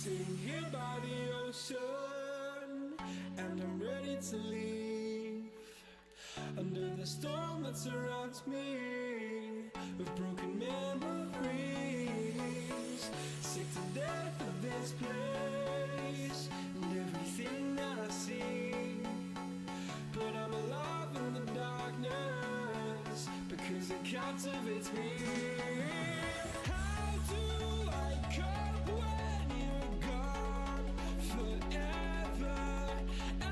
Sitting here by the ocean, and I'm ready to leave. Under the storm that surrounds me, with broken memories. Sick to death of this place, and everything that I see. But I'm alive in the darkness, because it captivates me. How do I cope when you're gone forever? I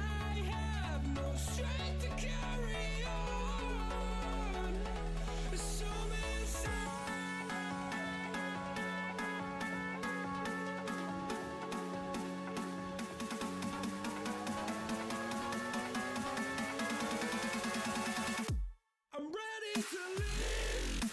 have no strength to carry on. So I'm ready to live.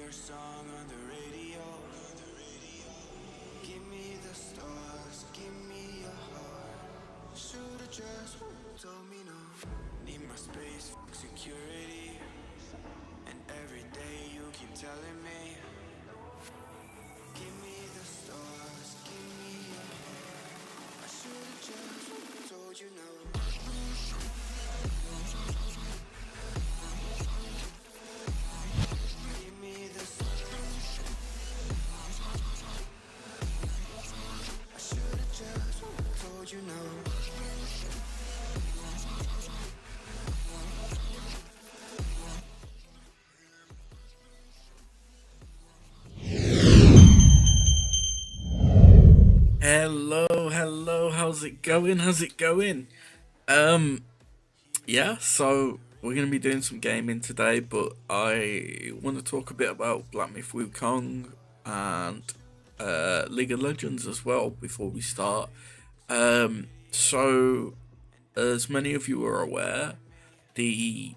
your song on the radio. Give me the stars, give me your heart. Should've just told me no. Need my space, security. And every day you keep telling me, give me the stars, give me your heart. I should've just told you no. Give me the stars. I should've just told you no. Hello, how's it going? Yeah, so we're gonna be doing some gaming today, but I want to talk a bit about Black Myth Wukong and League of Legends as well before we start. So as many of you are aware, the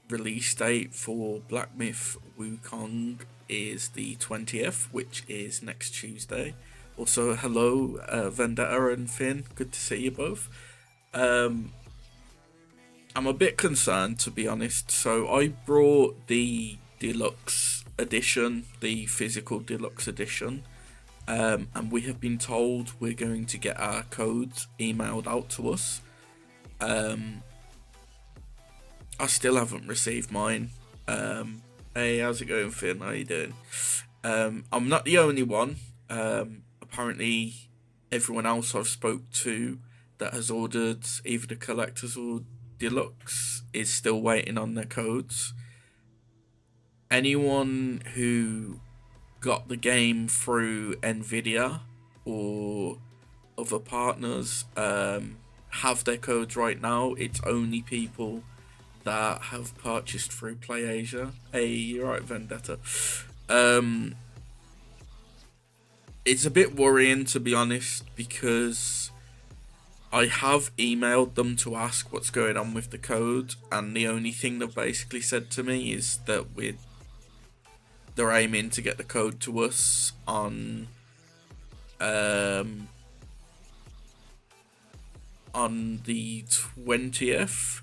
release date for Black Myth Wukong is the 20th, which is next Tuesday. Also, hello, Vendetta and Finn. Good to see you both. I'm a bit concerned, to be honest. So I brought the deluxe edition, the physical deluxe edition, and we have been told we're going to get our codes emailed out to us. I still haven't received mine. Hey, how's it going, Finn? How you doing? I'm not the only one. Apparently everyone else I've spoke to that has ordered either the collectors or deluxe is still waiting on their codes. Anyone who got the game through Nvidia or other partners have their codes right now. It's only people that have purchased through PlayAsia. Hey, you're right, Vendetta. It's a bit worrying, to be honest, because I have emailed them to ask what's going on with the code, and the only thing they've basically said to me is that they're aiming to get the code to us on the 20th.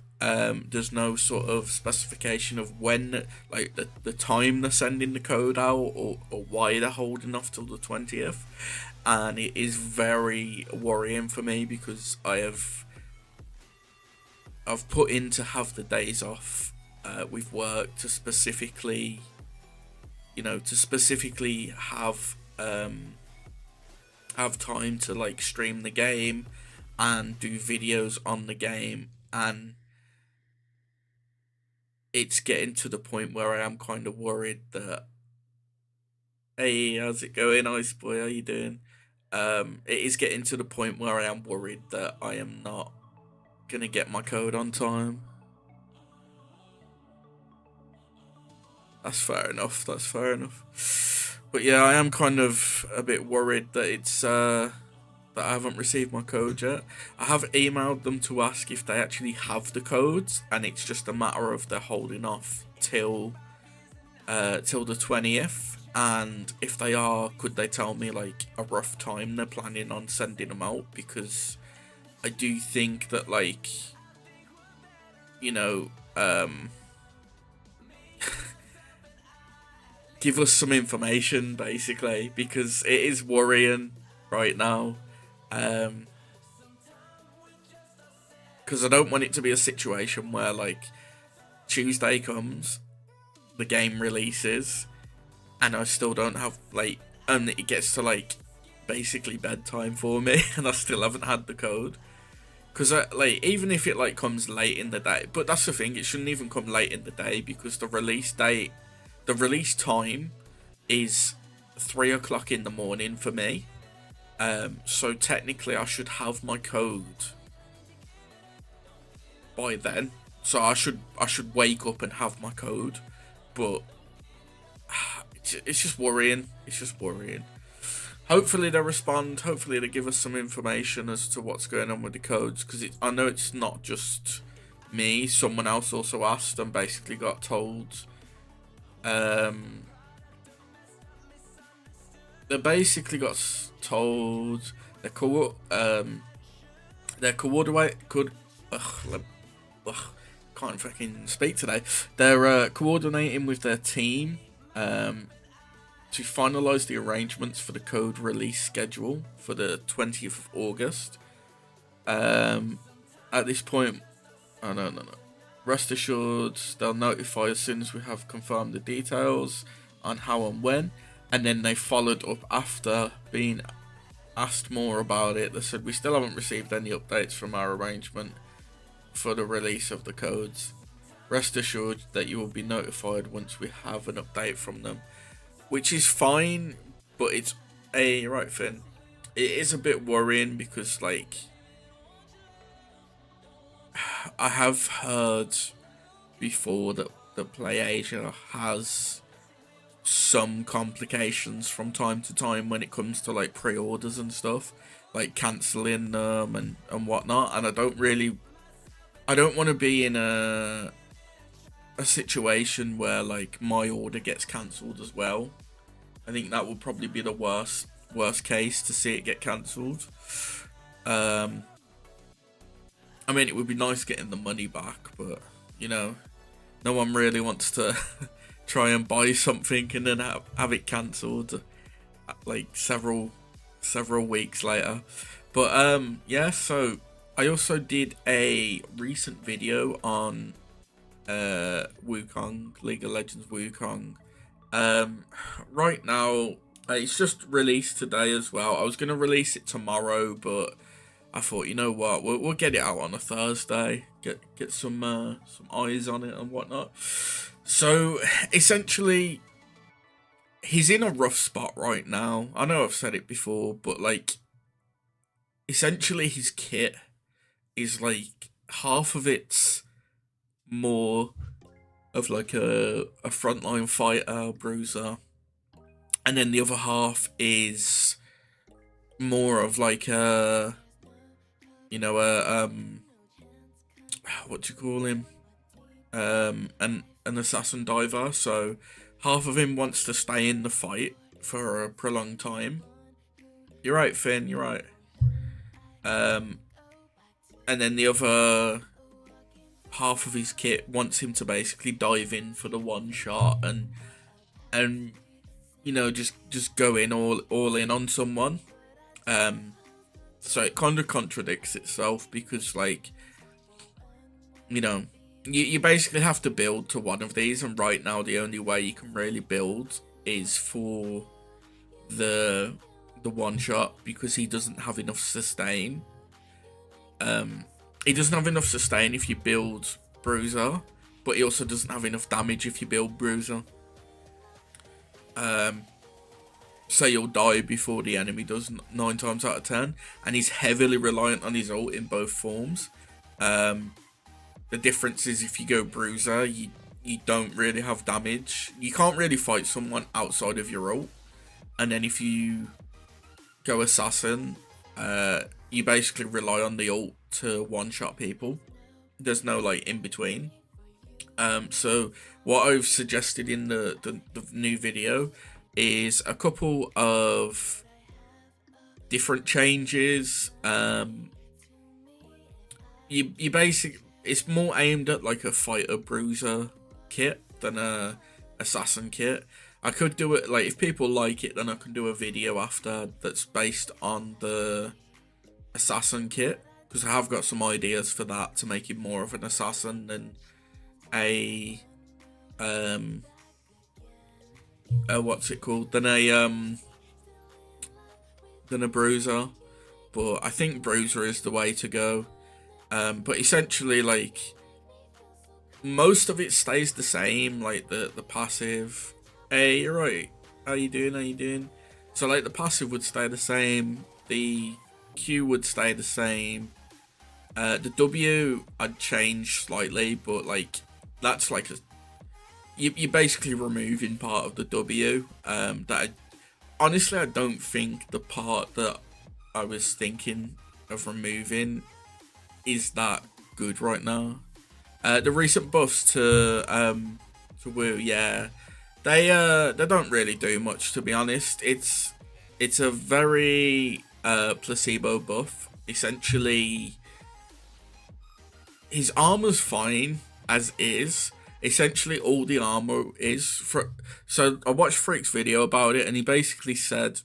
There's no sort of specification of when, like the time they're sending the code out, or why they're holding off till the 20th, and it is very worrying for me because I've put in to have the days off with work to specifically, have time to like stream the game and do videos on the game, and it's getting to the point where I am kind of worried that, hey, how's it going, Ice Boy? How you doing? It is getting to the point where I am worried that I am not gonna get my code on time. That's fair enough. But yeah, I am kind of a bit worried that it's that I haven't received my code yet. I have emailed them to ask if they actually have the codes, and it's just a matter of they're holding off till the 20th. And if they are, could they tell me like a rough time they're planning on sending them out? Because I do think that, like, give us some information basically, because it is worrying right now. Because I don't want it to be a situation where like Tuesday comes, the game releases, and I still don't have and it gets to like basically bedtime for me and I still haven't had the code. Because even if it like comes late in the day, but that's the thing, it shouldn't even come late in the day, because the release time is 3 o'clock in the morning for me. So technically I should have my code by then. So I should wake up and have my code, but it's just worrying. Hopefully they respond. Hopefully they give us some information as to what's going on with the codes, because I know it's not just me. Someone else also asked and basically got told they basically got told they're coordinate could can't fucking speak today. They're coordinating with their team to finalise the arrangements for the code release schedule for the 20th of August. At this point, no. Rest assured, they'll notify as soon as we have confirmed the details on how and when. And then they followed up after being asked more about it. They said, we still haven't received any updates from our arrangement for the release of the codes. Rest assured that you will be notified once we have an update from them. Which is fine, but it's right, Finn. It is a bit worrying because, like, I have heard before that PlayAsia has some complications from time to time when it comes to like pre-orders and stuff, like cancelling them and whatnot. And I don't want to be in a situation where like my order gets cancelled as well. I think that would probably be the worst case, to see it get cancelled. I mean, it would be nice getting the money back, but, you know, no one really wants to try and buy something and then have it cancelled like several weeks later. But yeah, so I also did a recent video on Wukong, League of Legends Wukong. Right now, it's just released today as well. I was going to release it tomorrow, but I thought, you know what, we'll get it out on a Thursday, get some eyes on it and whatnot. So essentially, he's in a rough spot right now. I know I've said it before, but like, essentially his kit is like half of it's more of like a frontline fighter, bruiser, and then the other half is more of like a, you know, what do you call him? An assassin diver. So half of him wants to stay in the fight for a prolonged time. You're right, Finn, you're right. And then the other half of his kit wants him to basically dive in for the one shot and you know, just go in all in on someone. So it kind of contradicts itself because, like, you know, you basically have to build to one of these, and right now the only way you can really build is for the one shot, because he doesn't have enough sustain. He doesn't have enough sustain if you build Bruiser, but he also doesn't have enough damage if you build Bruiser. So you'll die before the enemy does 9 times out of 10, and he's heavily reliant on his ult in both forms. The difference is if you go Bruiser, you don't really have damage. You can't really fight someone outside of your ult, and then if you go Assassin, you basically rely on the ult to one-shot people. There's no like in between. So what I've suggested in the new video is a couple of different changes. You basically, it's more aimed at like a fighter bruiser kit than a assassin kit. I could do it, like, if people like it, then I can do a video after that's based on the assassin kit, because I have got some ideas for that to make it more of an assassin than a what's it called? Than a bruiser. But I think bruiser is the way to go. But essentially, like, most of it stays the same, like the passive. Hey, you're right. How you doing? So like the passive would stay the same, the Q would stay the same. The W I'd change slightly, but like that's like you're basically removing part of the W. Honestly, I don't think the part that I was thinking of removing is that good right now. The recent buffs to Wu, yeah, they don't really do much, to be honest. It's it's a very placebo buff. Essentially, his armor's fine as is. Essentially, all the armor is for. So I watched Freak's video about it, and he basically said,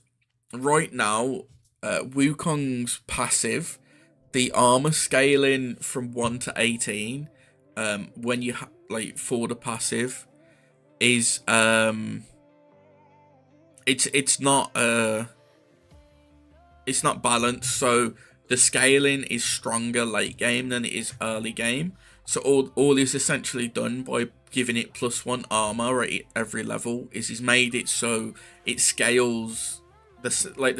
right now, Wukong's passive, the armor scaling from 1 to 18, when you like for the passive, is it's not balanced. So the scaling is stronger late game than it is early game. So all is essentially done by giving it +1 armor at every level. Is he's made it so it scales the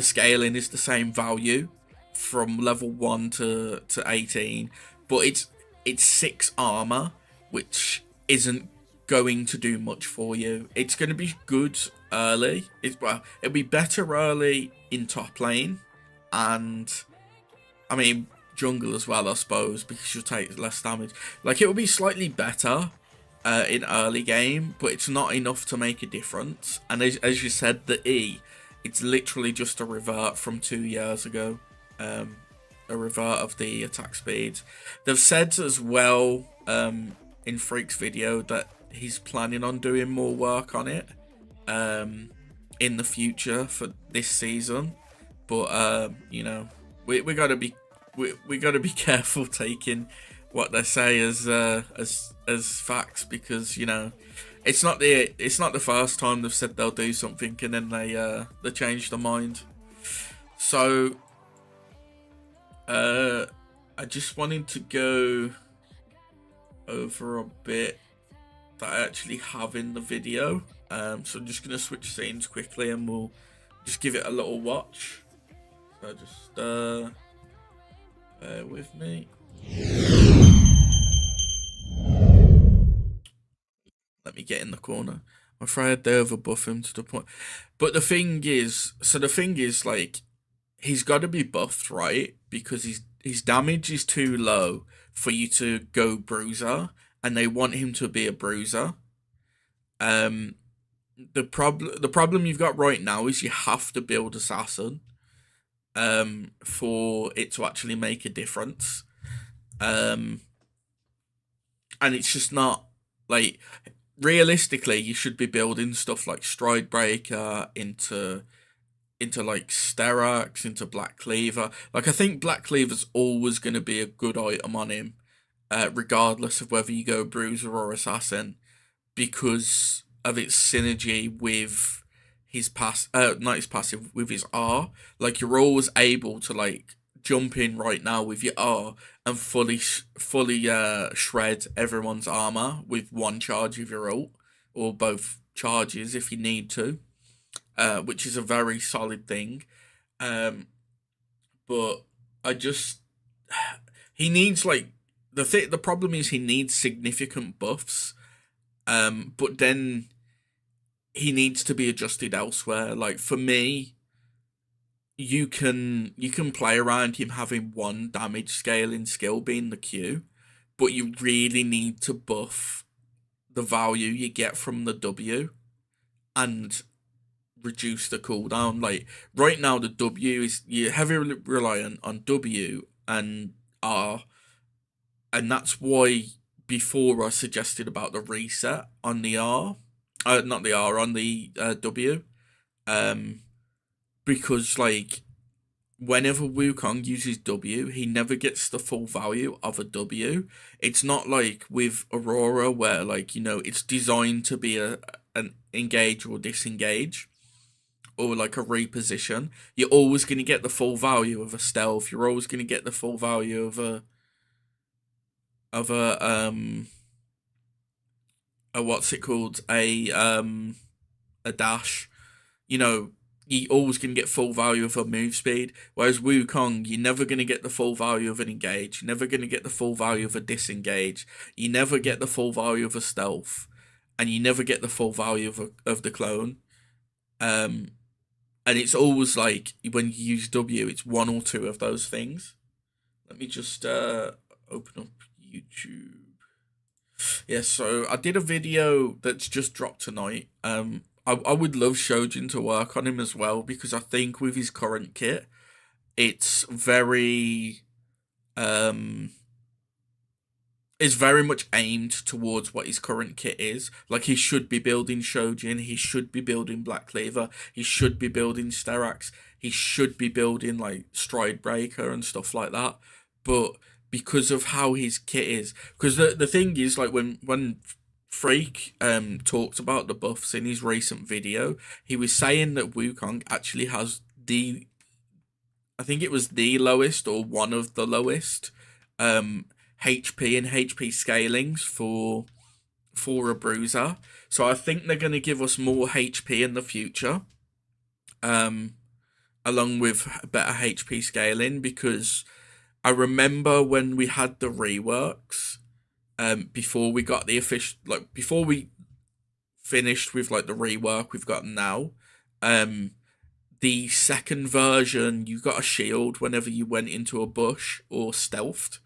scaling is the same value from level 1 to 18, but it's 6 armor, which isn't going to do much for you. It's going to be good early. It'll be better early in top lane, and I mean jungle as well, I suppose, because you'll take less damage. Like, it will be slightly better in early game, but it's not enough to make a difference. And as you said, the E, it's literally just a revert from 2 years ago. A revert of the attack speed. They've said as well in Freak's video that he's planning on doing more work on it in the future for this season. But you know, we gotta be careful taking what they say as facts, because you know it's not the first time they've said they'll do something and then they change their mind. So I just wanted to go over a bit that I actually have in the video. So I'm just gonna switch scenes quickly and we'll just give it a little watch. So just bear with me. Let me get in the corner. I'm afraid they overbuff him to the point. But the thing is, like, he's got to be buffed, right? Because his damage is too low for you to go bruiser, and they want him to be a bruiser. The problem you've got right now is you have to build assassin for it to actually make a difference. And it's just not, like, realistically you should be building stuff like Stride Breaker into like Sterax, into Black Cleaver. Like, I think Black Cleaver's always going to be a good item on him, regardless of whether you go Bruiser or Assassin, because of its synergy with his not his passive, with his R. Like, you're always able to, like, jump in right now with your R and fully shred everyone's armor with one charge of your ult, or both charges if you need to. Which is a very solid thing. But he needs, like, the problem is he needs significant buffs. But then he needs to be adjusted elsewhere. Like, for me, you can play around him having 1 damage scaling skill being the Q, but you really need to buff the value you get from the W and reduce the cooldown. Like, right now the W is, you're heavily reliant on W and R, and that's why before I suggested about the reset on the R, not the R, on the W, because, like, whenever Wukong uses W, he never gets the full value of a W. It's not like with Aurora where, like, you know, it's designed to be an engage or disengage, or like a reposition. You're always going to get the full value of a stealth. You're always going to get the full value of a what's it called, a dash. You know, you're always going to get full value of a move speed. Whereas Wukong, you're never going to get the full value of an engage. You're never going to get the full value of a disengage. You never get the full value of a stealth, and you never get the full value of the clone. And it's always like, when you use W, it's 1 or 2 of those things. Let me just open up YouTube. Yeah, so I did a video that's just dropped tonight. I would love Shojin to work on him as well, because I think with his current kit, it's very is very much aimed towards what his current kit is. Like, he should be building Shojin, he should be building Black Cleaver, he should be building Sterax, he should be building like Stride Breaker and stuff like that. But because of how his kit is, because the thing is, like, when Freak talked about the buffs in his recent video, he was saying that Wukong actually has the, I think it was the lowest or one of the lowest HP and HP scalings for a bruiser. So I think they're going to give us more HP in the future, along with better HP scaling, because I remember when we had the reworks, before we got the official, like, before we finished with like the rework we've got now, the second version, you got a shield whenever you went into a bush or stealthed.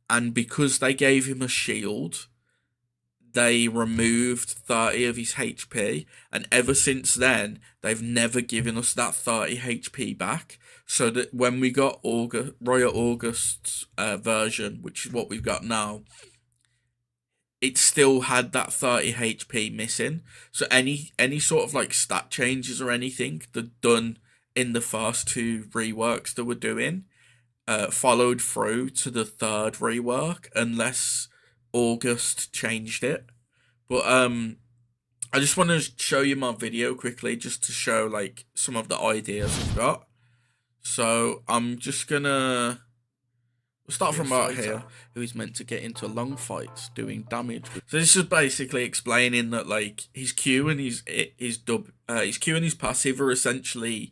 And because they gave him a shield, they removed 30 of his HP. And ever since then, they've never given us that 30 HP back. So that when we got Royal August's version, which is what we've got now, it still had that 30 HP missing. So any sort of like stat changes or anything that done in the first two reworks that we're doing, followed through to the third rework, unless August changed it. But I just want to show you my video quickly, just to show like some of the ideas I've got. So I'm just gonna start from right here. Who is meant to get into long fights doing damage. So this is basically explaining that like his Q and his Q and his passive are essentially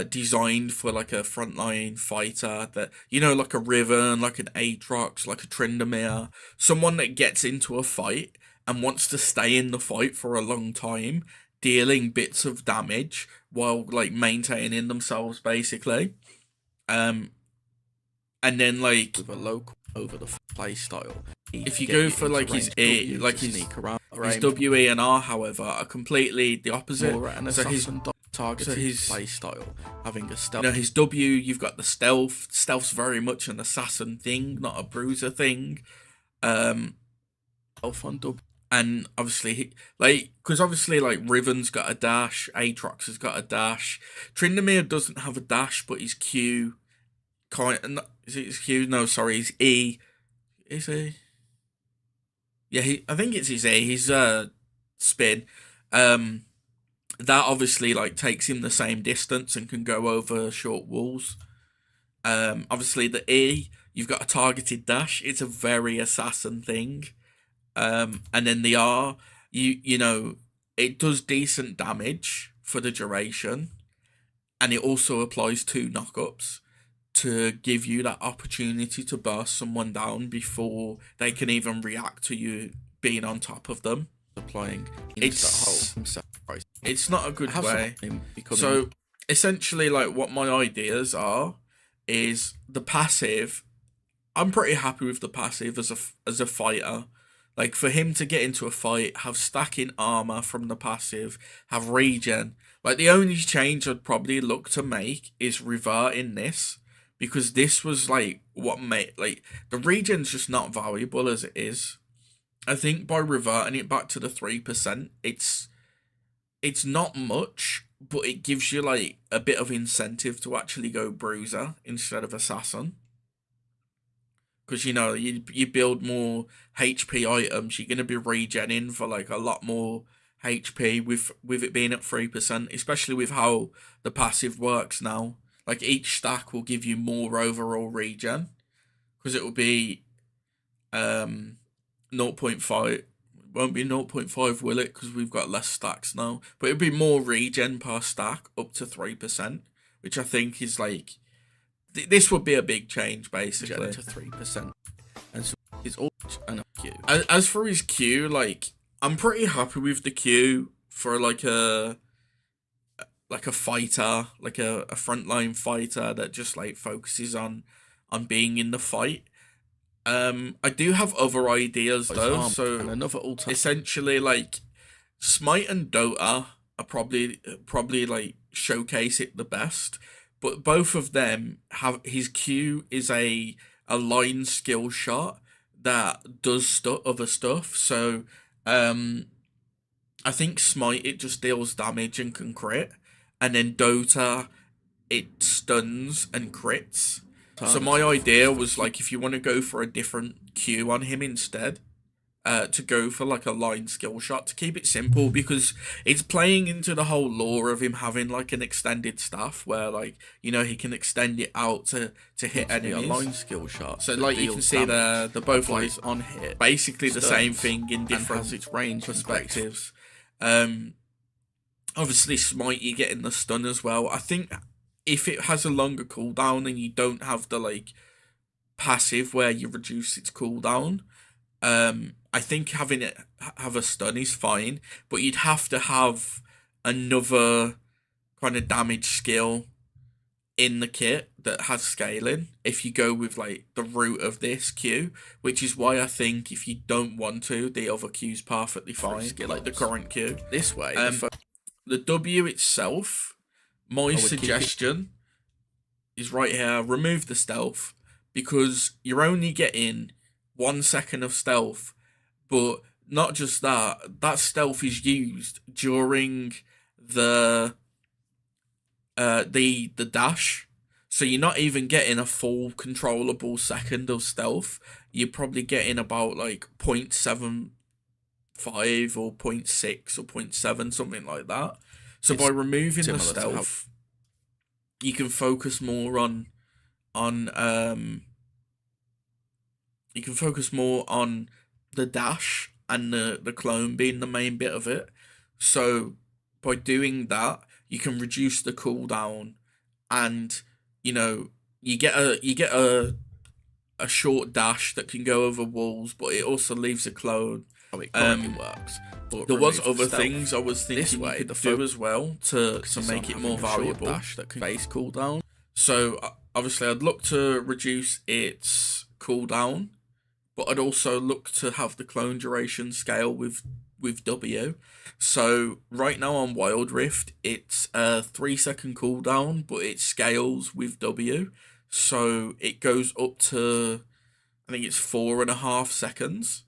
designed for like a frontline fighter, that, you know, like a Riven, like an Aatrox, like a Tryndamere, someone that gets into a fight and wants to stay in the fight for a long time, dealing bits of damage while like maintaining themselves, basically. And then like with a local over the play style, if you go for like his A, like his WE and R, however, are completely the opposite. So his targeted play style, having a stealth. You know, his W, you've got the stealth. Stealth's very much an assassin thing, not a bruiser thing. Stealth on W. And obviously, because obviously, like, Riven's got a dash, Aatrox has got a dash. Tryndamere doesn't have a dash, but his Q, is it his Q? No, sorry, his E. Is he? Yeah, I think it's his E. His spin. That obviously like takes him the same distance and can go over short walls. Obviously the E, you've got a targeted dash. It's a very assassin thing. And then the R, you know, it does decent damage for the duration, and it also applies 2 knockups to give you that opportunity to burst someone down before they can even react to you being on top of them. Applying it's not a good way. So essentially, like, what my ideas are is the passive. I'm pretty happy with the passive as a fighter. Like, for him to get into a fight, have stacking armor from the passive, have regen. Like, the only change I'd probably look to make is reverting this, because this was like what made, like, the regen's just not valuable as it is. I think by reverting it back to the 3%, it's not much, but it gives you like a bit of incentive to actually go bruiser instead of assassin. Because, you know, you build more HP items, you're going to be regenning for like a lot more HP with it being at 3%, especially with how the passive works now. Like, each stack will give you more overall regen, because it will be 0.5. Won't be 0.5, will it? Because we've got less stacks now. But it'll be more regen per stack, up to 3%, which I think is like, this would be a big change, basically. To 3%. And so it's all and a Q. As for his Q, like, I'm pretty happy with the Q for like a fighter, like a frontline fighter that just like focuses on being in the fight. I do have other ideas though. So essentially, like, Smite and Dota are probably like showcase it the best, but both of them have his Q is a line skill shot that does other stuff. So I think Smite it just deals damage and can crit, and then Dota it stuns and crits. So my idea was like if you want to go for a different Q on him instead, to go for like a line skill shot to keep it simple because it's playing into the whole lore of him having like an extended staff where like he can extend it out to hit enemies. A line skill shot. So like you can see they're both like on hit, basically the same thing in different its range perspectives. Obviously Smite you get in the stun as well. I think if it has a longer cooldown and you don't have the like passive where you reduce its cooldown, I think having it have a stun is fine, but you'd have to have another kind of damage skill in the kit that has scaling if you go with like the route of this Q, which is why I think if you don't want to, the other Q's perfectly fine, like the current Q. This way, the W itself, my suggestion is right here, remove the stealth, because you're only getting 1 second of stealth, but not just that stealth is used during the dash, so you're not even getting a full controllable second of stealth. You're probably getting about like 0.75 or 0.6 or 0.7, something like that. So by removing the stealth, you can focus more on the dash and the clone being the main bit of it. So by doing that, you can reduce the cooldown, and you get a short dash that can go over walls, but it also leaves a clone. How it currently works. But there was other things I was thinking you could do as well to make it more valuable. Dash that can base cooldown. So obviously I'd look to reduce its cooldown, but I'd also look to have the clone duration scale with W. So right now on Wild Rift, it's a 3-second cooldown, but it scales with W. So it goes up to, I think it's 4.5 seconds.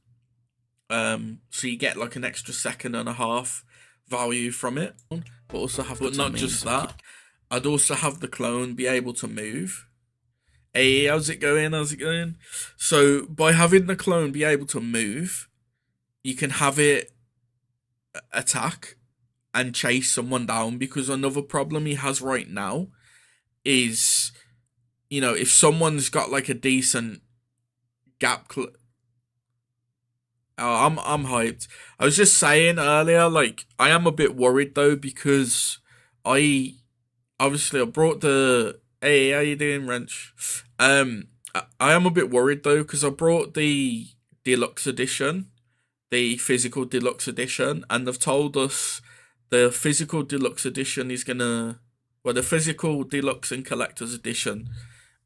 So you get like an extra 1.5 seconds value from it. But also have, but not just that, I'd also have the clone be able to move. Hey, how's it going? So by having the clone be able to move, you can have it attack and chase someone down, because another problem he has right now is, if someone's got like a decent gap I'm hyped. I was just saying earlier, like, I am a bit worried though, because I brought the, hey, how you doing, Wrench? I am a bit worried though, because I brought the deluxe edition, the physical deluxe edition, and they've told us the physical deluxe edition is the physical deluxe and collector's edition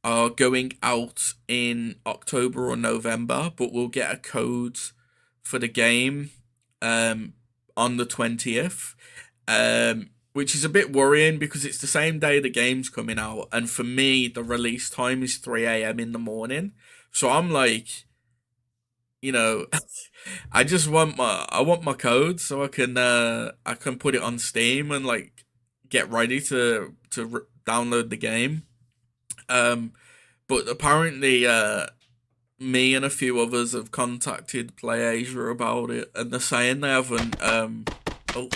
are going out in October or November, but we'll get a code for the game on the 20th, which is a bit worrying because it's the same day the game's coming out, and for me the release time is 3 a.m. in the morning. So I'm like, I want my code so I can put it on Steam and like get ready to download the game. But apparently me and a few others have contacted PlayAsia about it, and they're saying they haven't. Oh,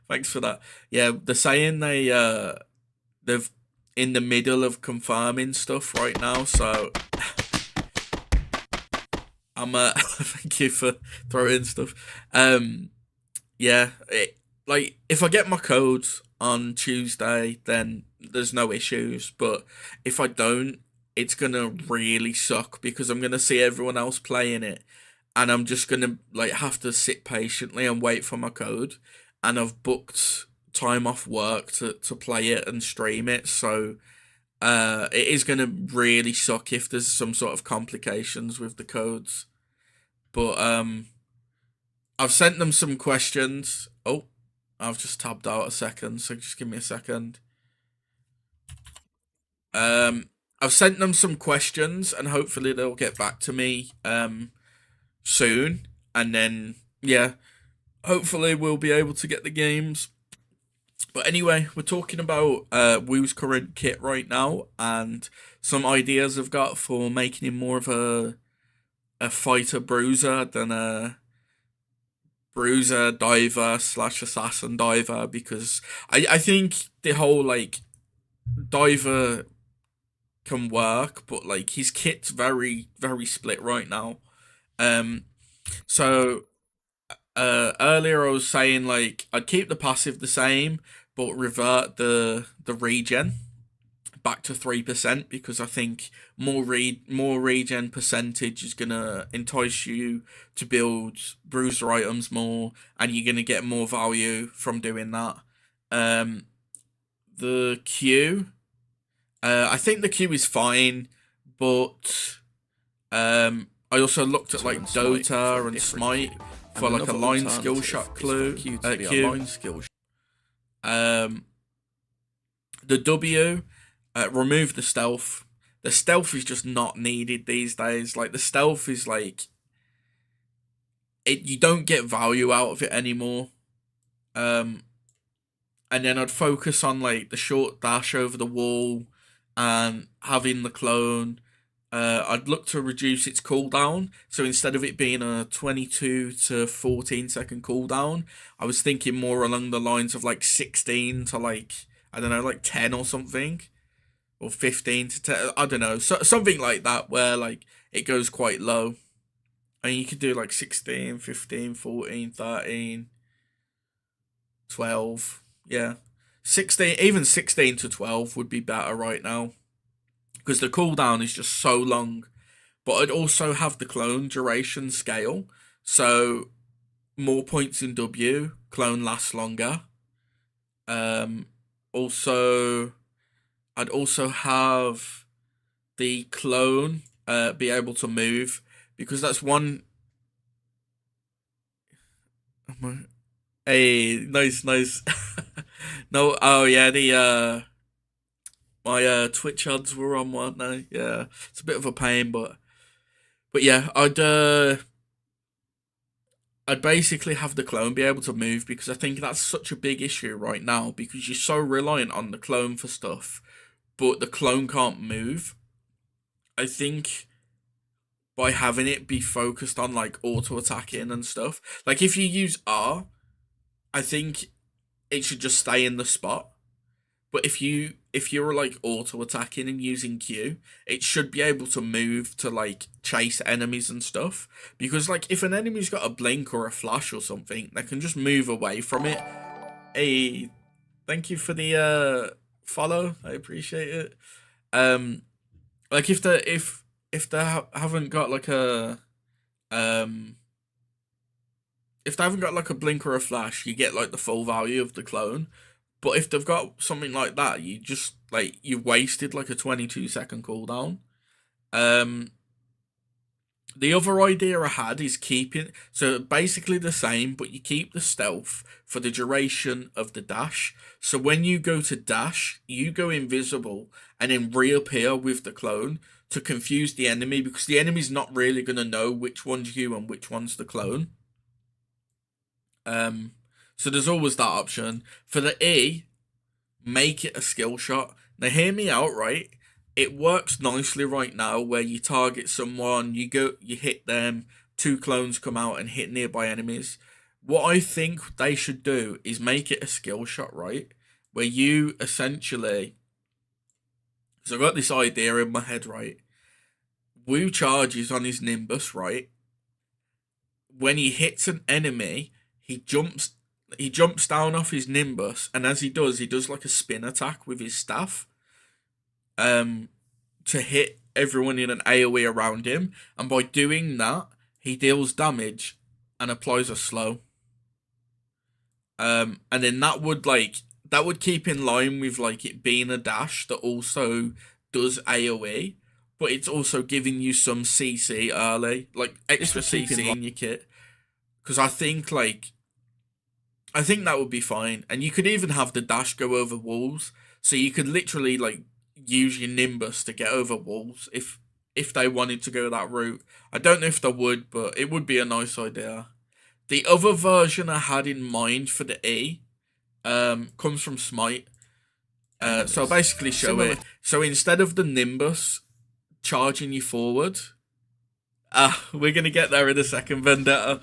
thanks for that. Yeah, they're saying they've in the middle of confirming stuff right now. So I'm thank you for throwing stuff. Yeah, like if I get my code on Tuesday, then there's no issues. But if I don't, it's gonna really suck because I'm gonna see everyone else playing it, and I'm just gonna like have to sit patiently and wait for my code. And I've booked time off work to play it and stream it, so it is gonna really suck if there's some sort of complications with the codes. But I've sent them some questions. Oh, I've just tabbed out a second, so just give me a second. I've sent them some questions, and hopefully they'll get back to me soon. And then yeah, hopefully we'll be able to get the games. But anyway, we're talking about Wu's current kit right now, and some ideas I've got for making him more of a fighter bruiser than a bruiser diver slash assassin diver, because I think the whole like diver can work, but like his kit's very split right now. Um, so earlier I was saying like I'd keep the passive the same, but revert the regen back to 3%, because I think more regen percentage is gonna entice you to build bruiser items more, and you're gonna get more value from doing that. Um, the Q, I think the Q is fine, but I also looked at like Dota and Smite for like a line skill shot clue. Q. The W, remove the stealth. The stealth is just not needed these days. Like the stealth is like you don't get value out of it anymore. And then I'd focus on like the short dash over the wall and having the clone. I'd look to reduce its cooldown. So instead of it being a 22 to 14-second cooldown, I was thinking more along the lines of like 16 to like, I don't know, like 10 or something. Or 15 to 10, I don't know. So, something like that where like it goes quite low. And you could do like 16, 15, 14, 13, 12. Yeah. 16, even 16 to 12 would be better right now, because the cooldown is just so long. But I'd also have the clone duration scale, so more points in W, clone lasts longer. Also, I'd also have the clone be able to move, because that's one. Hey, nice. No, oh yeah, the my Twitch ads were on, weren't they? Yeah, it's a bit of a pain, but yeah, I'd basically have the clone be able to move, because I think that's such a big issue right now, because you're so reliant on the clone for stuff, but the clone can't move. I think by having it be focused on like auto attacking and stuff, like if you use R, I think it should just stay in the spot. But if you're like auto attacking and using Q, it should be able to move to like chase enemies and stuff. Because like if an enemy's got a blink or a flash or something, they can just move away from it. Hey, thank you for the follow. I appreciate it. Like if they haven't got like a if they haven't got like a blink or a flash, you get like the full value of the clone. But if they've got something like that, you just like you've wasted like a 22-second cooldown. Um, the other idea I had is keeping, so basically the same, but you keep the stealth for the duration of the dash. So when you go to dash, you go invisible and then reappear with the clone to confuse the enemy, because the enemy's not really gonna know which one's you and which one's the clone. So there's always that option. For the E, make it a skill shot. Now hear me out, right? It works nicely right now where you target someone, you hit them, two clones come out and hit nearby enemies. What I think they should do is make it a skill shot, right? Where you essentially, so I got this idea in my head, right? Wu charges on his Nimbus, right? When he hits an enemy, he jumps down off his Nimbus, and as he does like a spin attack with his staff, to hit everyone in an AoE around him, and by doing that, he deals damage and applies a slow. And then that would keep in line with like it being a dash that also does AoE, but it's also giving you some CC early, like extra CC in your kit. because I think that would be fine, and you could even have the dash go over walls, so you could literally like use your Nimbus to get over walls if they wanted to go that route. I don't know if they would, but it would be a nice idea. The other version I had in mind for the E comes from Smite. So I'll basically show it. So instead of the Nimbus charging you forward, we're gonna get there in a second, Vendetta.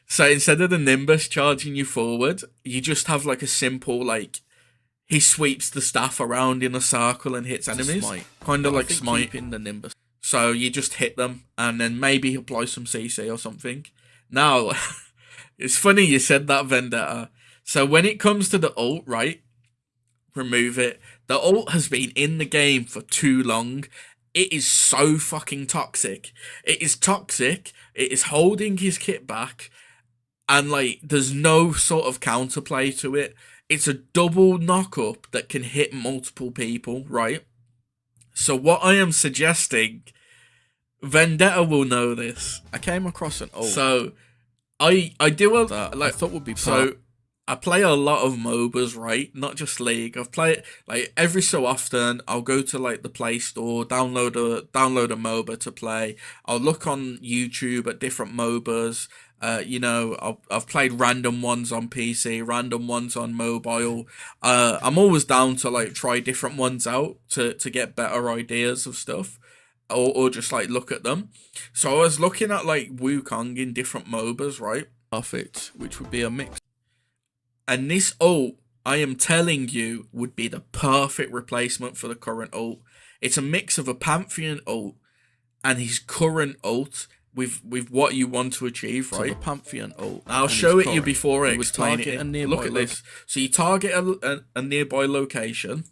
So instead of the Nimbus charging you forward, you just have like a simple like he sweeps the staff around in a circle and hits enemies, kind of like Smite in the Nimbus. So you just hit them and then maybe apply some CC or something. Now, it's funny you said that, Vendetta. So when it comes to the ult, right, remove it. The ult has been in the game for too long. It is so fucking toxic. It is toxic. It is holding his kit back. And, like, there's no sort of counterplay to it. It's a double knock-up that can hit multiple people, right? So what I am suggesting... Vendetta will know this. I came across an ult. So, I do a that I thought would be so. I play a lot of MOBAs, right? Not just League. I've played like every so often. I'll go to like the Play Store, download a MOBA to play. I'll look on YouTube at different MOBAs. I've played random ones on PC, random ones on mobile. I'm always down to like try different ones out to get better ideas of stuff. Or just like look at them. So I was looking at like Wukong in different MOBAs, right? Perfect, which would be a mix. And this ult, I am telling you, would be the perfect replacement for the current ult. It's a mix of a Pantheon ult and his current ult with what you want to achieve, right? So the Pantheon ult. I'll show it you before I explain it. Look at this. So you target a nearby location.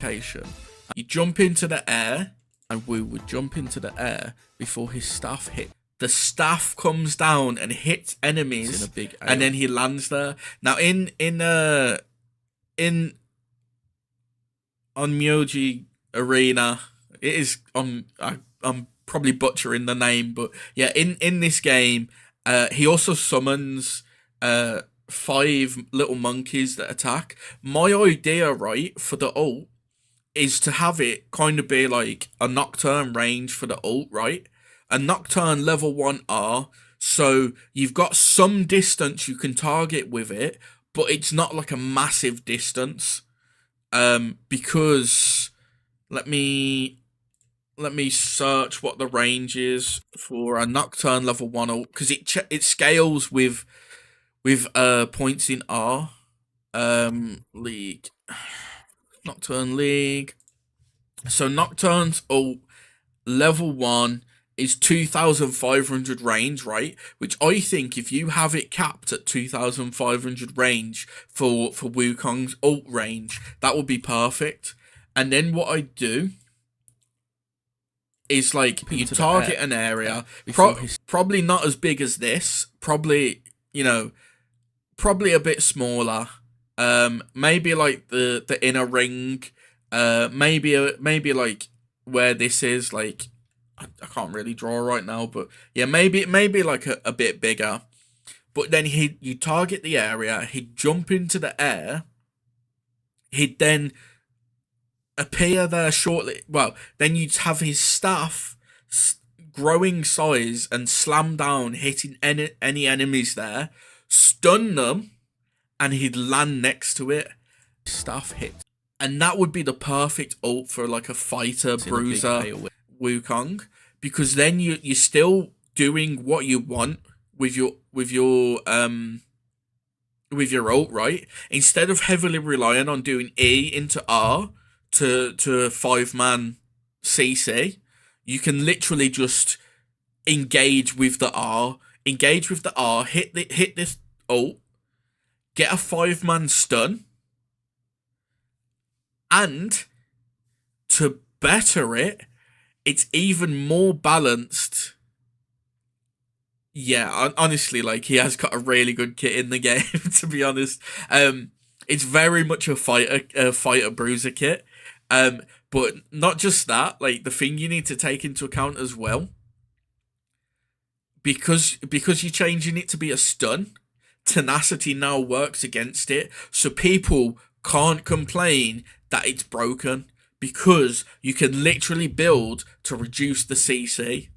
You jump into the air. And we would jump into the air before his staff hit. The staff comes down and hits enemies, in a big and then he lands there. Now on Myoji Arena, it is I'm probably butchering the name, but yeah, in this game, he also summons 5 little monkeys that attack. My idea, right, for the ult is to have it kind of be like a Nocturne range for the ult, right? A Nocturne level 1R, so you've got some distance you can target with it, but it's not like a massive distance. Because let me search what the range is for a Nocturne level 1 ult, because it scales with points in R. League. Nocturne League. So Nocturne's ult level 1 is 2,500 range, right? Which I think if you have it capped at 2,500 range for Wukong's ult range, that would be perfect. And then what I do is like you target an area, probably not as big as this, probably a bit smaller. Maybe like the inner ring, maybe like where this is, like I can't really draw right now, but yeah, maybe like a bit bigger. But then you target the area, he'd jump into the air, he'd then appear there shortly. Well, then you'd have his staff growing size and slam down, hitting any enemies there, stun them, and he'd land next to it. Staff hit. And that would be the perfect ult for like a fighter, bruiser, Wukong. Because then you're still doing what you want with your ult, right? Instead of heavily relying on doing E into R to 5-man CC, you can literally just engage with the R, hit this ult, get a 5-man stun, and to better it, it's even more balanced. Yeah, honestly, like, he has got a really good kit in the game, to be honest. It's very much a fighter bruiser kit. But not just that, like, the thing you need to take into account as well, because you're changing it to be a stun, tenacity now works against it, so people can't complain that it's broken because you can literally build to reduce the CC.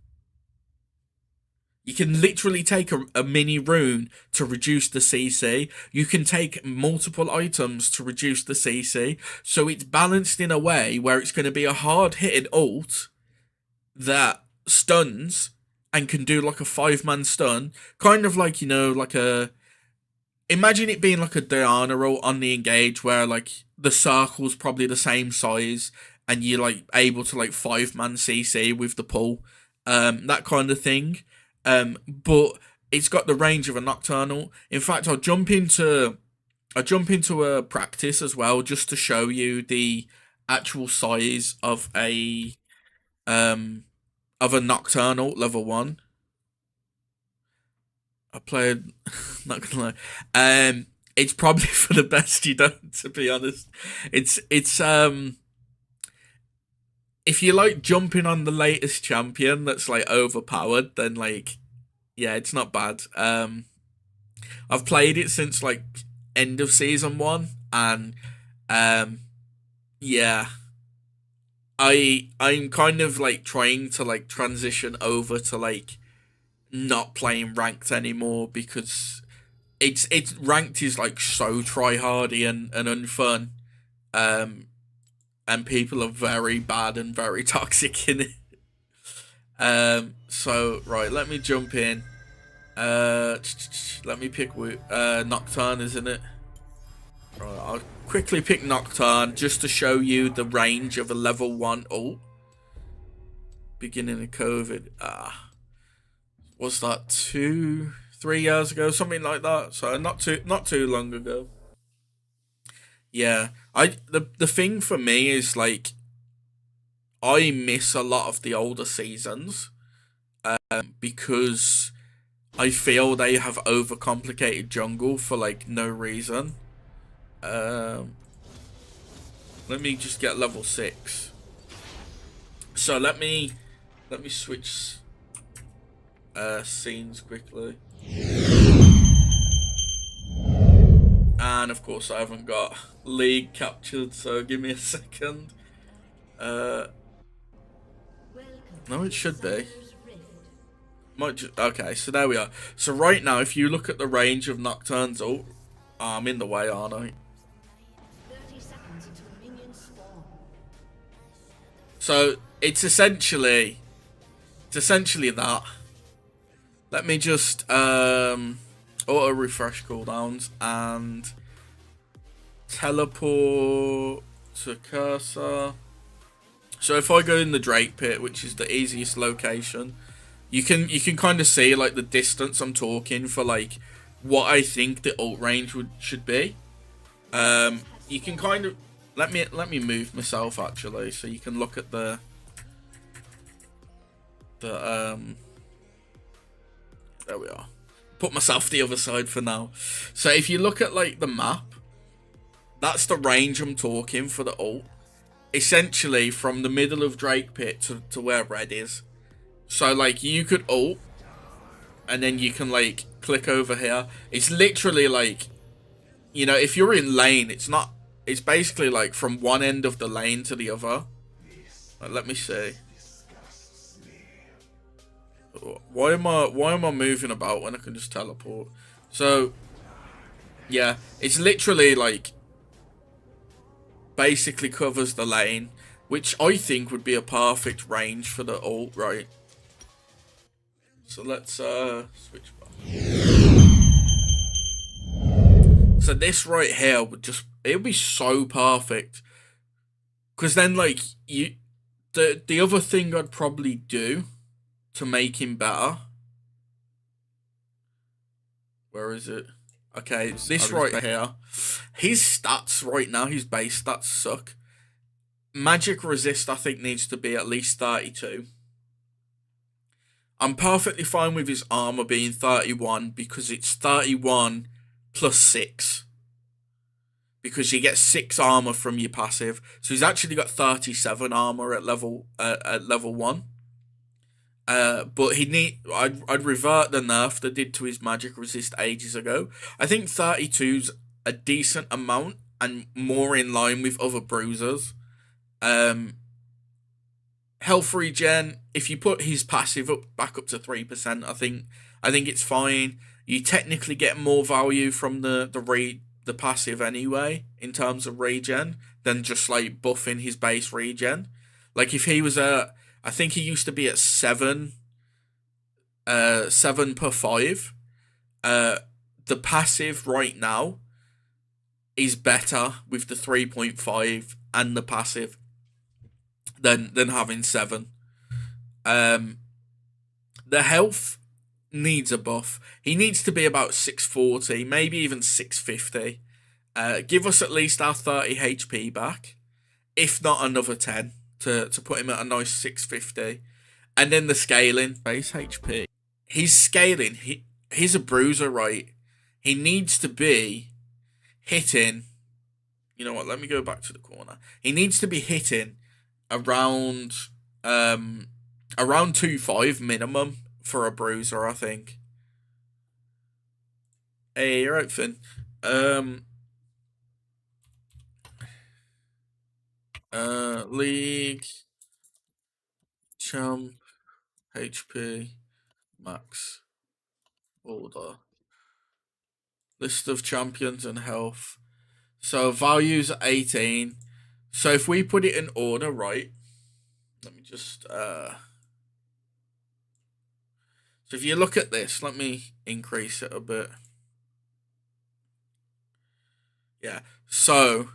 You can literally take a mini rune to reduce the CC. You can take multiple items to reduce the CC. So it's balanced in a way where it's going to be a hard-hitting ult that stuns and can do like a 5-man stun. Kind of like, like a... Imagine it being like a Diana ult on the engage where like the circle's probably the same size and you're like able to like 5-man CC with the pull. That kind of thing. But it's got the range of a Nocturnal. In fact, I'll jump into a practice as well just to show you the actual size of a Nocturnal level 1. I played, not gonna lie. It's probably for the best you don't, to be honest. It's if you like jumping on the latest champion that's like overpowered, then like, yeah, it's not bad. I've played it since like end of season 1, and yeah, I'm kind of like trying to like transition over to like not playing ranked anymore because it's ranked is like so try-hardy and unfun. And people are very bad and very toxic in it. So right, let me jump in. Let me pick Nocturne, isn't it? Right, I'll quickly pick Nocturne just to show you the range of a level 1 ult. Beginning of COVID. Was that 2-3 years ago, something like that? So not too long ago. Yeah, the thing for me is like I miss a lot of the older seasons because I feel they have overcomplicated jungle for like no reason. Let me just get level 6. So let me switch scenes quickly. And of course I haven't got League captured, so give me a second. No, it should be. Okay, so there we are. So right now, if you look at the range of Nocturne's ult, I'm in the way, aren't I? 30 seconds until minions spawn. So it's essentially that. Let me just auto refresh cooldowns and teleport to cursor. So if I go in the Drake pit, which is the easiest location, you can kind of see like the distance I'm talking for like what I think the ult range should be. You can kind of let me move myself actually, so you can look at the there we are. Put myself the other side for now. So if you look at like the map, that's the range I'm talking for the ult. Essentially from the middle of Drake pit to where red is. So like you could ult and then you can like click over here. It's literally like, if you're in lane, it's basically like from one end of the lane to the other. Like, let me see. Why am I moving about when I can just teleport? So yeah, it's literally like basically covers the lane, which I think would be a perfect range for the ult, right? So let's switch back. So this right here would it'd be so perfect. Cause then like the other thing I'd probably do to make him better. Where is it? Okay, this right here. His stats right now, his base stats suck. Magic resist, I think, needs to be at least 32. I'm perfectly fine with his armor being 31 because it's 31 plus 6. Because you get 6 armor from your passive. So he's actually got 37 armor at level 1. But I'd revert the nerf that did to his magic resist ages ago. I think 32's a decent amount and more in line with other bruisers. Health regen, if you put his passive back up to 3%, I think it's fine. You technically get more value from the passive anyway in terms of regen than just like buffing his base regen. Like if he was I think he used to be at 7 per 5. The passive right now is better with the 3.5 and the passive than having 7. The health needs a buff. He needs to be about 640, maybe even 650. Give us at least our 30 HP back, if not another 10, to put him at a nice 650. And then the scaling. Base HP. He's scaling. He's a bruiser, right? He needs to be hitting. You know what? Let me go back to the corner. He needs to be hitting around 2.5 minimum for a bruiser, I think. Hey, you're right, Finn. League champ HP max order. List of champions and health. So values are 18. So if we put it in order, right? Let me just so if you look at this, let me increase it a bit. Yeah. So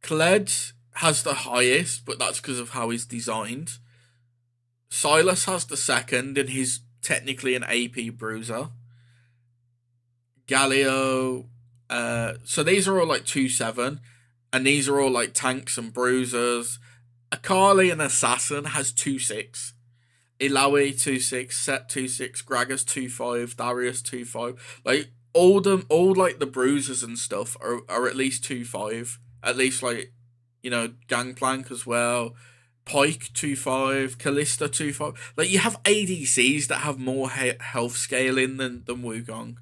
Kled has the highest, but that's because of how he's designed. Silas has the second, and he's technically an AP bruiser. Galio, so these are all like 2.7, and these are all like tanks and bruisers. Akali and Assassin has 2.6. Ilawi 2.6, Set 2.6, Gragas 2.5, Darius 2.5. Like all like the bruisers and stuff are at least 2.5. At least like, you know, Gangplank as well. Pike 2.5, Callista 2.5. Like you have ADCs that have more health scaling than Wukong.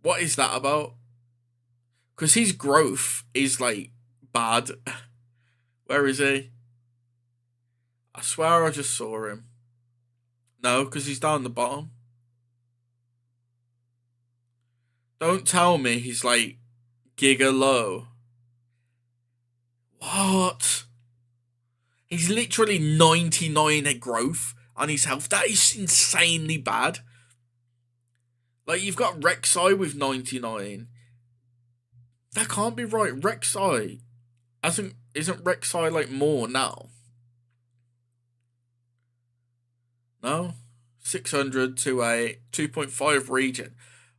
What is that about? Because his growth is like bad. Where is he? I swear I just saw him. No, because he's down the bottom. Don't tell me he's like giga low. What? He's literally 99 at growth on his health. That is insanely bad. Like, you've got Rek'Sai with 99. That can't be right. Rek'Sai isn't Rek'Sai like more now? No? 600, 2.8, 2.5 regen.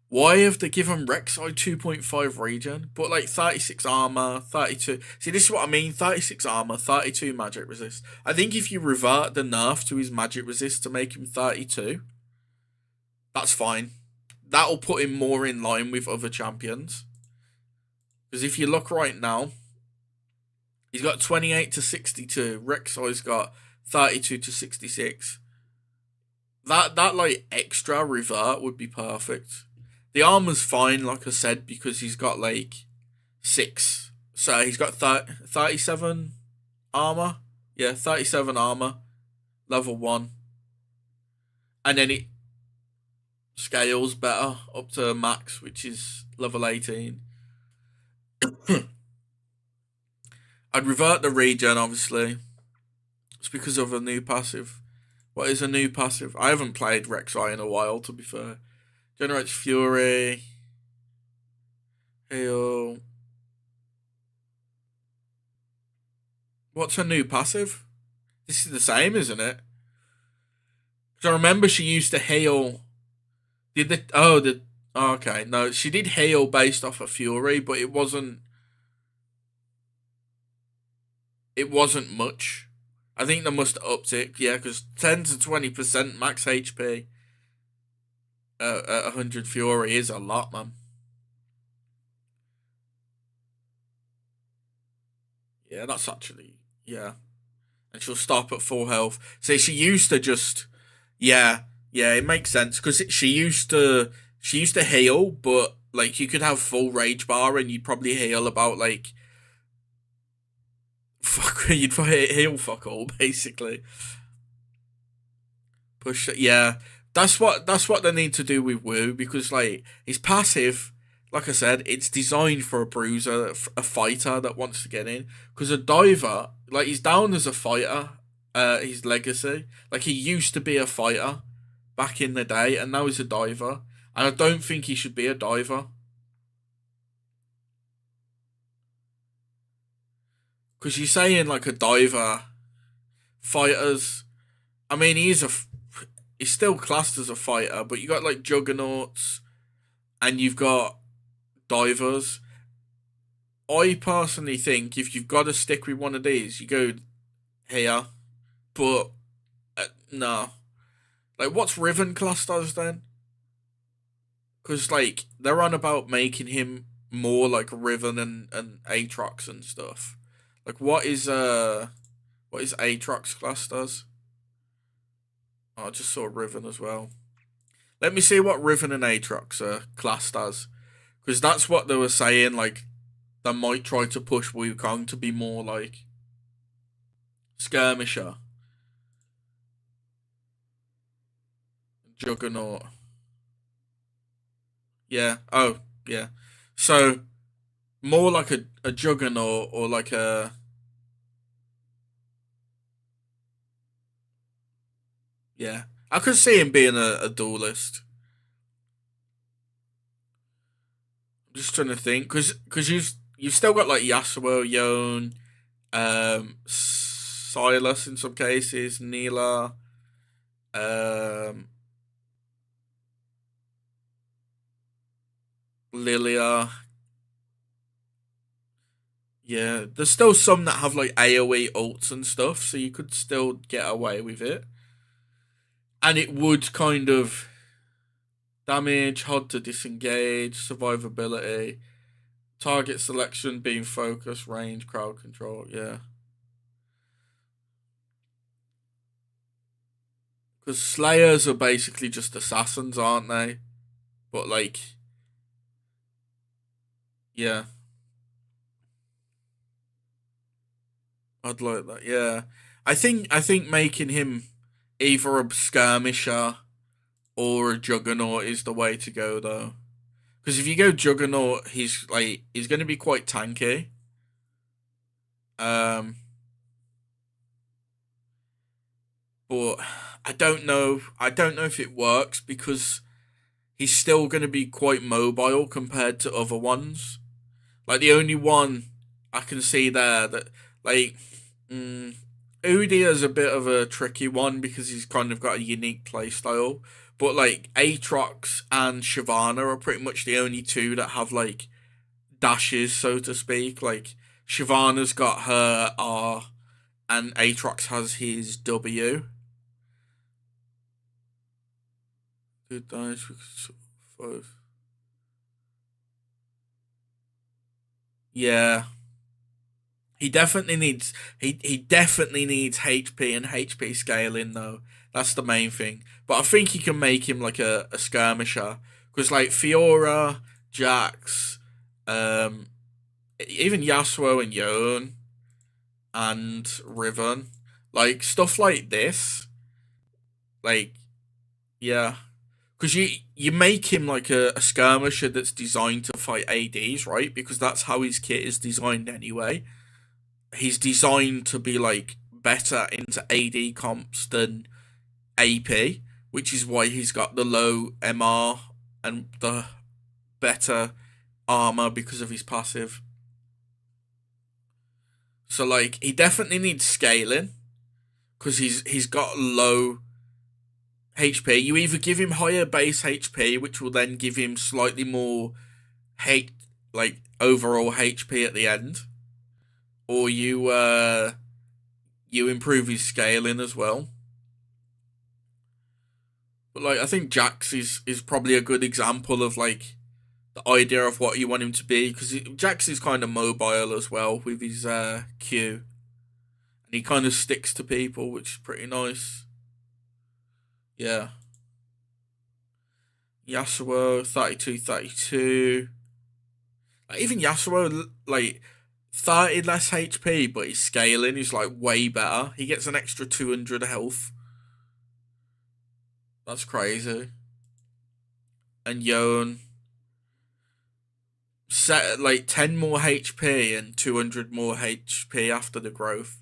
Why have they given Rek'Sai 2.5 regen? But like 36 armor, 32. See, this is what I mean. 36 armor, 32 magic resist. I think if you revert the nerf to his magic resist to make him 32, that's fine. That'll put him more in line with other champions. Because if you look right now, he's got 28 to 62. Rek'Sai's got 32 to 66. That like extra revert would be perfect. The armor's fine, like I said, because he's got like 6. So he's got 37 armor. Yeah, 37 armor. Level 1. And then it scales better up to max, which is level 18. I'd revert the regen, obviously. It's because of a new passive. What is a new passive? I haven't played Rek'Sai in a while, to be fair. Generates Fury. Heal. What's her new passive? This is the same, isn't it? Because I remember she used to heal. Okay, no, she did heal based off of Fury, but it wasn't much. I think they must have upped it, yeah, because 10 to 20% max HP at 100 Fury is a lot, man. Yeah, that's actually, yeah. and she'll stop at full health. So she used to just, yeah, it makes sense because she used to heal, but like you could have full rage bar and you'd probably heal about like you'd heal fuck all basically. Push, yeah. That's what they need to do with Wu because like his passive, like I said, it's designed for a bruiser, a fighter that wants to get in. Because a diver, like he's down as a fighter, his legacy, like he used to be a fighter back in the day, and now he's a diver. And I don't think he should be a diver. Because you're saying like a diver, fighters. I mean, he's still classed as a fighter, but you got like juggernauts, and you've got divers. I personally think if you've got to stick with one of these, you go here. But no, like what's Riven classed as then? Because like they're on about making him more like Riven and Aatrox and stuff. Like what is Aatrox classed as? Oh, I just saw Riven as well. Let me see what Riven and Aatrox are classed as. Because that's what they were saying, like, they might try to push Wukong to be more, like, skirmisher. Juggernaut. Yeah, oh, yeah. So, more like a Juggernaut or like a... Yeah. I could see him being a duelist. I'm just trying to think, because you've still got like Yasuo, Yone, Silas in some cases, Neela, Lilia. Yeah, there's still some that have like AoE ults and stuff, so you could still get away with it. And it would kind of damage, hard to disengage, survivability, target selection, beam focus, range, crowd control, yeah. Because Slayers are basically just assassins, aren't they? But like, yeah. I'd like that, yeah. I think making him either a skirmisher or a juggernaut is the way to go though. Because if you go juggernaut, he's going to be quite tanky. But I don't know. I don't know if it works because he's still going to be quite mobile compared to other ones. Like the only one I can see there that like Udi is a bit of a tricky one because he's kind of got a unique playstyle. But like Aatrox and Shyvana are pretty much the only two that have like dashes, so to speak. Like Shyvana's got her R and Aatrox has his W. Good dice both. Yeah. He definitely needs HP and HP scaling though. That's the main thing. But I think you can make him like a skirmisher. Because like Fiora, Jax, even Yasuo and Yone and Riven. Like stuff like this. Like yeah. Because you make him like a skirmisher that's designed to fight ADs, right? Because that's how his kit is designed anyway. He's designed to be like better into AD comps than AP, which is why he's got the low MR and the better armor because of his passive. So like he definitely needs scaling because he's got low HP. You either give him higher base HP, which will then give him slightly more overall HP at the end, or you improve his scaling as well. But like I think Jax is probably a good example of like the idea of what you want him to be because Jax is kind of mobile as well with his Q, And he kind of sticks to people, which is pretty nice. Yeah. Yasuo, 32. Like, even Yasuo, like, 30 less HP, but his scaling is, like, way better. He gets an extra 200 health. That's crazy. And Yon, set like 10 more HP and 200 more HP after the growth.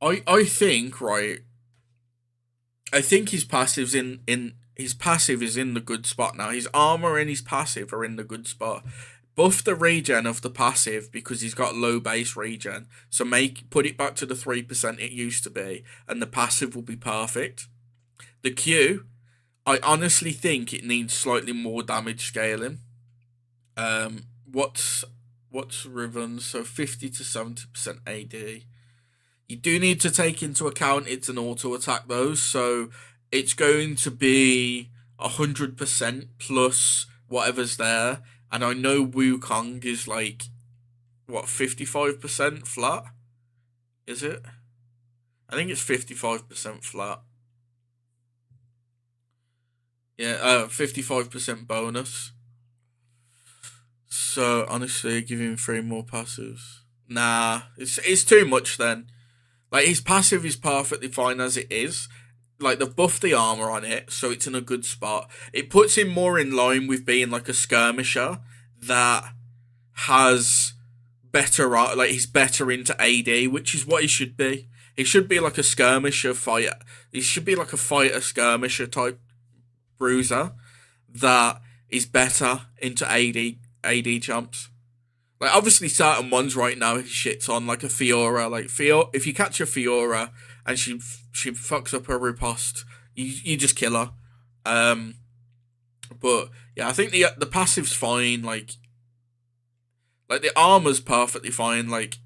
I think, right, I think his passive's in his passive is in the good spot now. His armor and his passive are in the good spot. Buff the regen of the passive because he's got low base regen. So put it back to the 3% it used to be, and the passive will be perfect. The Q, I honestly think it needs slightly more damage scaling. What's Riven's? So 50 to 70% AD. You do need to take into account it's an auto attack though, so it's going to be 100% plus whatever's there. And I know Wukong is like, what, 55% flat? Is it? I think it's 55% flat. Yeah, 55% bonus. So honestly, give him 3 more passives. Nah, it's too much then. Like, his passive is perfectly fine as it is. Like, they've buffed the armor on it, so it's in a good spot. It puts him more in line with being like a skirmisher that has better, like, he's better into AD, which is what he should be. He should be like a skirmisher fighter. He should be like a fighter skirmisher type bruiser that is better into AD jumps. Like, obviously certain ones right now he shits on, like a Fiora. Like, if you catch a Fiora and she fucks up her riposte, you just kill her. But yeah, I think the passive's fine. Like the armor's perfectly fine. Like,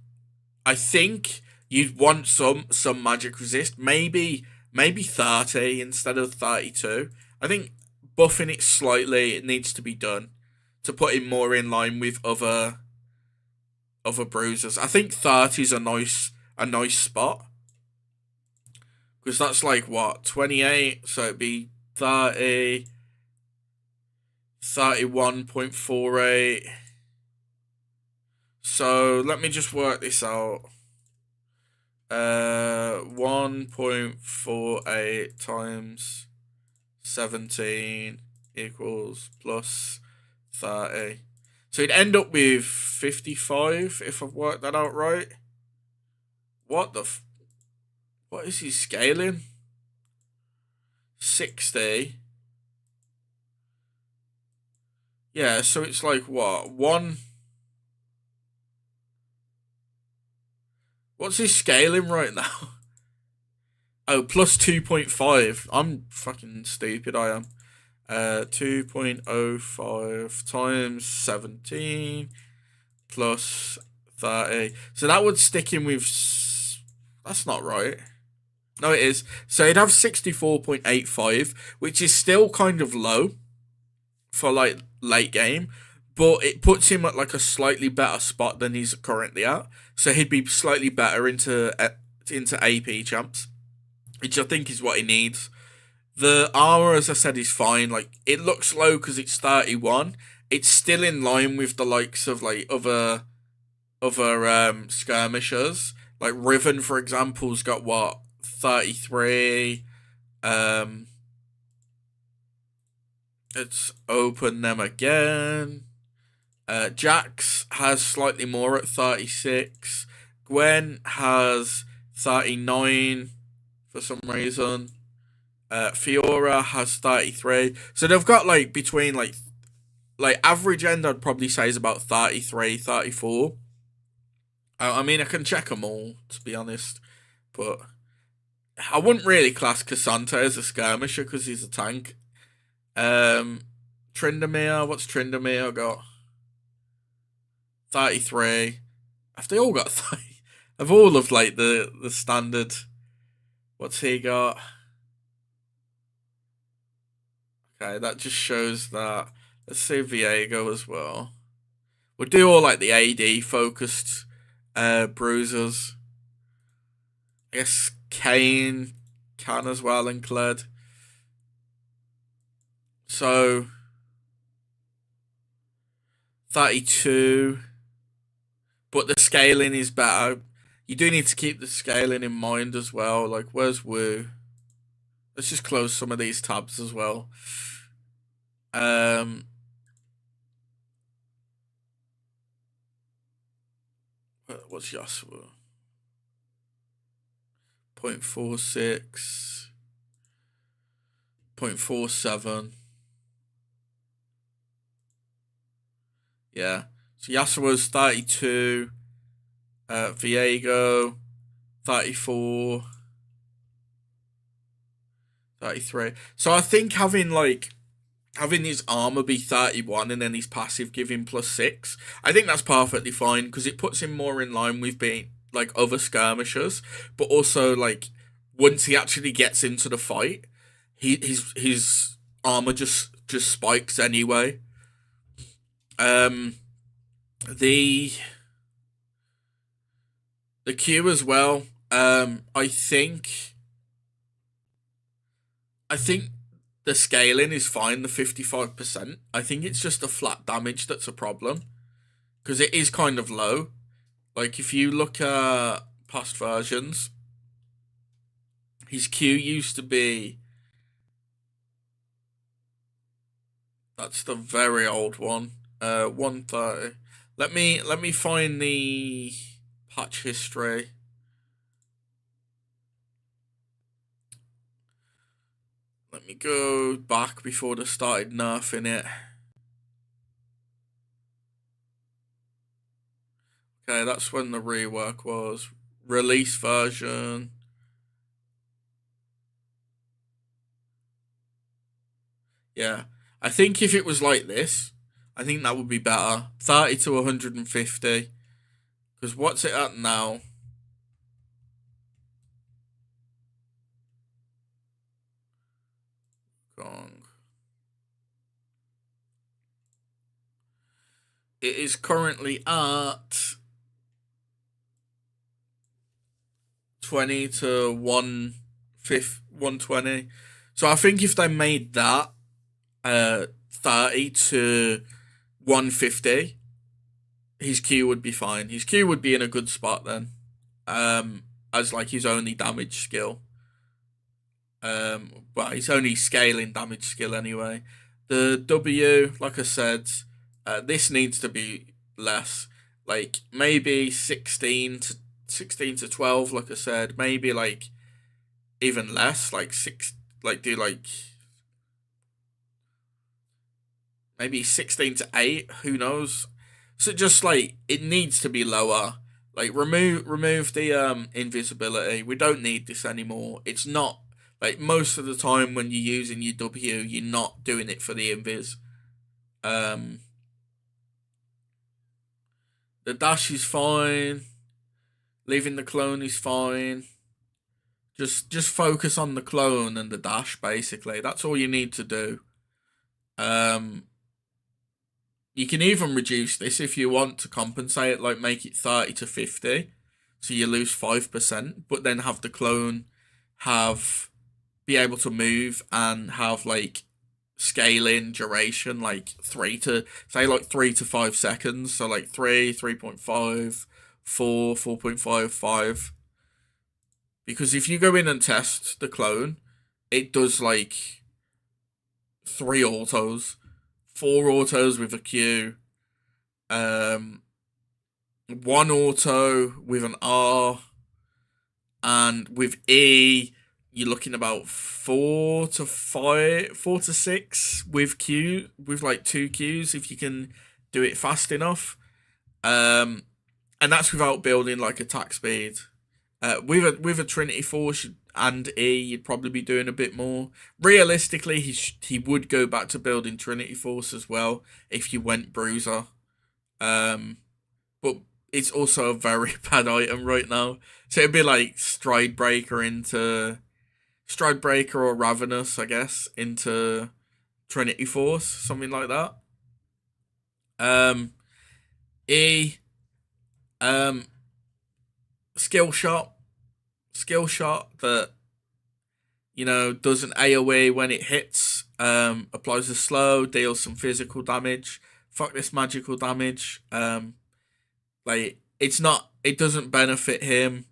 I think you'd want some magic resist, maybe 30 instead of 32. I think buffing it slightly, it needs to be done to put him more in line with other bruisers. I think 30 is a nice spot, because that's like, what, 28, so it'd be 30, 31.48. So let me just work this out. 1.48 times 17 equals plus 30. So he'd end up with 55 if I've worked that out right. What is he scaling? 60. Yeah, so it's like, what? What's his scaling right now? Oh, plus 2.5. I'm fucking stupid, I am. 2.05 times 17 plus 30. So that would stick him with... That's not right. No, it is. So he'd have 64.85, which is still kind of low for, like, late game. But it puts him at, like, a slightly better spot than he's currently at. So he'd be slightly better into AP champs, which I think is what he needs. The armor, as I said, is fine. Like, it looks low because it's 31. It's still in line with the likes of, like, other skirmishers. Like, Riven, for example, has got, what, 33. Let's open them again. Jax has slightly more at 36. Gwen has 39 for some reason. Fiora has 33. So they've got, like, between, like average end, I'd probably say is about 33, 34. I mean, I can check them all, to be honest. But I wouldn't really class Cassandra as a skirmisher because he's a tank. Tryndamere, what's Tryndamere got? 33. Have they all got 30? Have all of, like, the standard... What's he got? Okay, that just shows that. Let's see Viego as well. We'll do all, like, the AD focused bruisers. I guess Kane can as well include. So 32, but the scaling is better. You do need to keep the scaling in mind as well. Like, where's Wu? Let's just close some of these tabs as well. What's Yasuo? 0.46, 0.47. Yeah. So Yasuo's 32. Viego, 34. 33. So I think having his armor be 31 and then his passive give him +6, I think that's perfectly fine because it puts him more in line with being like other skirmishers, but also like once he actually gets into the fight, his armor just spikes anyway. The Q as well. I think the scaling is fine, the 55%. I think it's just the flat damage that's a problem. Because it is kind of low. Like, if you look at past versions, his Q used to be... That's the very old one. 130. Let me find the patch history. Let me go back before they started nerfing it. Okay, that's when the rework was. Release version. Yeah. I think if it was like this, I think that would be better. 30 to 150. Because what's it at now? Gong. It is currently at 20 to 120. So I think if they made that 30 to 150, his Q would be fine. His Q would be in a good spot then. As like his only damage skill. Well, his only scaling damage skill anyway. The W, like I said, this needs to be less. Like maybe 16 to 12, like I said. Maybe like even less, like do like maybe 16 to 8, who knows? So just like it needs to be lower. Like remove the invisibility. We don't need this anymore. It's not like most of the time when you're using your W, you're not doing it for the invis. The dash is fine. Leaving the clone is fine. Just focus on the clone and the dash basically. That's all you need to do. You can even reduce this if you want to compensate, like make it 30 to 50, so you lose 5%, but then have the clone be able to move and have like scaling duration, like 3 to 5 seconds, so like 3.5, 4.5, 5. Because if you go in and test the clone, it does like 3 autos. 4 autos with a Q, 1 auto with an R, and with E, you're looking about 4 to 6 with Q, with like 2 Qs if you can do it fast enough. And that's without building like attack speed. With a Trinity Force and E, you'd probably be doing a bit more. Realistically, he would go back to building Trinity Force as well if you went Bruiser. But it's also a very bad item right now. So it'd be like Stride Breaker or Ravenous, I guess, into Trinity Force, something like that. E, skill shot, that does an AoE when it hits, applies a slow, deals some physical damage. Fuck this magical damage. It doesn't benefit him.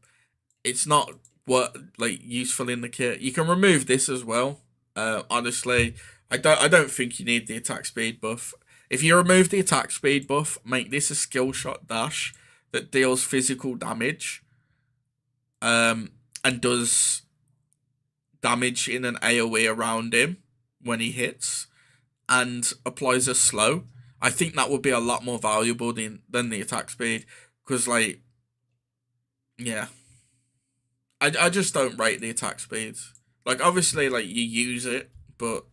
It's not useful in the kit. You can remove this as well. Honestly, I don't think you need the attack speed buff. If you remove the attack speed buff, make this a skill shot dash that deals physical damage, and does damage in an AoE around him when he hits, and applies a slow. I think that would be a lot more valuable than the attack speed, because yeah, I just don't rate the attack speeds. Obviously, you use it, but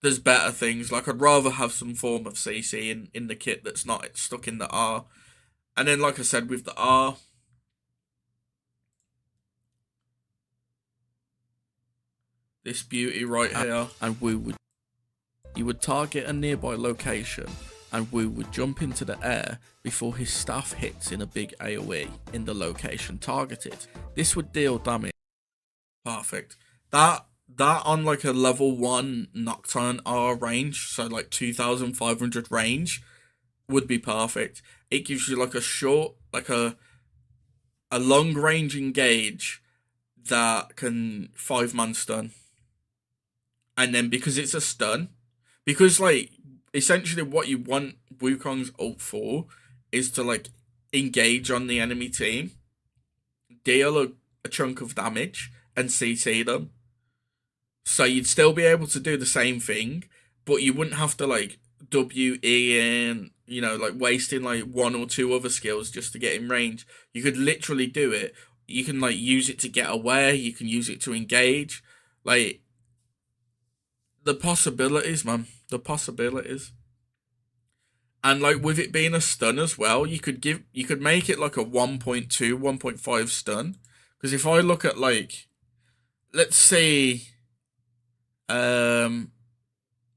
there's better things. I'd rather have some form of CC in the kit that's not stuck in the R. And then, like I said, with the R, this beauty right here. And you would target a nearby location, and Wu would jump into the air before his staff hits in a big AoE in the location targeted. This would deal damage. Perfect. That on a level 1 Nocturne R range, so 2,500 range, would be perfect. It gives you a short, a long range engage that can 5-man stun. And then because it's a stun, because essentially what you want Wukong's ult for is to engage on the enemy team, deal a chunk of damage, and CC them. So you'd still be able to do the same thing, but you wouldn't have to WE in, wasting 1 or 2 other skills just to get in range. You could literally do it. You can use it to get away, you can use it to engage. The possibilities, man. The possibilities. And with it being a stun as well, you could make it a 1.2, 1.5 stun. Because if I look at let's see,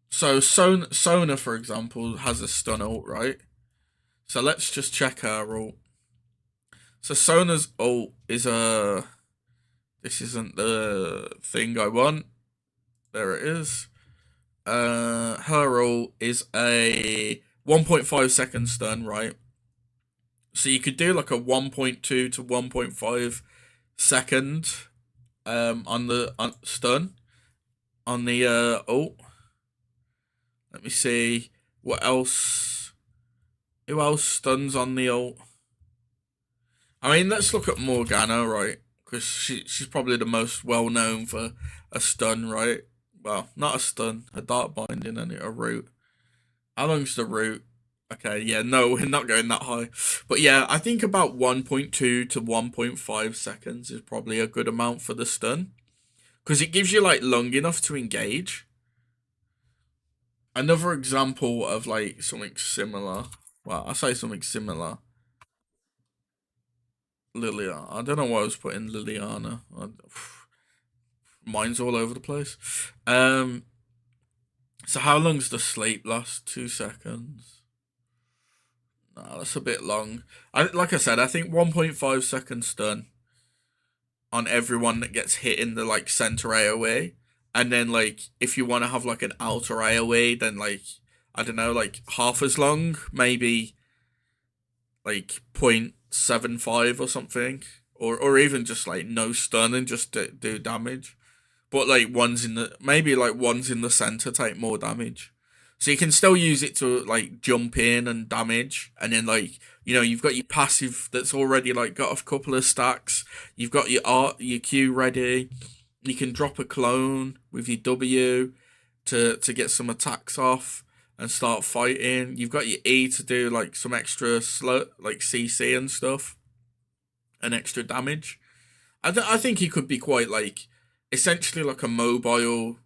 so Sona, for example, has a stun ult, right? So let's just check her ult. So Sona's ult is this isn't the thing I want. There it is. Her ult is a 1.5 second stun, right? So you could do a 1.2 to 1.5 second on stun on the ult. Let me see what else. Who else stuns on the ult? I mean, let's look at Morgana, right? Because she's probably the most well known for a stun, right? Well, not a stun, a dark binding and a root. How long's the root? Okay, yeah, no, we're not going that high. But yeah, I think about 1.2 to 1.5 seconds is probably a good amount for the stun. Because it gives you, long enough to engage. Another example of, something similar. Well, I say something similar. Liliana. I don't know why I was putting Liliana. Mine's all over the place. So how long's the sleep last? 2 seconds. No, that's a bit long. Like I said, I think 1.5 seconds stun on everyone that gets hit in the center AoE, and then if you want to have an outer AoE, then I don't know, half as long, maybe 0.75 or something, or even just no stun and just do damage. But ones in the center take more damage. So you can still use it to jump in and damage, and then you've got your passive that's already got a couple of stacks. You've got your Q ready. You can drop a clone with your W to get some attacks off and start fighting. You've got your E to do some extra slow CC and stuff, and extra damage. I think he could be quite essentially a mobile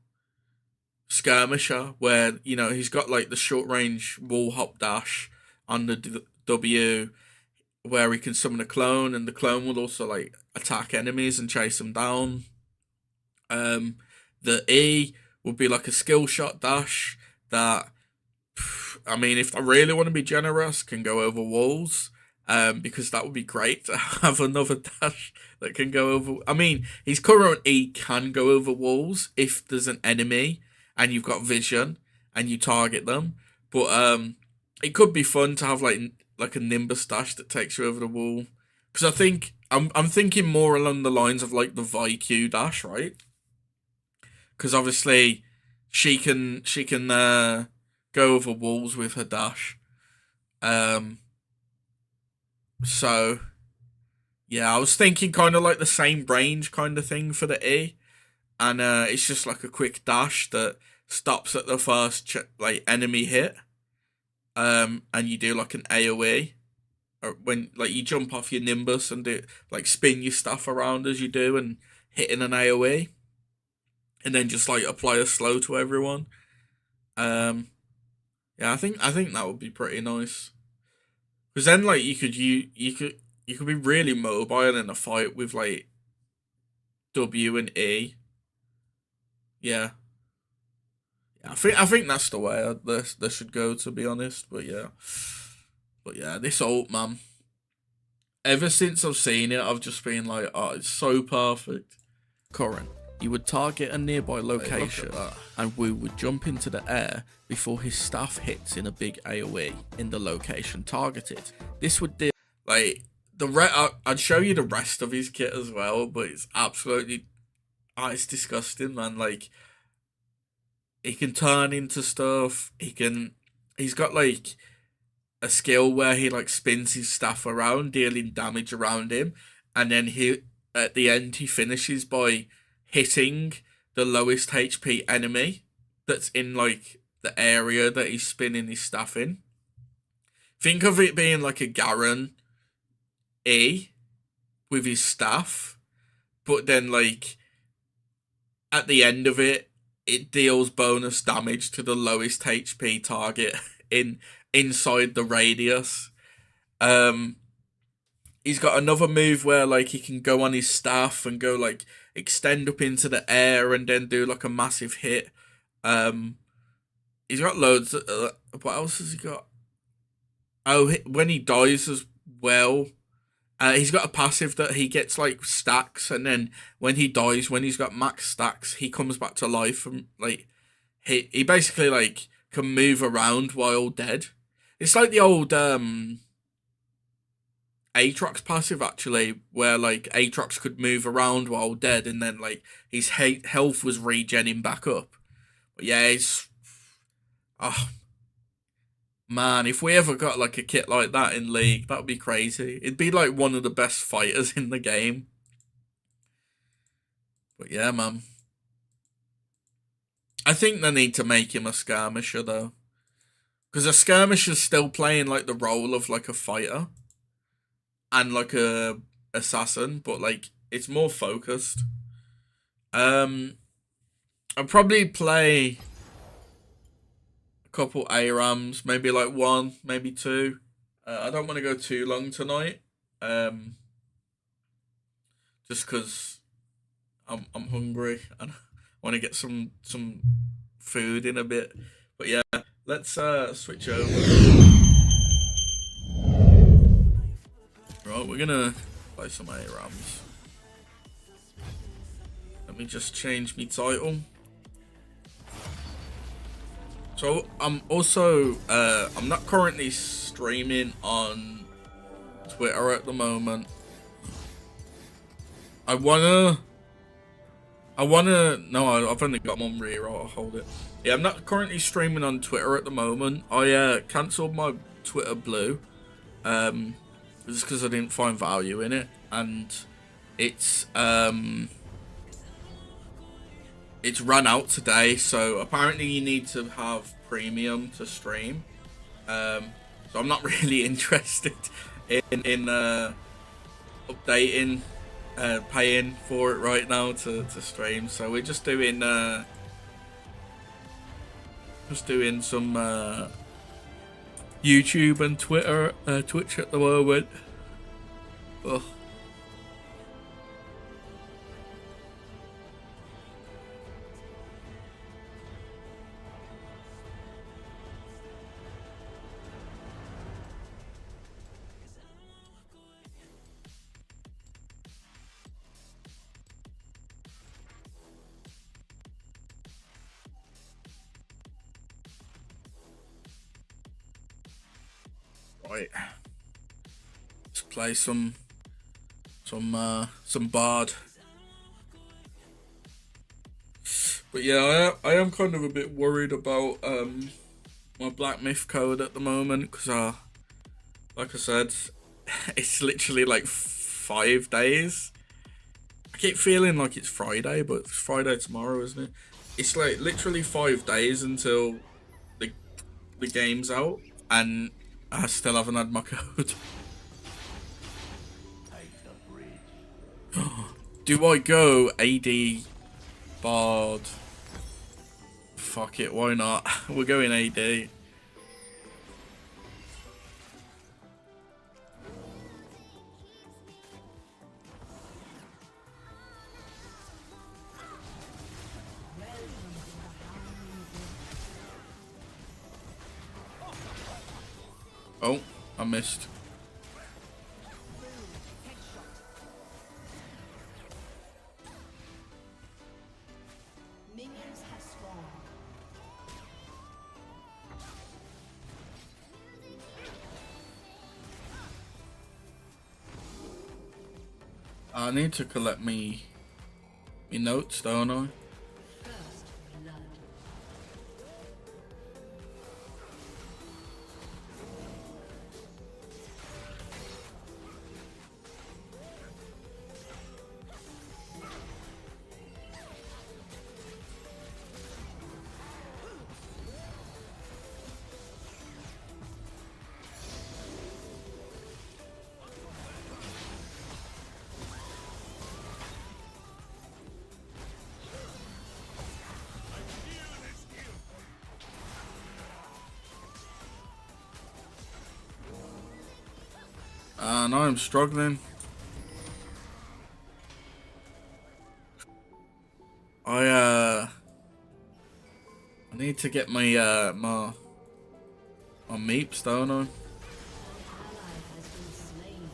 skirmisher, where he's got the short range wall hop dash on the W, where he can summon a clone, and the clone will also attack enemies and chase them down. The E would be a skill shot dash that, I mean, if I really want to be generous, can go over walls because that would be great to have another dash that can go over. I mean, his current E can go over walls if there's an enemy and you've got vision and you target them. But it could be fun to have like a Nimbus dash that takes you over the wall. Because I think I'm thinking more along the lines of like the VQ dash, right? Because obviously she can go over walls with her dash. So yeah, I was thinking kind of like the same range kind of thing for the E, and it's just like a quick dash that stops at the first like enemy hit. And you do like an AoE, or when like you jump off your Nimbus and do like spin your stuff around as you do and hitting an AoE, and then just like apply a slow to everyone. Yeah, I think that would be pretty nice. Because then like you could be really mobile in a fight with like W and E. Yeah. I think that's the way this should go, to be honest. But yeah, this ult, man. Ever since I've seen it, I've just been like, oh, it's so perfect. Current. You would target a nearby location, and Wu would jump into the air before his staff hits in a big AoE in the location targeted. This would deal Like I'd show you the rest of his kit as well, but it's absolutely, it's disgusting, man. Like he can turn into stuff. He's got like a skill where he like spins his staff around, dealing damage around him, and then at the end he finishes by hitting the lowest HP enemy that's in like the area that he's spinning his staff in. Think of it being like a Garen E with his staff, but then like at the end of it, it deals bonus damage to the lowest HP target inside the radius. He's got another move where like he can go on his staff and go like extend up into the air and then do like a massive hit. He's got loads. What else has he got? Oh, when he dies as well, he's got a passive that he gets like stacks, and then when he dies, when he's got max stacks, he comes back to life and like he basically like can move around while dead. It's like the old Aatrox passive actually, where like Aatrox could move around while dead, and then like his health was regenning back up. But yeah, it's man, if we ever got like a kit like that in League, that'd be crazy. It'd be like one of the best fighters in the game. But yeah, man. I think they need to make him a skirmisher though. Because a skirmisher's still playing like the role of like a fighter and like a assassin, but like it's more focused. I'll probably play couple ARAMs, maybe like one, maybe two. I don't want to go too long tonight, just because I'm hungry and I want to get some food in a bit. But yeah, let's switch over. Right, we're gonna play some ARAMs. Let me just change my title. So I'm also I'm not currently streaming on Twitter at the moment. I've only got one reroll. I'll hold it. Yeah, I'm not currently streaming on Twitter at the moment. I cancelled my Twitter Blue, just because I didn't find value in it, and it's run out today, so apparently you need to have premium to stream. So I'm not really interested in updating, paying for it right now to stream. So we're just doing some YouTube and Twitter, Twitch at the moment. Ugh. Right. Let's play some bard. But yeah, I am kind of a bit worried about my Black Myth code at the moment because like I said, it's literally like 5 days. I keep feeling like it's Friday, but it's Friday tomorrow, isn't it? It's like literally 5 days until the game's out, and I still haven't had my code. Do I go AD Bard? Fuck it, why not? We're going AD. Oh, I missed. Minions have spawned. I need to collect me notes, don't I? First blood. And I'm struggling. I need to get my my meeps, don't I? Ally has been slain.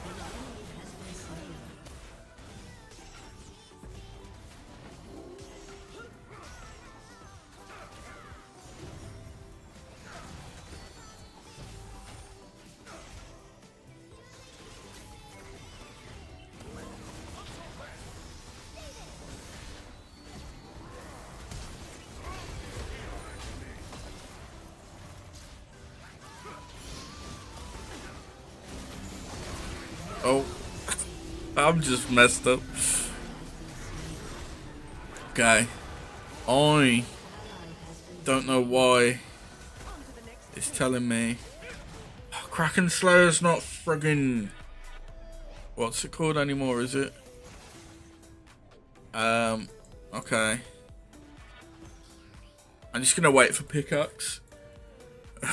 An enemy has been slain. Oh, I'm just messed up. Okay, I don't know why it's telling me Kraken Slayer's not friggin' what's it called anymore, is it? Okay. I'm just gonna wait for pickaxe.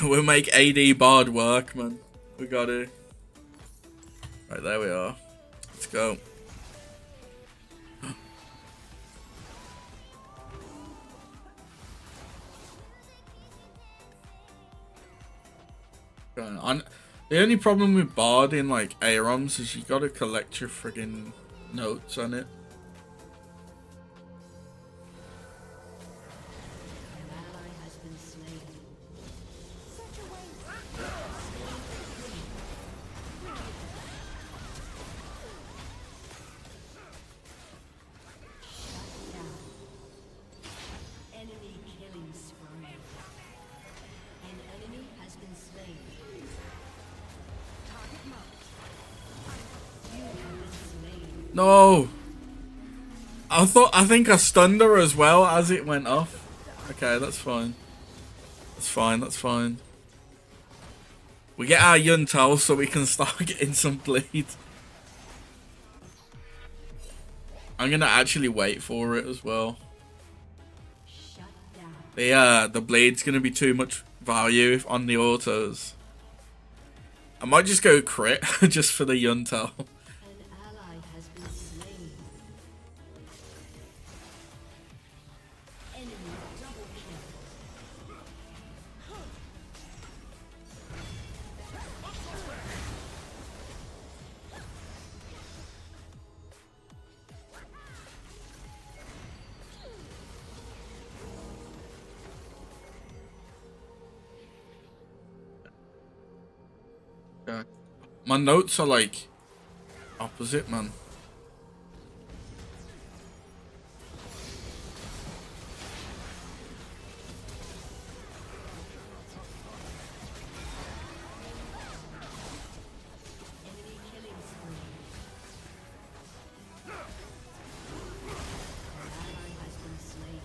We'll make AD Bard work, man. We got it. Right, there we are. Let's go. The only problem with Bard in like AROMs is you gotta collect your friggin' notes on it. An ally has been slain. Shut down. Enemy killing spree. An enemy has been slain. Target marked. You have been slain. No! I think I stunned her as well as it went off. Okay, that's fine. That's fine, that's fine. We get our Yuntal so we can start getting some bleed. I'm gonna actually wait for it as well. Shut down. The blade's gonna be too much value if on the autos. I might just go crit just for the Yuntal. An ally has been slain. Enemy double kill. Okay. My notes are like opposite, man. Enemy killing spree. An ally has been slain.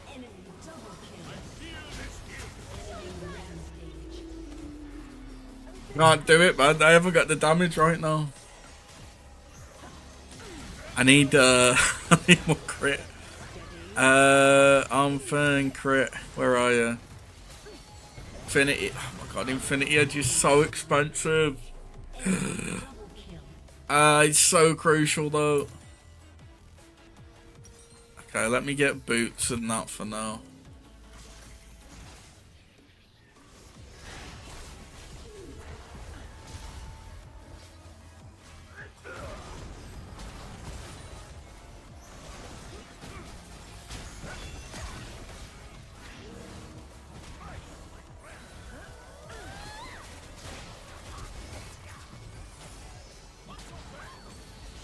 Enemy double kill. Enemy rampage. Can't do it, man. I haven't got the damage right now. I need I need more crit. I'm feeling crit. Where are you? Infinity. Oh my god, Infinity Edge is so expensive. Double kill. It's so crucial though. Okay, let me get boots and that for now.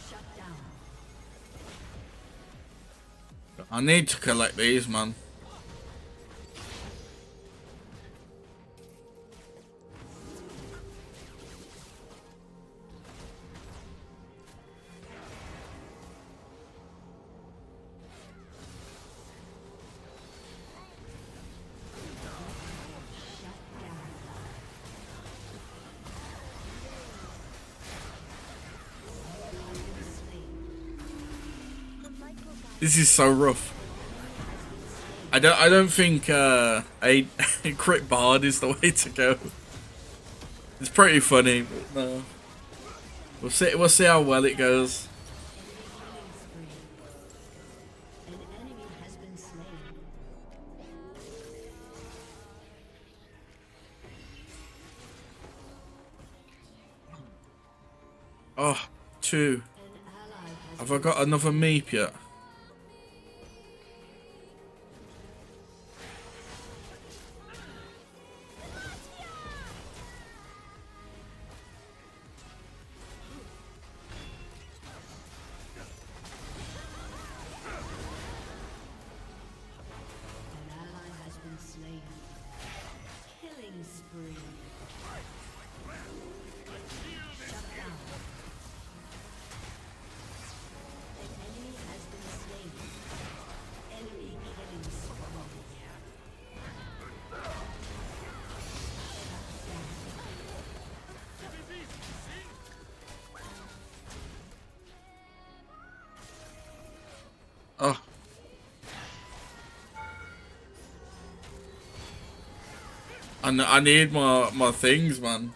Shut down. I need to collect these, man. This is so rough. I don't think a crit bard is the way to go. It's pretty funny, but no. We'll see how well it goes. An enemy has been slain. Oh, 2. An ally has Have I got another meep yet? An ally has been slain. Killing spree. Shut down. An enemy has been slain. Enemy killing spree. Oh. I need my things, man.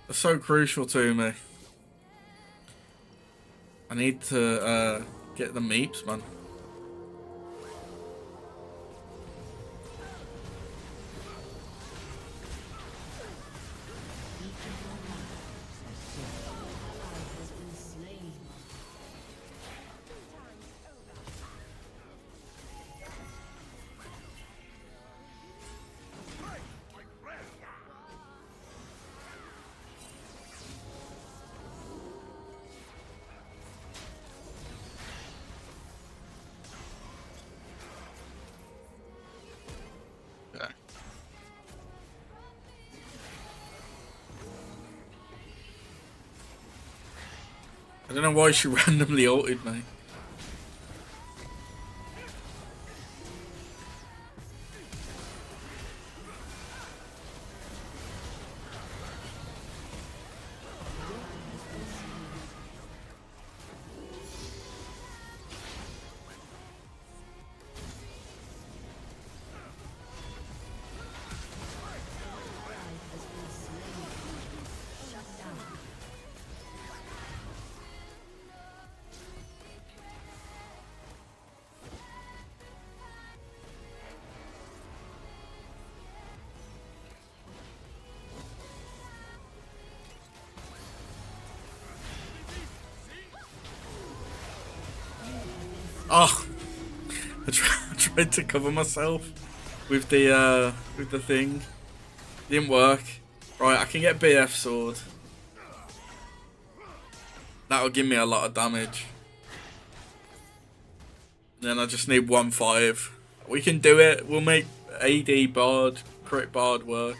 They're so crucial to me. I need to get the meeps, man. Ally has been slain. Okay. I don't know why she randomly ulted me. Ally has been slain. Shut down. Oh, I tried to cover myself with the thing. Didn't work. Right, I can get BF sword. That'll give me a lot of damage. Then I just need 1-5. We can do it. We'll make AD Bard, crit Bard work.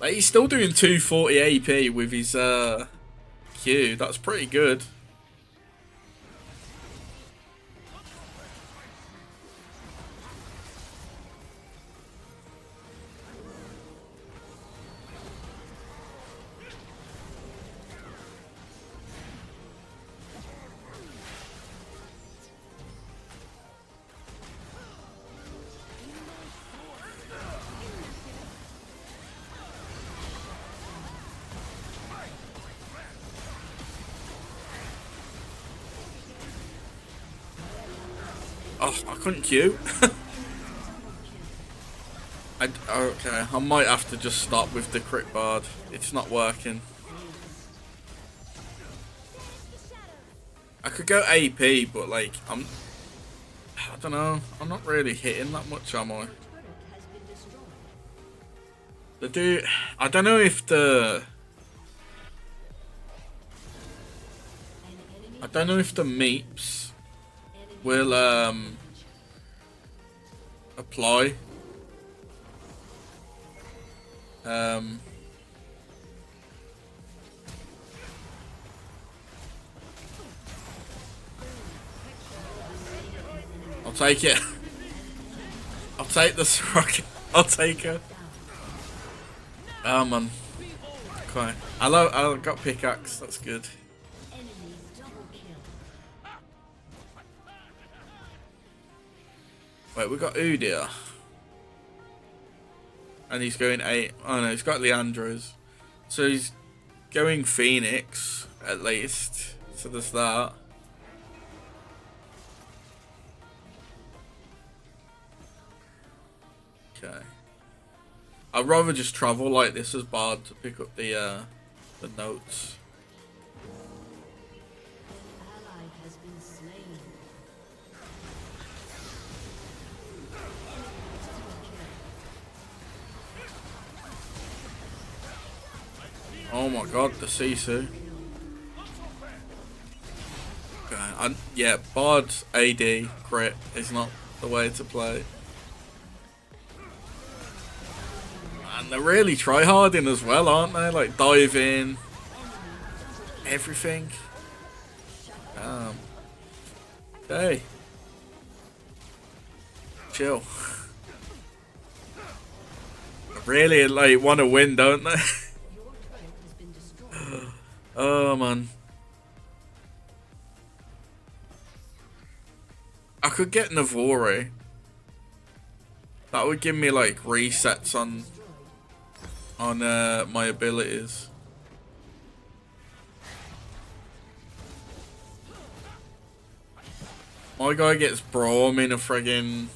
Like, he's still doing 240 AP with his Q. That's pretty good. Oh, I couldn't Q. Okay, I might have to just stop with the crit Bard. It's not working. I could go AP, but like, I don't know. I'm not really hitting that much, am I? The dude, I don't know if the meeps will apply. I'll take it. I'll take this rocket. I'll take her. Oh man. Okay. I got pickaxe. That's good. Wait, we got Udyr. And he's going 8. Oh no, he's got Leandros. So he's going Phoenix, at least. So there's that. Okay. I'd rather just travel like this as Bard to pick up the notes. Oh my god, the Sisu. Okay, yeah, Bard AD crit is not the way to play. And they're really tryharding as well, aren't they? Like, dive in. Everything. Okay. Chill. Really, like, want to win, don't they? Oh, man. I could get Navori. That would give me, like, resets on my abilities. My guy gets Braum in a friggin'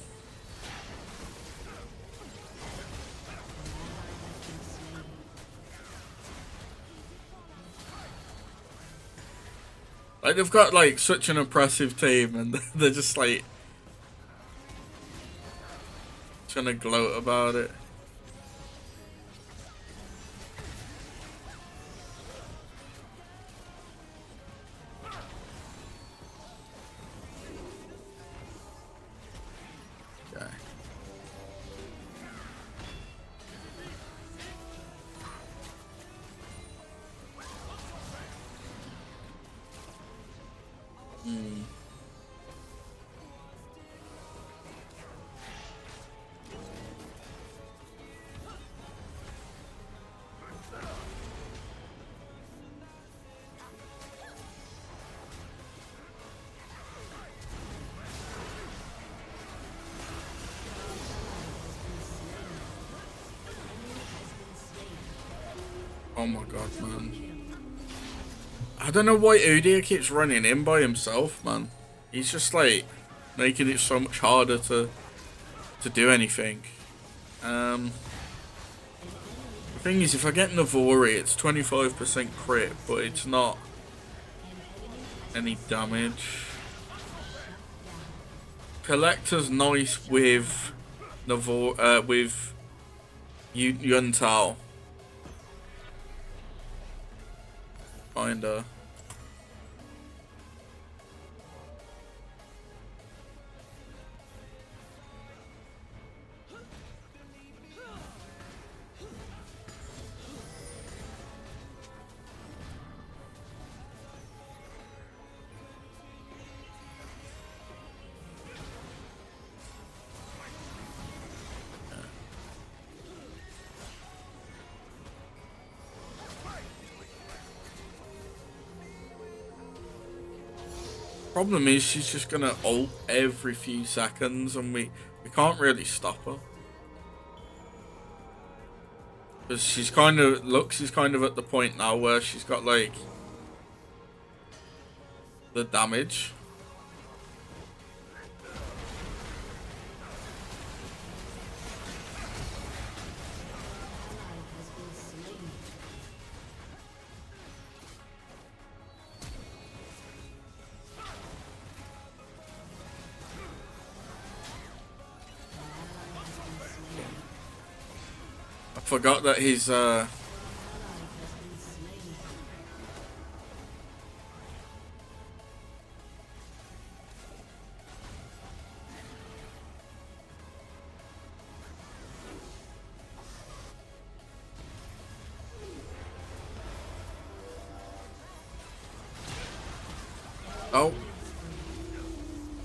like, they've got like such an impressive team and they're just like trying to gloat about it. Okay. Oh my god, man. I don't know why Udyr keeps running in by himself, man. He's just like making it so much harder to do anything. The thing is, if I get Navori, it's 25% crit, but it's not any damage. Collector's nice with with Yuntao. Find her. Problem is, she's just gonna ult every few seconds, and we can't really stop her. Because she's kind of, Lux is kind of at the point now where she's got like the damage. Forgot that he's oh,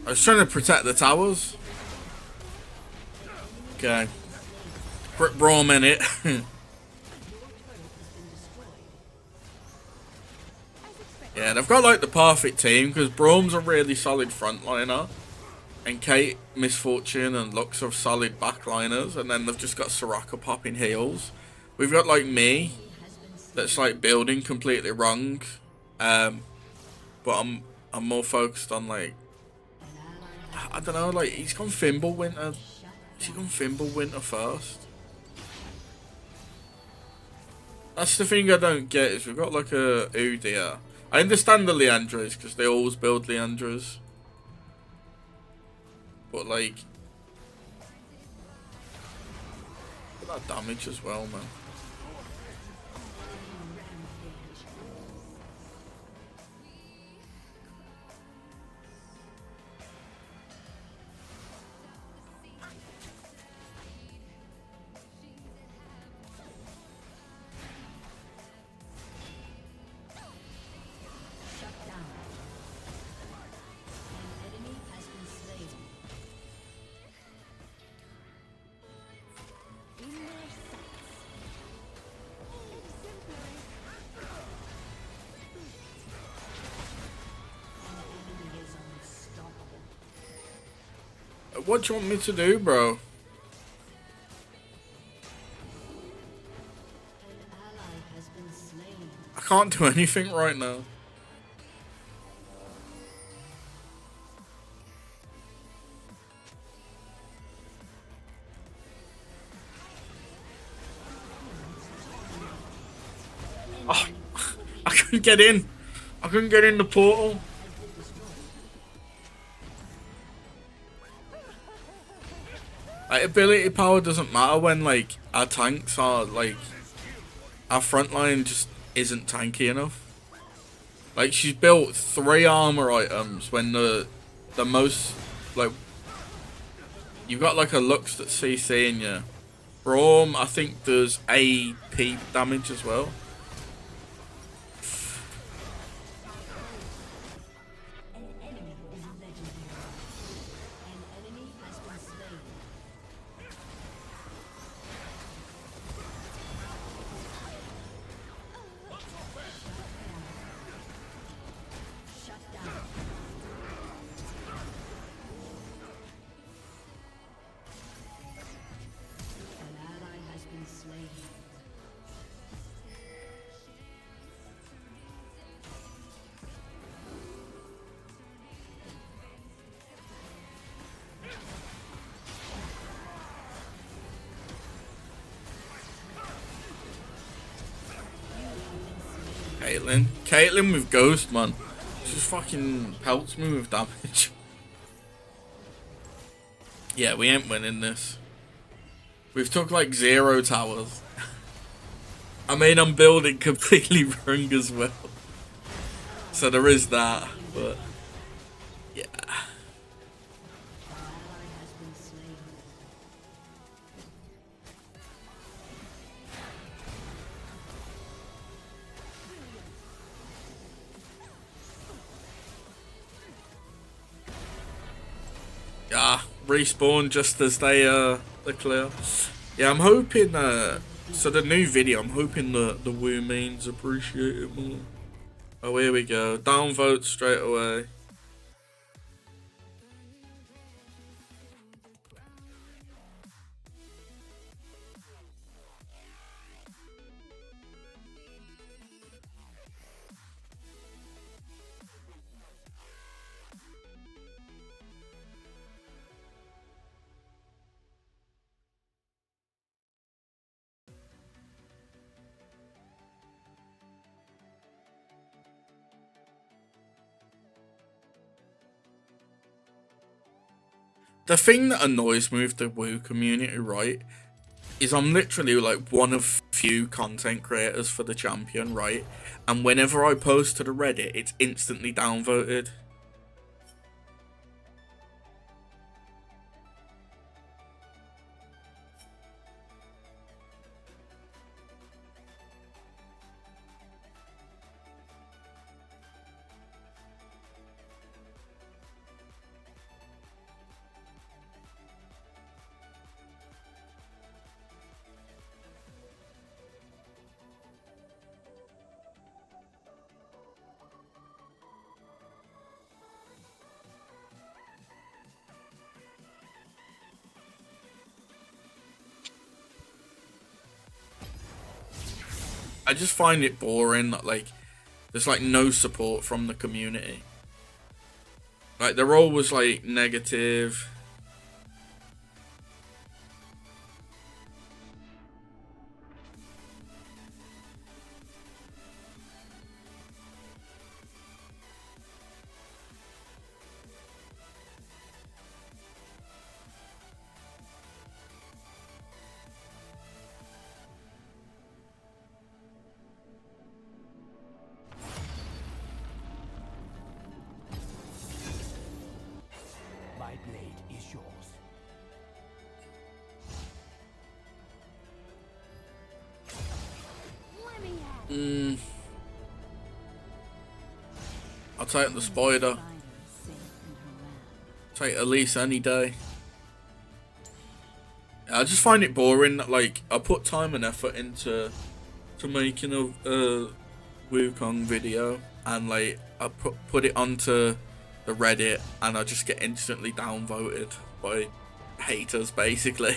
I was trying to protect the towers. Okay. Put Braum in it. Yeah, they've got like the perfect team because Braum's a really solid frontliner, and Kate, Misfortune, and Lux are solid backliners, and then they've just got Soraka popping heals. We've got like me, that's like building completely wrong, but I'm more focused on like, I don't know, like he's gone Fimbulwinter. Has he gone Fimbulwinter first? That's the thing I don't get, is we've got like a Udyr. I understand the Leandras because they always build Leandras. But like, look at that damage as well, man. What do you want me to do, bro? An ally has been slain. I can't do anything right now. Oh, I couldn't get in. I couldn't get in the portal. Like, ability power doesn't matter when like our tanks are like, our front line just isn't tanky enough. Like, she's built 3 armor items when the most, like, you've got like a Lux that's CCing you. Braum, I think, does AP damage as well. Caitlyn with Ghost, man. She just fucking pelts me with damage. Yeah, we ain't winning this. We've took like 0 towers. I mean, I'm building completely wrong as well. So there is that, but yeah. Ally has been slain. Yeah, respawn just as they're clear. Yeah, I'm hoping so the new video, I'm hoping the Wu means appreciate it more. Oh, here we go. Downvote straight away. The thing that annoys me with the Wu community, right, is I'm literally like one of few content creators for the champion, right? And whenever I post to the Reddit, it's instantly downvoted. I just find it boring that like there's like no support from the community. Like they're always like negative. My blade is yours. I'll take the spider. Take Elise any day. I just find it boring that like I put time and effort into making a Wukong video, and like I put it onto the Reddit and I just get instantly downvoted by haters basically.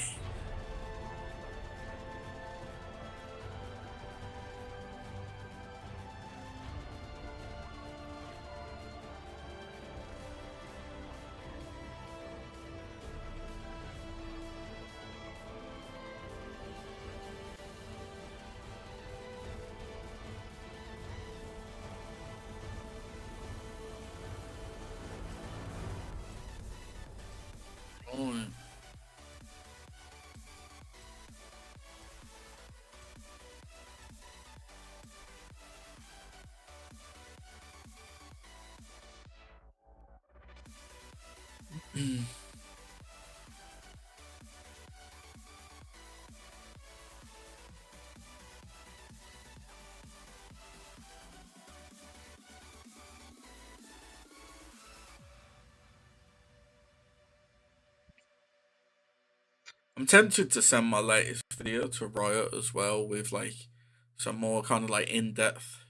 I'm tempted to send my latest video to Riot as well with like some more kind of like in-depth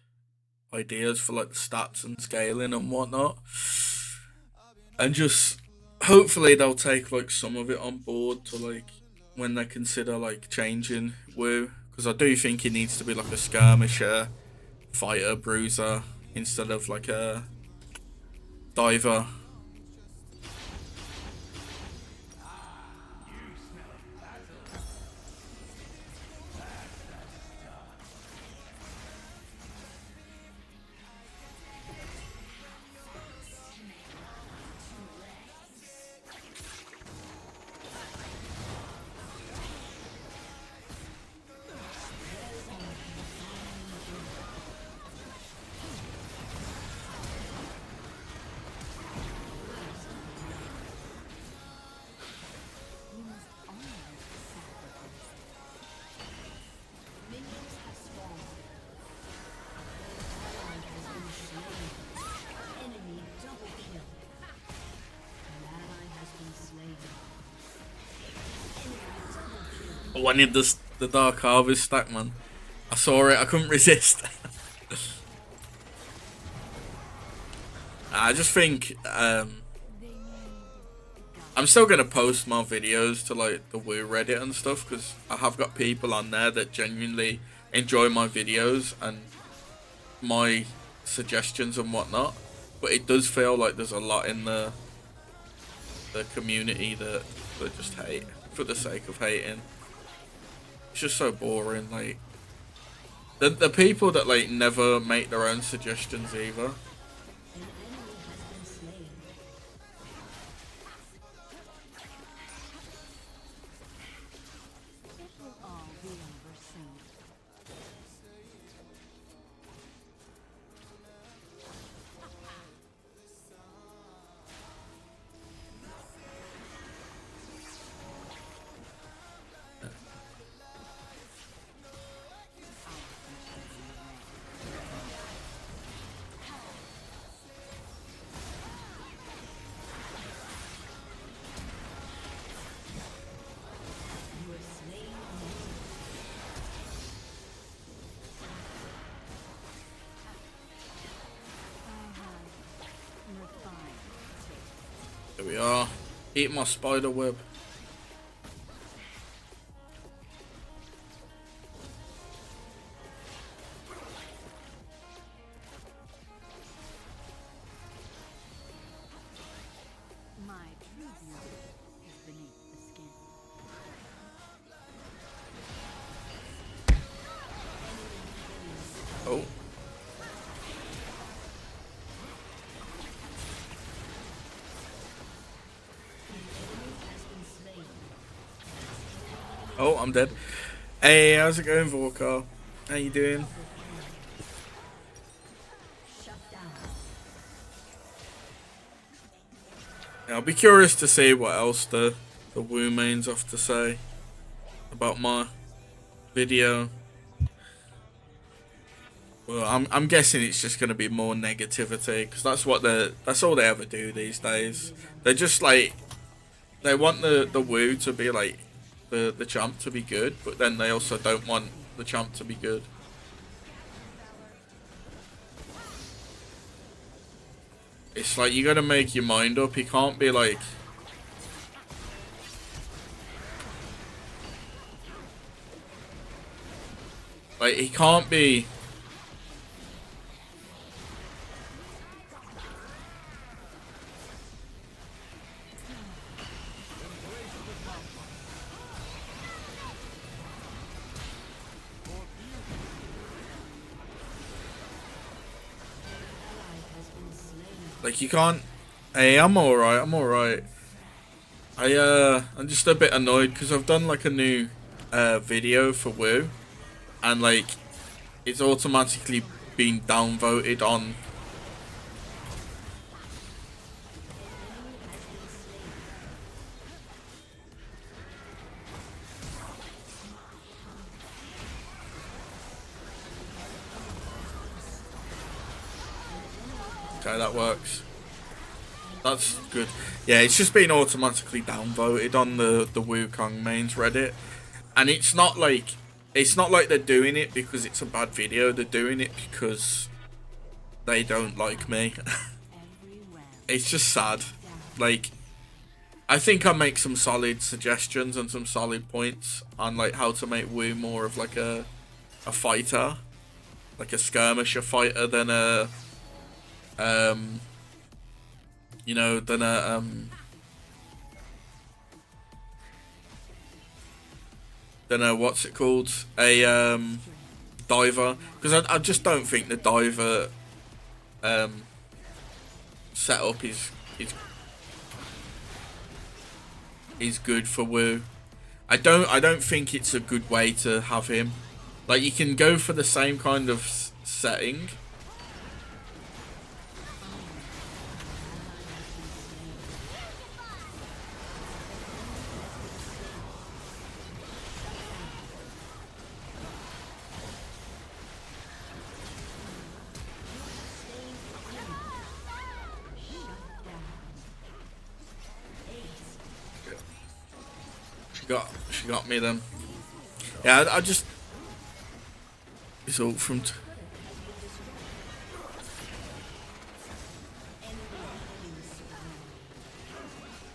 ideas for like the stats and scaling and whatnot, and just hopefully they'll take like some of it on board to like when they consider like changing Wu, because I do think he needs to be like a skirmisher, fighter, bruiser instead of like a diver. I wanted the Dark Harvest stack, man. I saw it, I couldn't resist. I just think I'm still gonna post more videos to like the Woo Reddit and stuff, because I have got people on there that genuinely enjoy my videos and my suggestions and whatnot. But it does feel like there's a lot in the community that just hate for the sake of hating. It's just so boring. Like the people that like never make their own suggestions either. There we are. Eat my spider web. My true beauty is beneath the skin. Oh. Oh, I'm dead. Hey, how's it going, Vorkar? How you doing? Yeah, I'll be curious to see what else the Woo mains have to say about my video. Well, I'm guessing it's just gonna be more negativity, because that's all they ever do these days. They're just like, they want the Woo to be like the champ to be good, but then they also don't want the champ to be good. It's like, you gotta make your mind up. He can't be like, he can't be like, you can't. Hey, I'm alright, I'm just a bit annoyed because I've done like a new video for Woo, and like it's automatically been downvoted on. Okay, that works. That's good. Yeah, it's just been automatically downvoted on the Wukong mains Reddit, and it's not like they're doing it because it's a bad video. They're doing it because they don't like me. It's just sad. Like, I think I make some solid suggestions and some solid points on like how to make Woo more of like a fighter, like a skirmisher fighter than a you know, than a what's it called, a diver, because I just don't think the diver setup is good for Woo. I don't think it's a good way to have him. Like, you can go for the same kind of setting. She got me then. Yeah, I just... It's all from...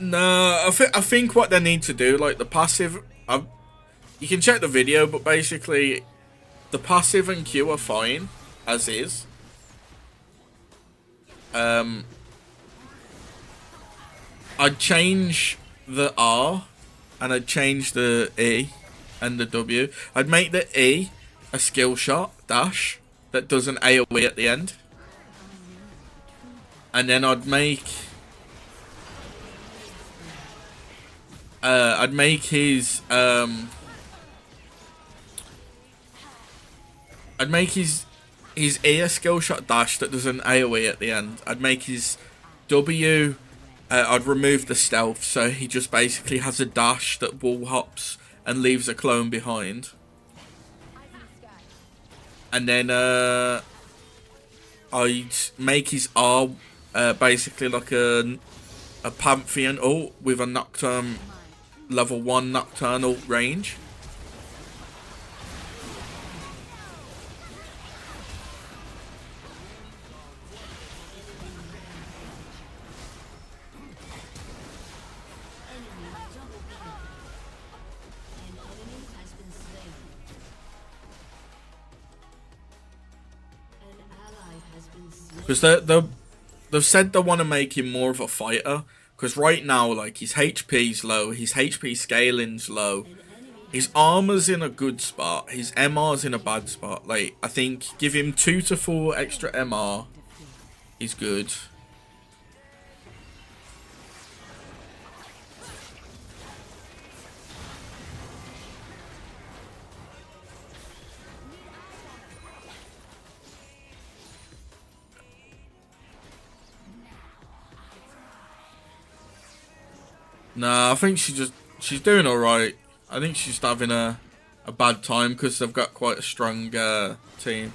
No, I think what they need to do, like the passive... you can check the video, but basically... The passive and Q are fine, as is. I'd change the R, and I'd change the E and the W. I'd make the E a skill shot dash that does an AoE at the end, and then I'd make his E a skill shot dash that does an AoE at the end. I'd make his W. I'd remove the stealth, so he just basically has a dash that wall hops and leaves a clone behind. And then I'd make his R basically like a Pantheon ult with a Nocturne level 1 Nocturnal range. Because they've said they want to make him more of a fighter. Because right now, like, his HP's low, his HP scaling's low, his armor's in a good spot, his MR's in a bad spot. Like, I think give him 2 to 4 extra MR, he's good. Nah, I think she's doing alright. I think she's having a bad time because they've got quite a strong team.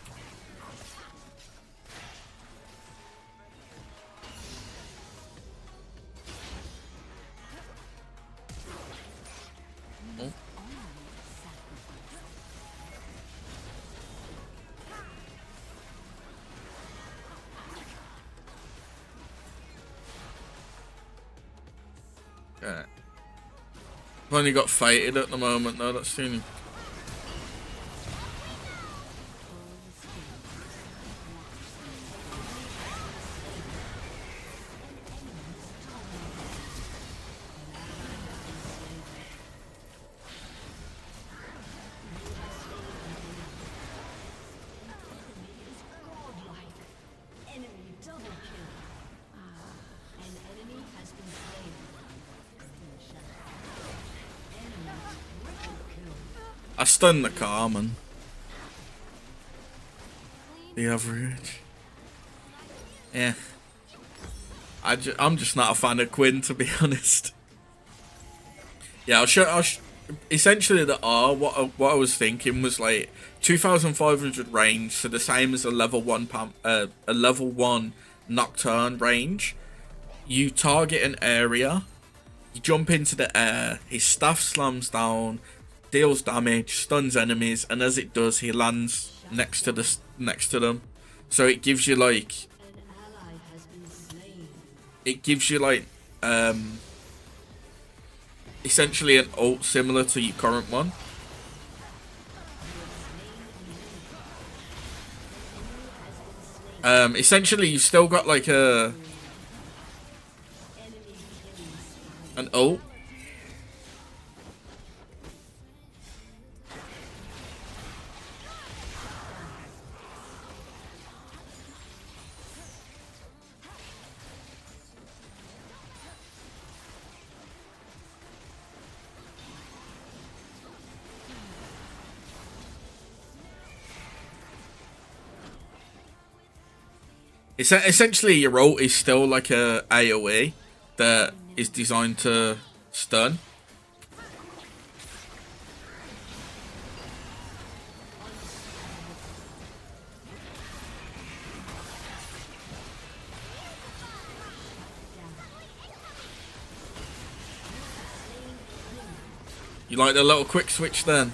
Oh. Yeah. I've only got fated at the moment though, that's the only... I stunned the Carmen. The average. Yeah. I'm just not a fan of Quinn, to be honest. Yeah, essentially the R, what I was thinking was like 2,500 range, so the same as a level 1 Nocturne range. You target an area, you jump into the air, his staff slams down, deals damage, stuns enemies, and as it does, he lands next to them. So it gives you like, essentially an ult similar to your current one. Essentially you've still got like an ult. Essentially, your ult is still like a AoE that is designed to stun. You like the little quick switch then?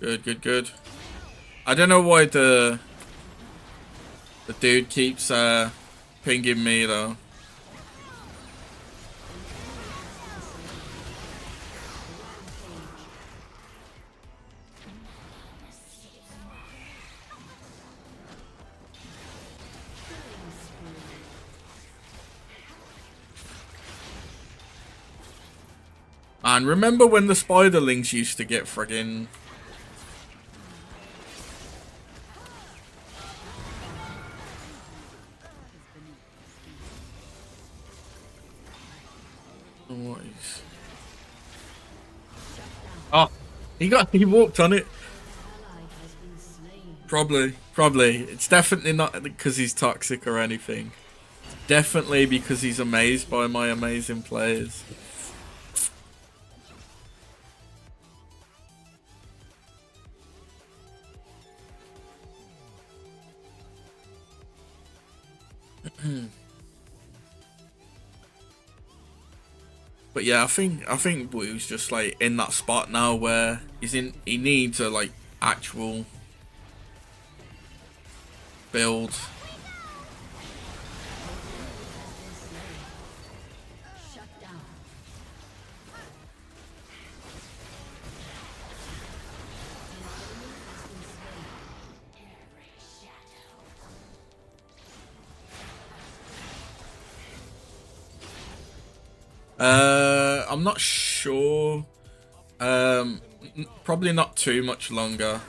Good, good, good. I don't know why the dude keeps pinging me though. And remember when the spiderlings used to get friggin'... What is... Oh, he walked on it. Probably. It's definitely not because he's toxic or anything. Definitely because he's amazed by my amazing players. But yeah, I think Wu's just like in that spot now where he needs a like actual build. I'm not sure. Probably not too much longer.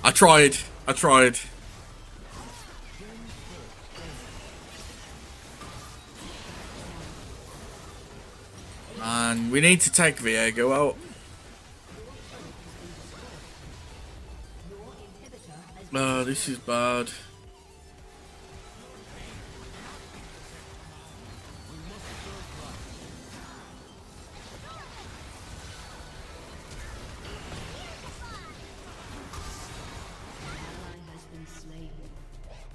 I tried. And we need to take Viego out. Oh, this is bad.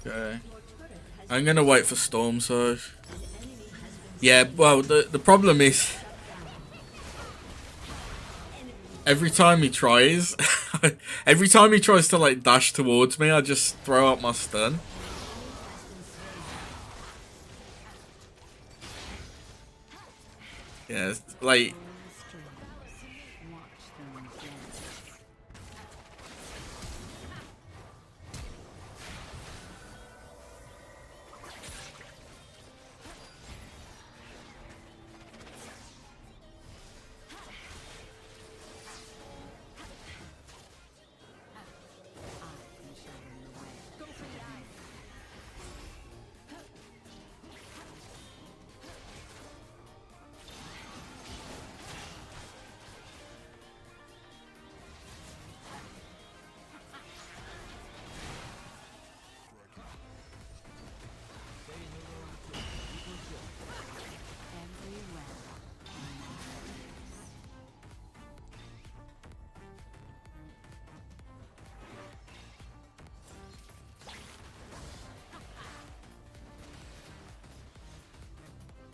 Okay. I'm gonna wait for Storm Surge. Yeah, well, the problem is every time he tries, to like dash towards me, I just throw out my stun. Yeah, it's like.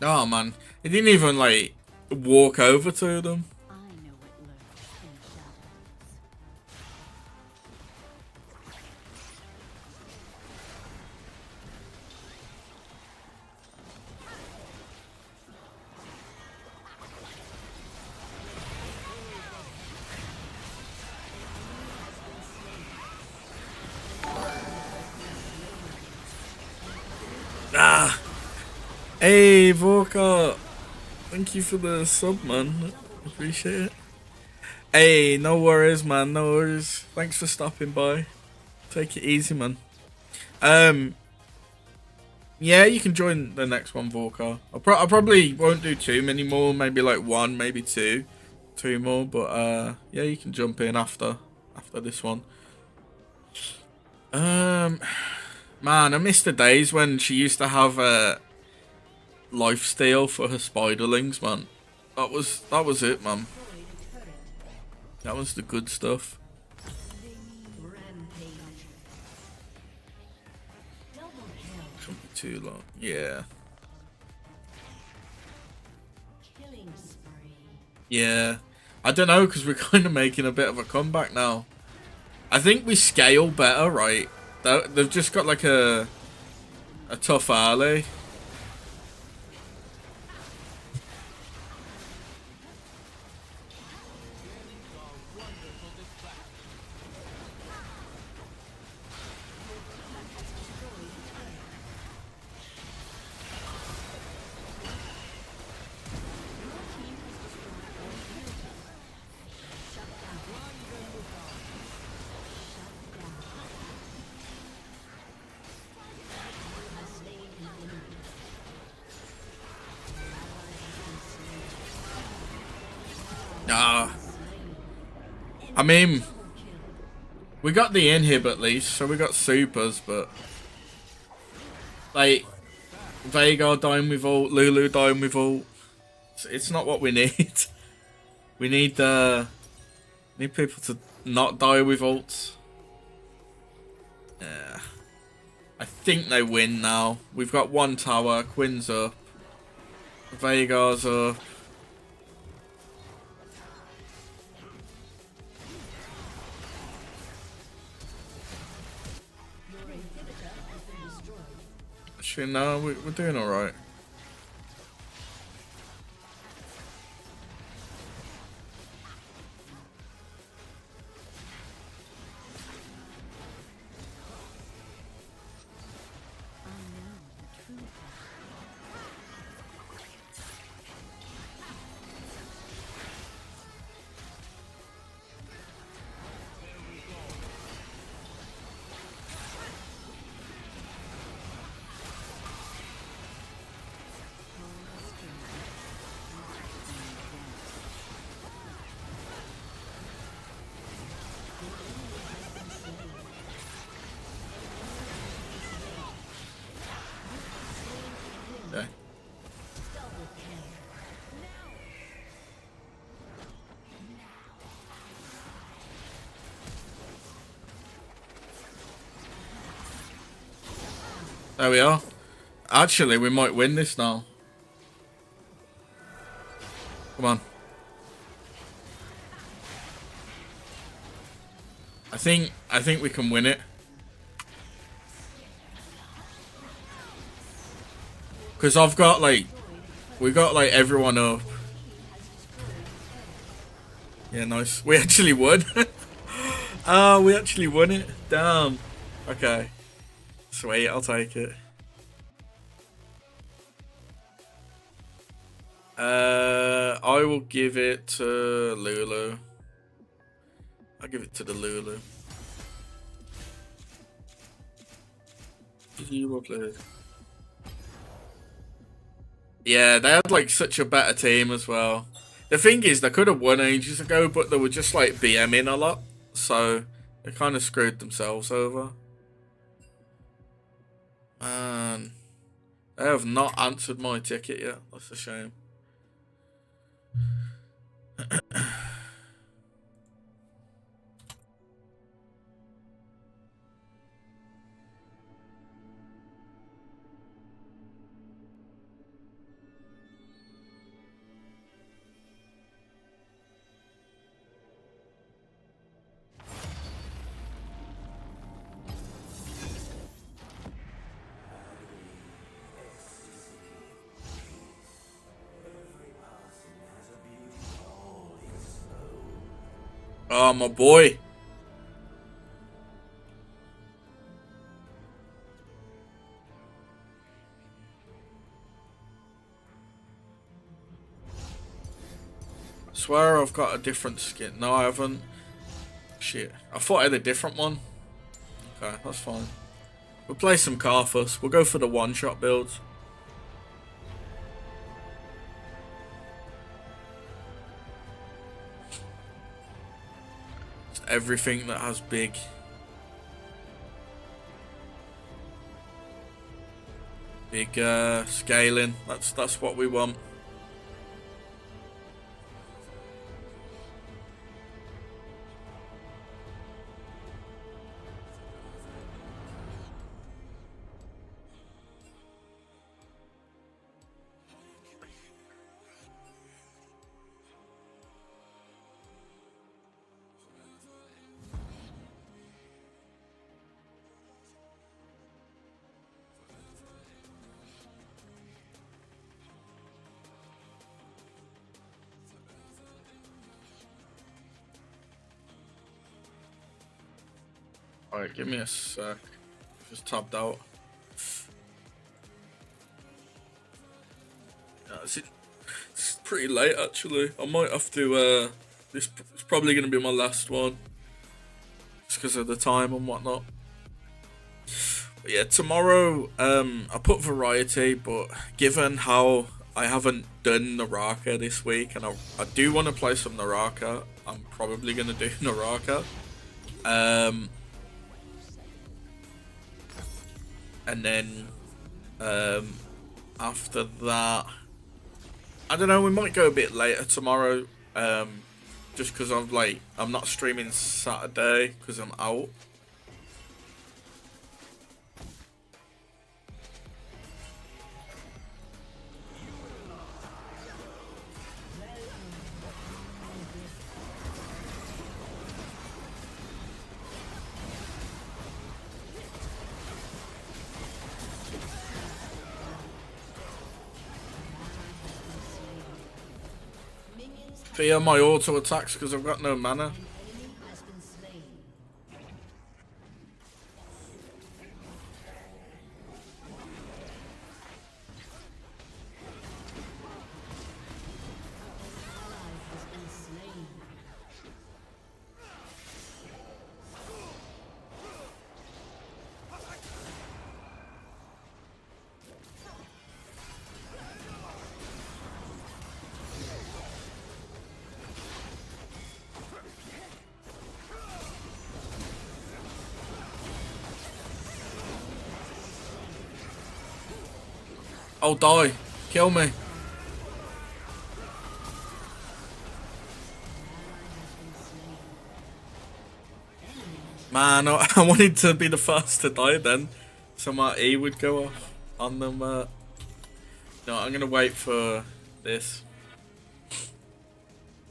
Oh man, he didn't even like walk over to them. I know what lurks in the shadows. Ah, hey Vorka, thank you for the sub, man. Appreciate it. Hey, no worries, man. No worries. Thanks for stopping by. Take it easy, man. Yeah, you can join the next one, Vorka. I probably won't do too many more. Maybe like one, maybe two more. But yeah, you can jump in after this one. Man, I miss the days when she used to have a lifesteal for her spiderlings, man. That was it, man. That was the good stuff. Rampage. Double kill. Shouldn't be too long. Yeah. Killing spree. Yeah. I don't know, because we're kind of making a bit of a comeback now. I think we scale better, right? They've just got like a tough early. I mean, we got the inhib at least, so we got supers, but like Veigar dying with ult, Lulu dying with ult, it's not what we need. We need people to not die with ults. Yeah, I think they win now. We've got one tower, Quinn's up, Veigar's up. Actually, no, we're doing alright. Okay. There we are. Actually, we might win this now. Come on. I think we can win it. Cause I've got like, we got like everyone up. Yeah, nice. We actually won. Oh, we actually won it. Damn. Okay. Sweet, I'll take it. I will give it to Lulu. I'll give it to the Lulu. Well played. Yeah, they had like such a better team as well. The thing is, they could have won ages ago, but they were just like BMing a lot, so they kind of screwed themselves over. Man, they have not answered my ticket yet. That's a shame. Oh, my boy. Swear I've got a different skin. No, I haven't. Shit. I thought I had a different one. Okay, that's fine. We'll play some Karthus. We'll go for the one-shot builds. Just everything that has big. Big scaling. That's what we want. Alright, give me a sec. Just tapped out. Yeah, it's pretty late actually. I might have to, this is probably going to be my last one. Just because of the time and whatnot. But yeah, tomorrow, I put variety, but given how I haven't done Naraka this week, and I do want to play some Naraka, I'm probably going to do Naraka. And then after that, I don't know, we might go a bit later tomorrow, just because I'm not streaming Saturday because I'm out. Fear my auto attacks because I've got no mana. Oh, die. Kill me. Man, I wanted to be the first to die then. So my E would go off on them. No, I'm going to wait for this.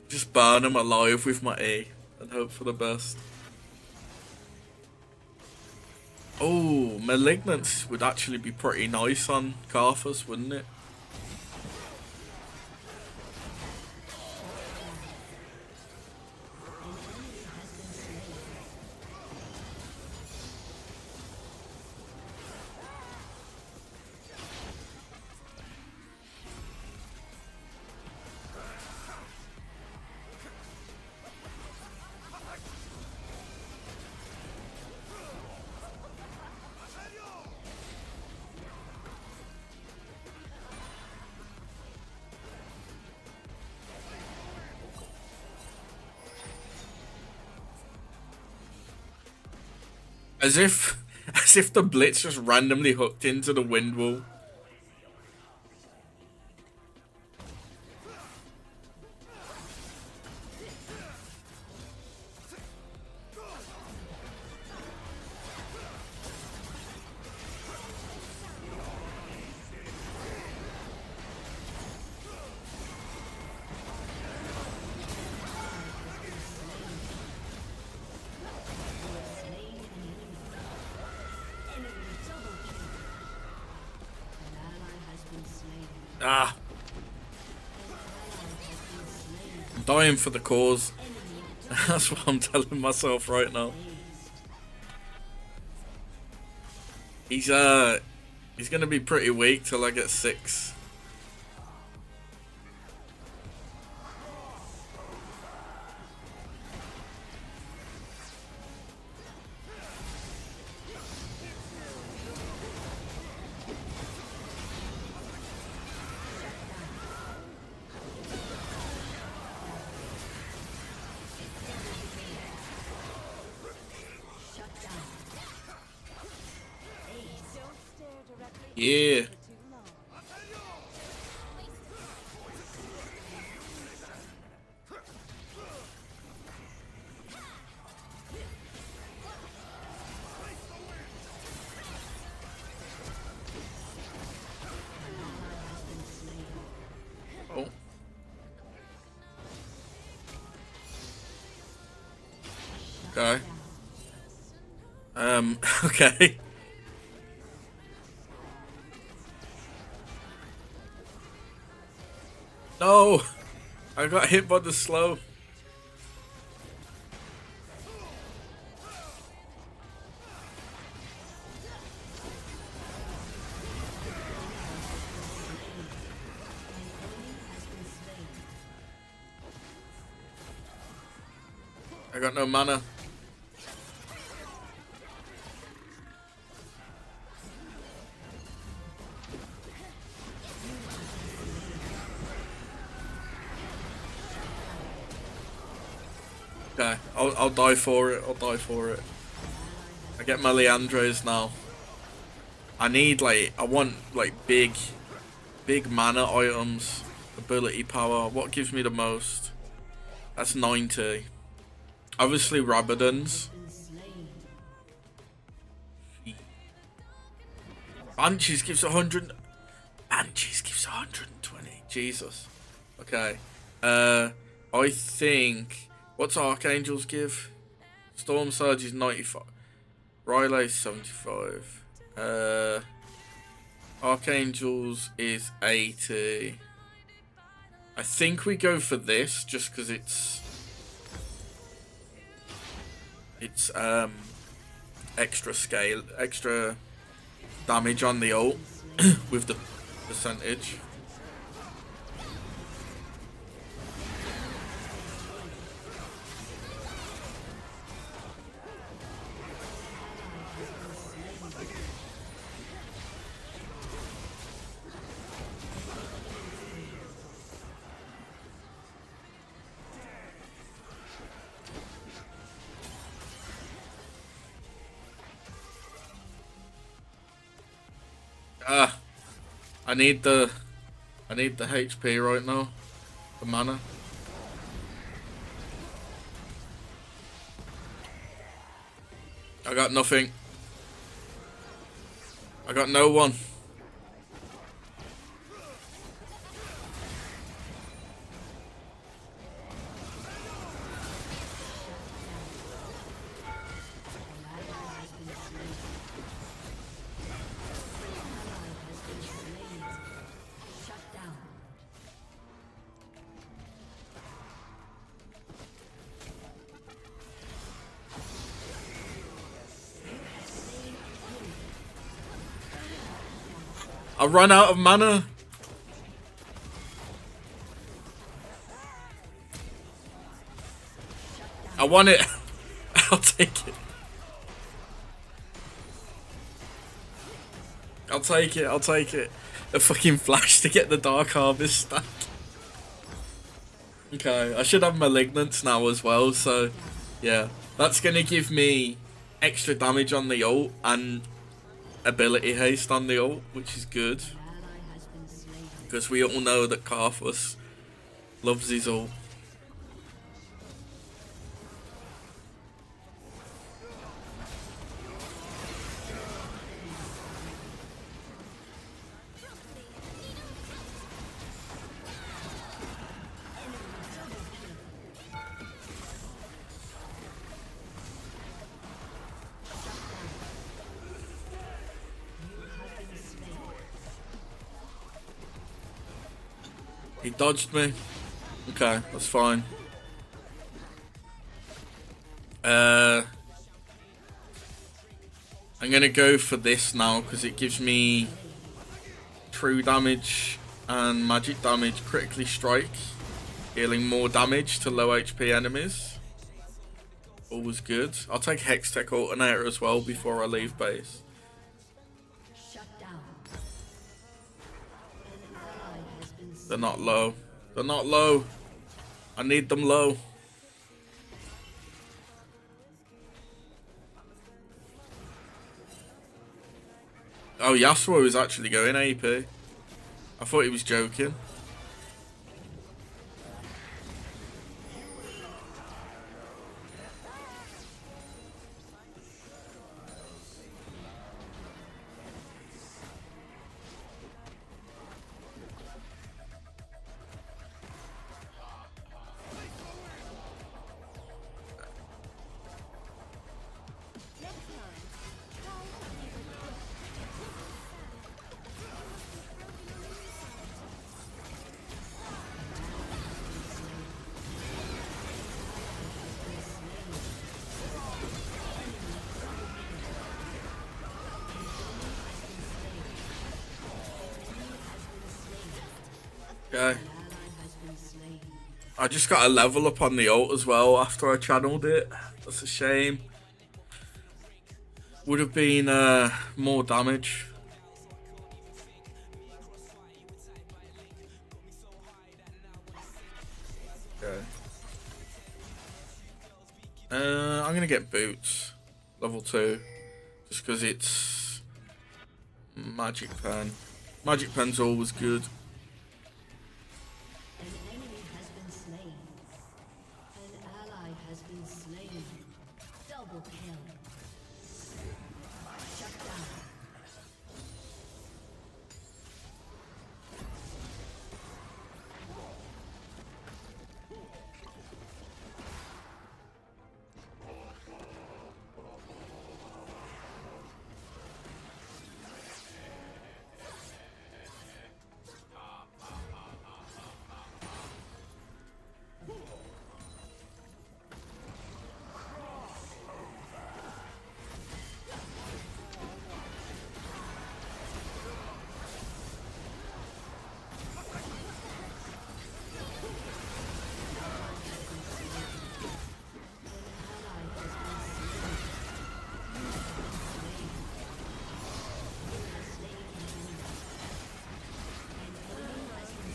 Just burn them alive with my E and hope for the best. Oh, Malignance would actually be pretty nice on Karthus, wouldn't it? As if the Blitz just randomly hooked into the wind wall. Ah. I'm dying for the cause. That's what I'm telling myself right now. He's gonna be pretty weak till I get 6. Yeah. Okay. Okay. No! I got hit by the slow. I got no mana. Okay, I'll die for it. I'll die for it. I get my Leandros now. I want like big mana items, ability power. What gives me the most? That's 90. Obviously Rabadon's. Banshees gives 100. Banshees gives 120. Jesus. Okay. I think. What's Archangel's give? Storm Surge is 95. Riley's 75. Archangel's is 80. I think we go for this just because it's extra scale, extra damage on the ult with the percentage. I need the HP right now. The mana. I got nothing. I got no one. I run out of mana. I want it. I'll take it. I'll take it. I'll take it. A fucking flash to get the Dark Harvest stack. Okay, I should have Malignance now as well, so yeah. That's gonna give me extra damage on the ult and ability haste on the ult, which is good. Because we all know that Karthus loves his ult. He dodged me. Okay, that's fine. I'm gonna go for this now because it gives me true damage and magic damage, critically strike, dealing more damage to low HP enemies. Always good. I'll take Hextech Alternator as well before I leave base. They're not low. They're not low. I need them low. Oh, Yasuo is actually going AP. I thought he was joking. Okay. I just got a level up on the ult as well after I channeled it. That's a shame. Would have been more damage. Okay. I'm gonna get boots, level 2, just because it's magic pen. Magic pen's always good. An enemy has been slain. An ally has been slain. Double kill. Shut down.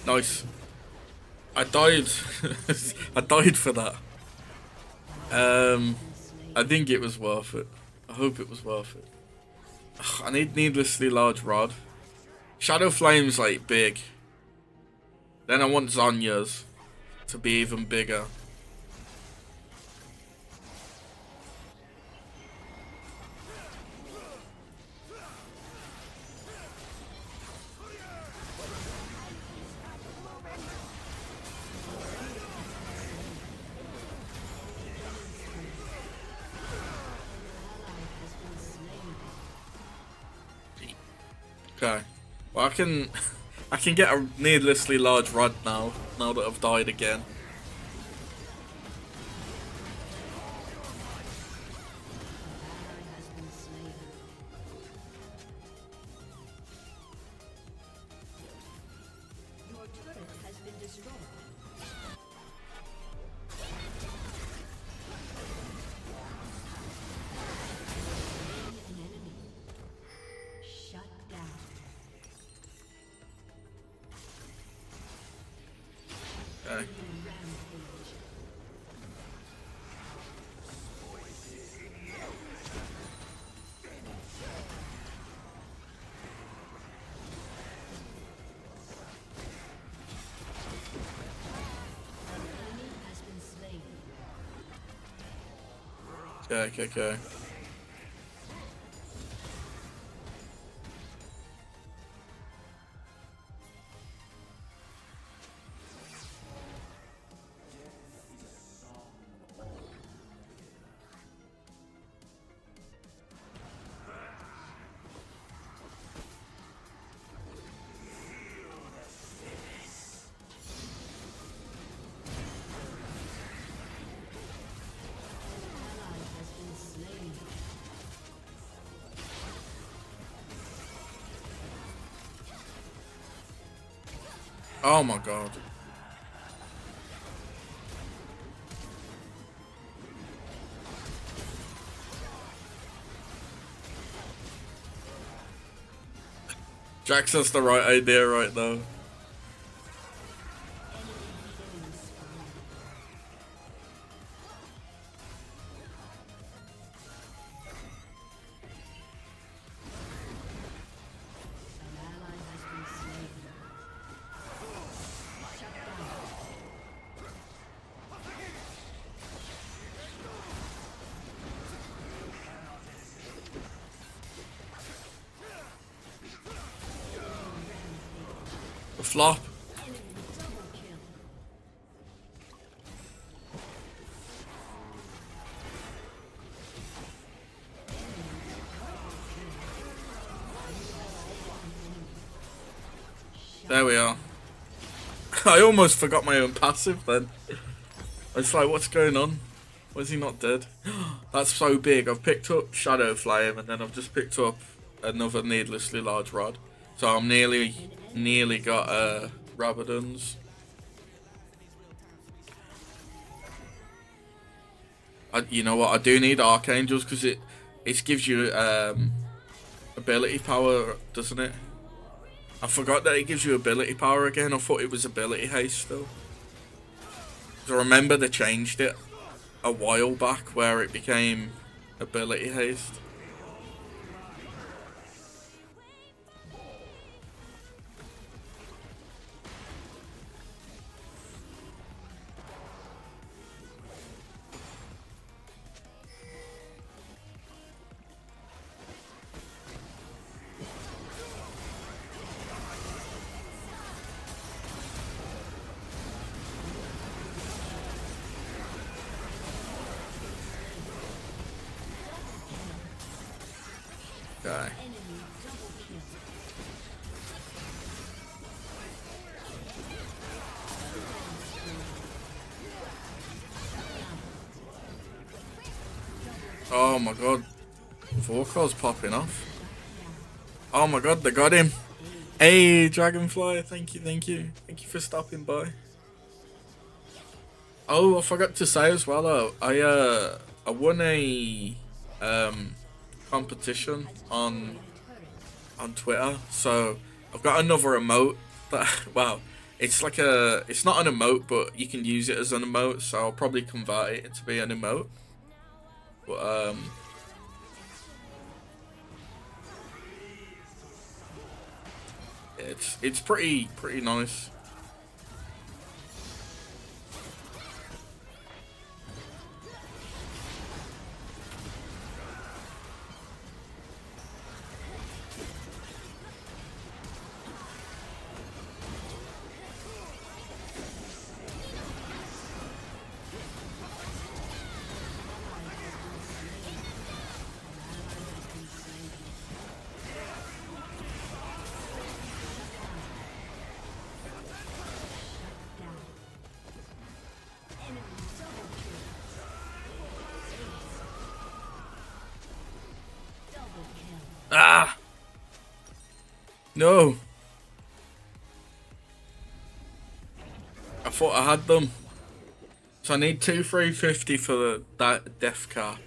Nice. I died. I died for that. I think it was worth it. I hope it was worth it. Ugh, I need needlessly large rod. Shadow Flame's like big. Then I want Zanya's to be even bigger. Okay. Well, I can get a needlessly large rod now that I've died again. Your turret has been destroyed. An enemy. Shut down. Okay. Rampage. An enemy has been slain. Okay. Ally has been slain. Oh my god. Jax has the right idea right now. An ally has been slain. Shut down. The flop. Enemy double kill. There we are. I almost forgot my own passive then. It's like, what's going on? Why is he not dead? That's so big. I've picked up Shadow Flame and then I've just picked up another needlessly large rod. So I'm nearly got Rabadons. You know what? I do need Archangels because it gives you ability power, doesn't it? I forgot that it gives you ability power again. I thought it was ability haste still. 'Cause I remember they changed it a while back where it became ability haste. Okay. Oh my god. Vorkal's popping off. Oh my god, they got him. Hey, Dragonfly, thank you, thank you. Thank you for stopping by. Oh, I forgot to say as well though, I won a competition on Twitter, so I've got another emote that well, it's like it's not an emote, but you can use it as an emote, so I'll probably convert it to be an emote. But it's pretty nice. Ah! No! I thought I had them. So I need 2,350 for that death cap.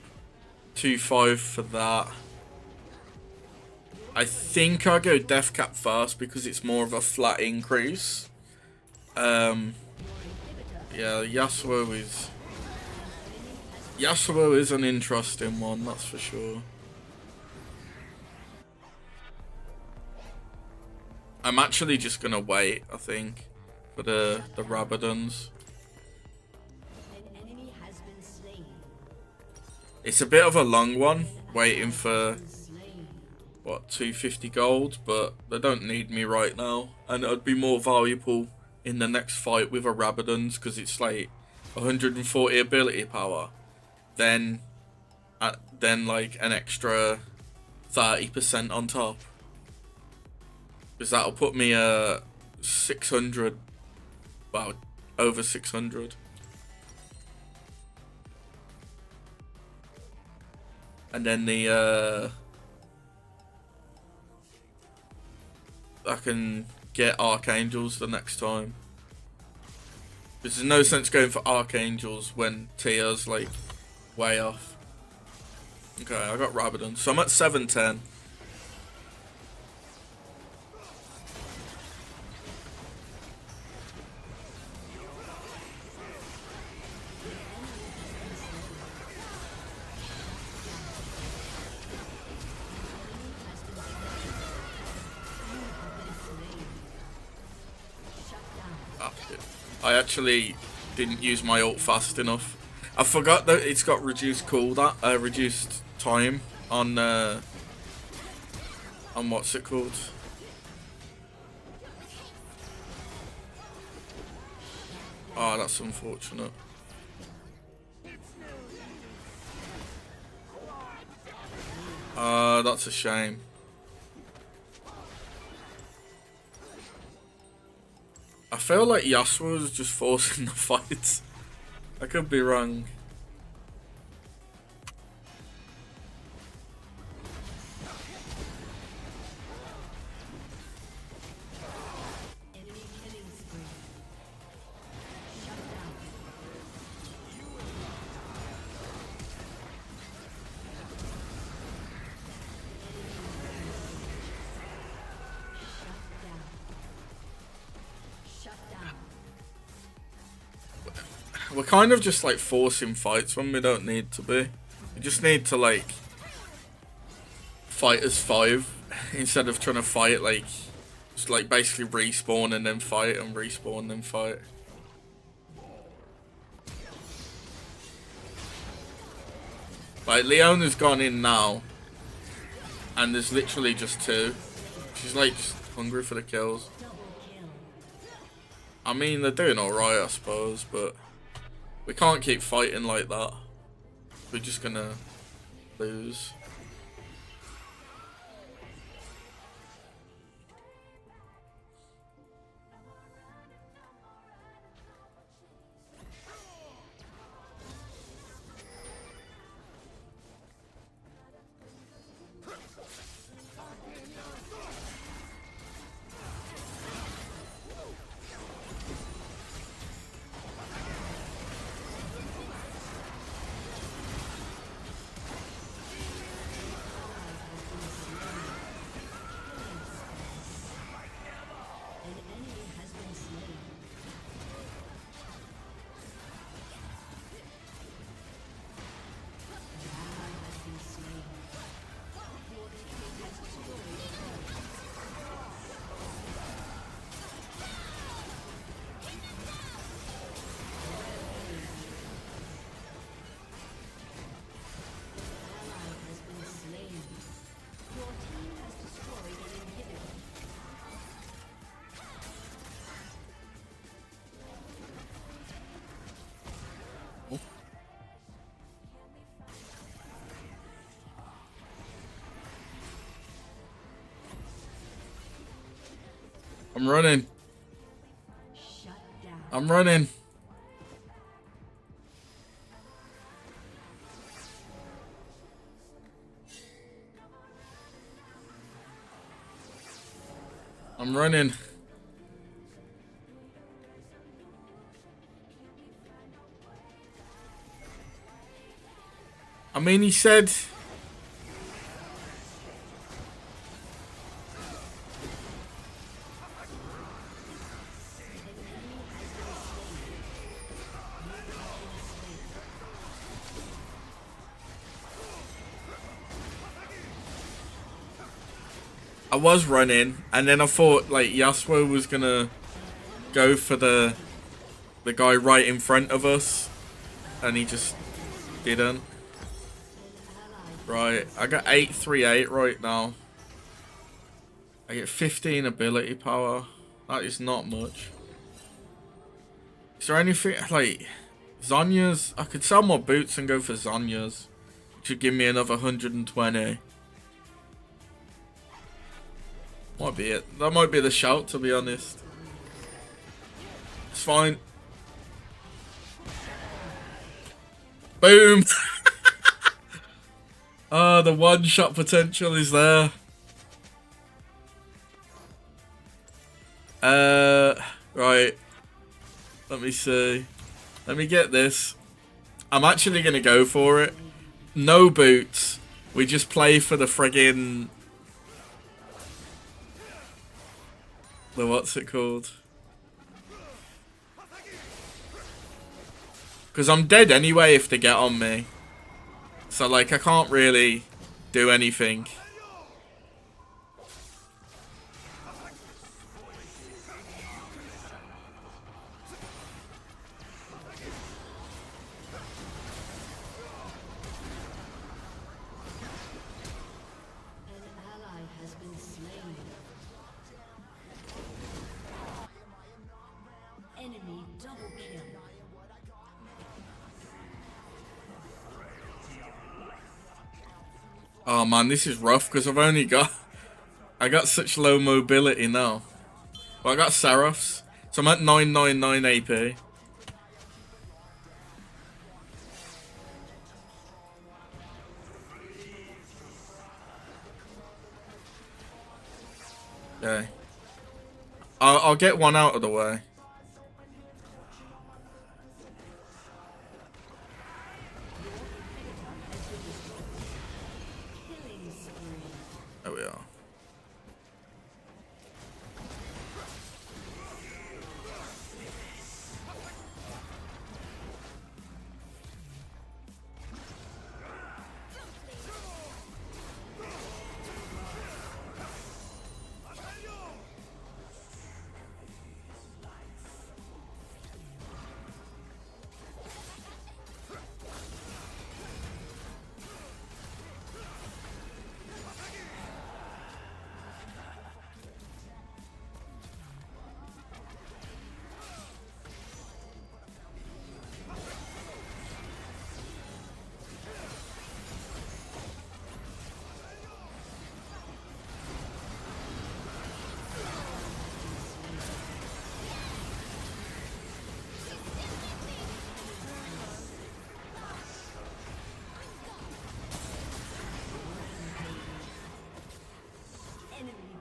2,500 for that. I think I'll go death cap first because it's more of a flat increase. Yeah, Yasuo is an interesting one, that's for sure. I'm actually just gonna wait, I think, for the Rabadons. It's a bit of a long one, waiting for what, 250 gold, but they don't need me right now, and it'd be more valuable in the next fight with a Rabadons because it's like 140 ability power, then like an extra 30% on top. Because that'll put me 600, well, over 600. And then I can get Archangels the next time. Because there's no sense going for Archangels when Tia's like way off. Okay, I got Rabadon. So I'm at 710. I actually didn't use my ult fast enough. I forgot that it's got reduced reduced time on what's it called? Oh, that's unfortunate. That's a shame. I feel like Yasuo is just forcing the fights. I could be wrong. Enemy killing we're kind of just like forcing fights when we don't need to be. We just need to like fight as 5 instead of trying to fight like just like basically respawn and then fight and respawn and then fight. Like Leona's gone in now and there's literally just 2. She's like just hungry for the kills. I mean, they're doing alright, I suppose, but we can't keep fighting like that. We're just gonna lose. I'm running. Shut down. I'm running. I'm running. I mean, he said... I was running, and then I thought like Yasuo was gonna go for the guy right in front of us, and he just didn't. Right, I got 838 right now. I get 15 ability power. That is not much. Is there anything like Zonya's? I could sell more boots and go for Zonya's, which would give me another 120. Might be it. That might be the shout, to be honest. It's fine. Boom! Ah, the one-shot potential is there. Right. Let me see. Let me get this. I'm actually gonna go for it. No boots. We just play for the friggin'... the what's it called? Because I'm dead anyway if they get on me. So like I can't really do anything. Oh man, this is rough because I've only got... I got such low mobility now. Well, I got Seraphs, so I'm at 999 AP. Okay. I'll get one out of the way. There we are.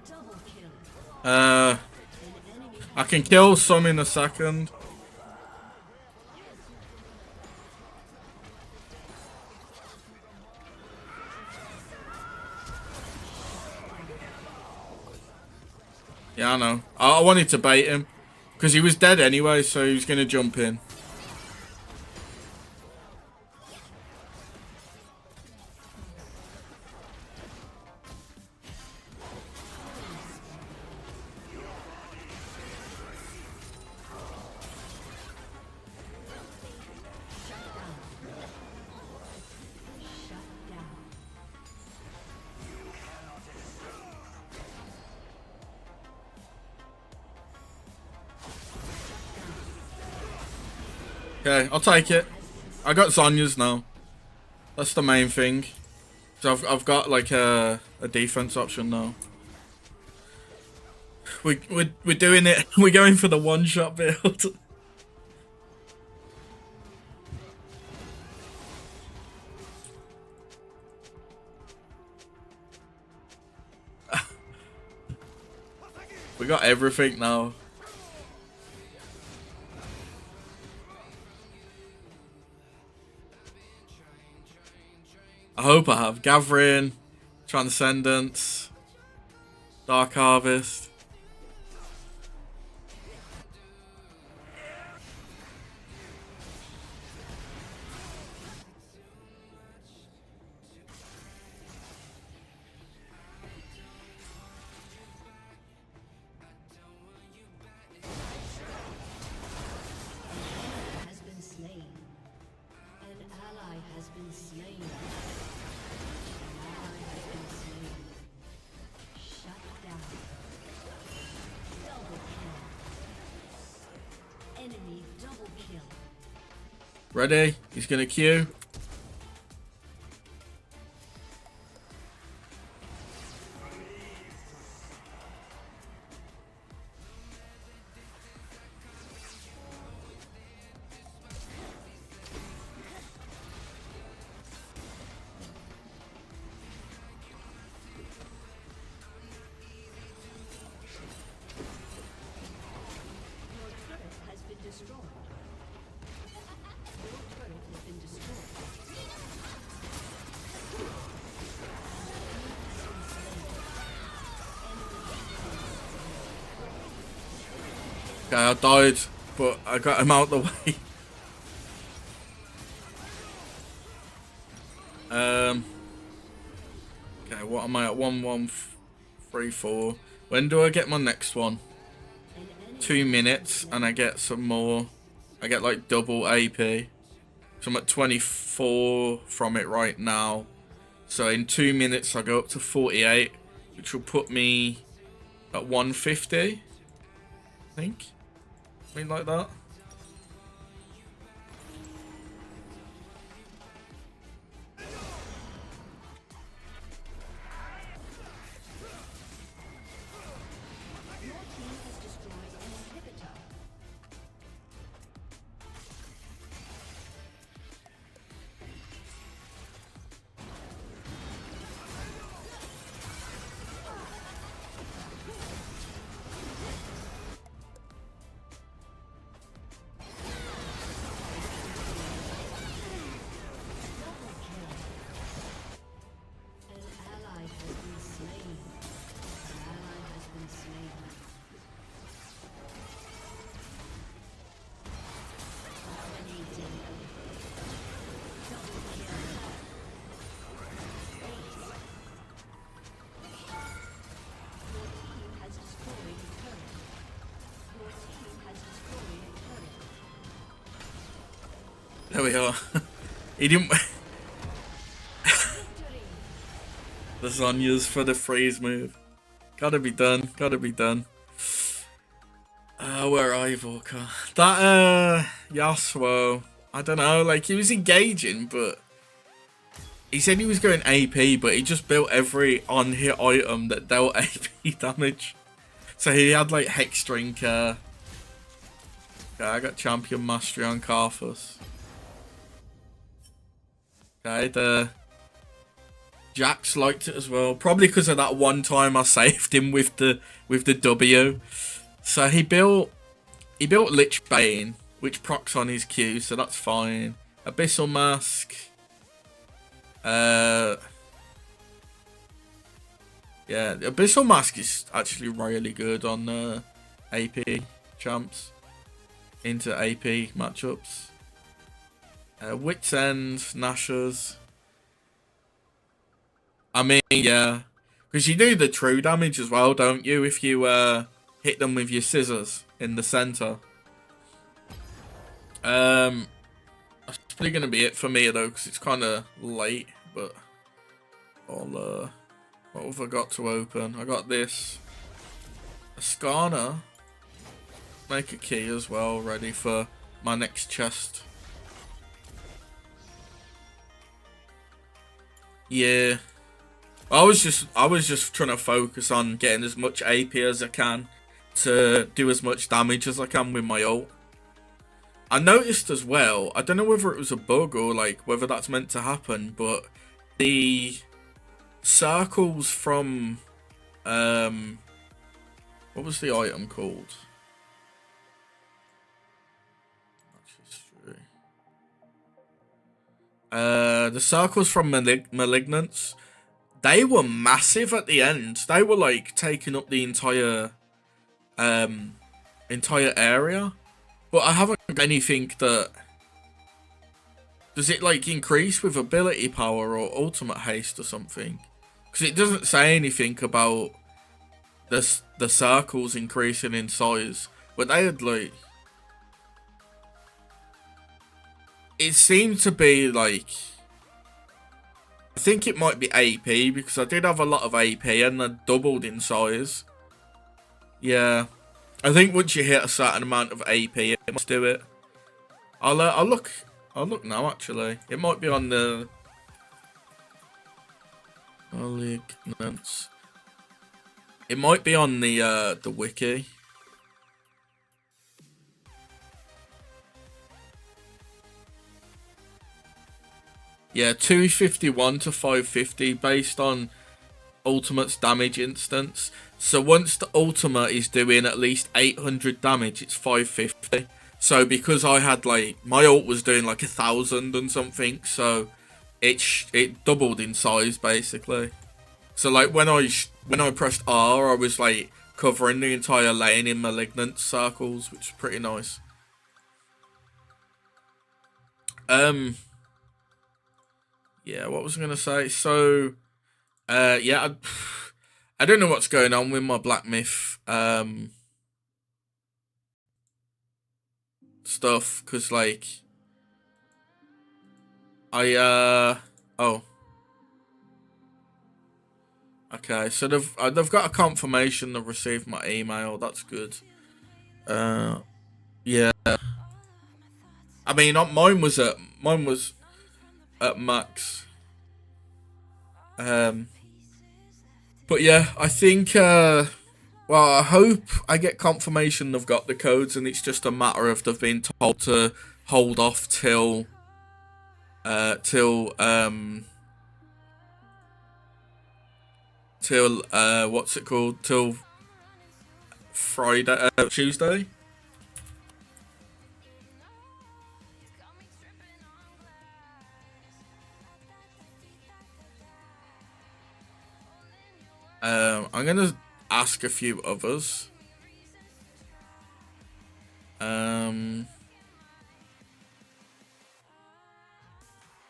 Double kill. I can kill some in a second. Yeah, I know. I wanted to bait him because he was dead anyway, so he was gonna jump in. Okay, I'll take it. I got Zonya's now. That's the main thing. So I've got like a defense option now. We're doing it. We're going for the one shot build. We got everything now. I hope I have Gathering, Transcendence, Dark Harvest. Has been slain. An ally has been slain. An ally has been slain. Shut down. Double kill. Enemy double kill. Ready? He's gonna queue. Your turret has been destroyed. Your turret has been destroyed. Okay, I died, but I got him out the way. Okay, what am I at? 1134. When do I get my next one? 2 minutes, and I get some more. I get like double AP. So I'm at 24 from it right now. So in 2 minutes, I go up to 48, which will put me at 150. I think. Something like that. Your team has destroyed an inhibitor. An ally has been slain. An ally has been slain. Dominating. Double kill. Your team has destroyed a turret. Your team has destroyed a turret. There we are. He didn't. The Zonya's for the freeze move. Gotta be done. Gotta be done. Where are you, Volker? That Yasuo. I don't know. Like, he was engaging, but he said he was going AP, but he just built every on-hit item that dealt AP damage. So he had like Hex Drinker. Okay, I got Champion Mastery on Karthus. Okay, the Jax liked it as well, probably because of that one time I saved him with the W. So he built Lich Bane, which procs on his Q, so that's fine. Abyssal Mask. Yeah, the Abyssal Mask is actually really good on AP champs into AP matchups. Wits End, Nashers. I mean, yeah, because you do the true damage as well, don't you? If you hit them with your scissors in the center. That's probably gonna be it for me though, because it's kind of late. But I'll what have I got to open? I got this. A Skarner. Make a key as well, ready for my next chest. Yeah. I was just trying to focus on getting as much AP as I can to do as much damage as I can with my ult. I noticed as well, I don't know whether it was a bug or like whether that's meant to happen, but the circles from what was the item called? The circles from Malignance, they were massive at the end. They were like taking up the entire area. But I haven't got anything that... Does it like increase with ability power or ultimate haste or something? Because it doesn't say anything about the circles increasing in size. But they had like... It seemed to be like... I think it might be AP, because I did have a lot of AP and they doubled in size. Yeah. I think once you hit a certain amount of AP, it must do it. I'll look now actually. It might be on the Malignance. It might be on the wiki. Yeah, 251 to 550 based on Ultimate's damage instance. So once the Ultimate is doing at least 800 damage, it's 550. So because I had like, my ult was doing like 1,000 and something, so it doubled in size basically. So like when I pressed R, I was like covering the entire lane in Malignant circles, which is pretty nice. Yeah, what was I gonna say? So, yeah, I don't know what's going on with my Black Myth stuff, cause like oh, okay, so they've got a confirmation they've received my email. That's good. Yeah, I mean, mine was at max. But yeah, I think well, I hope I get confirmation they've got the codes and it's just a matter of they've been told to hold off till what's it called, till Friday, Tuesday. I'm gonna ask a few others.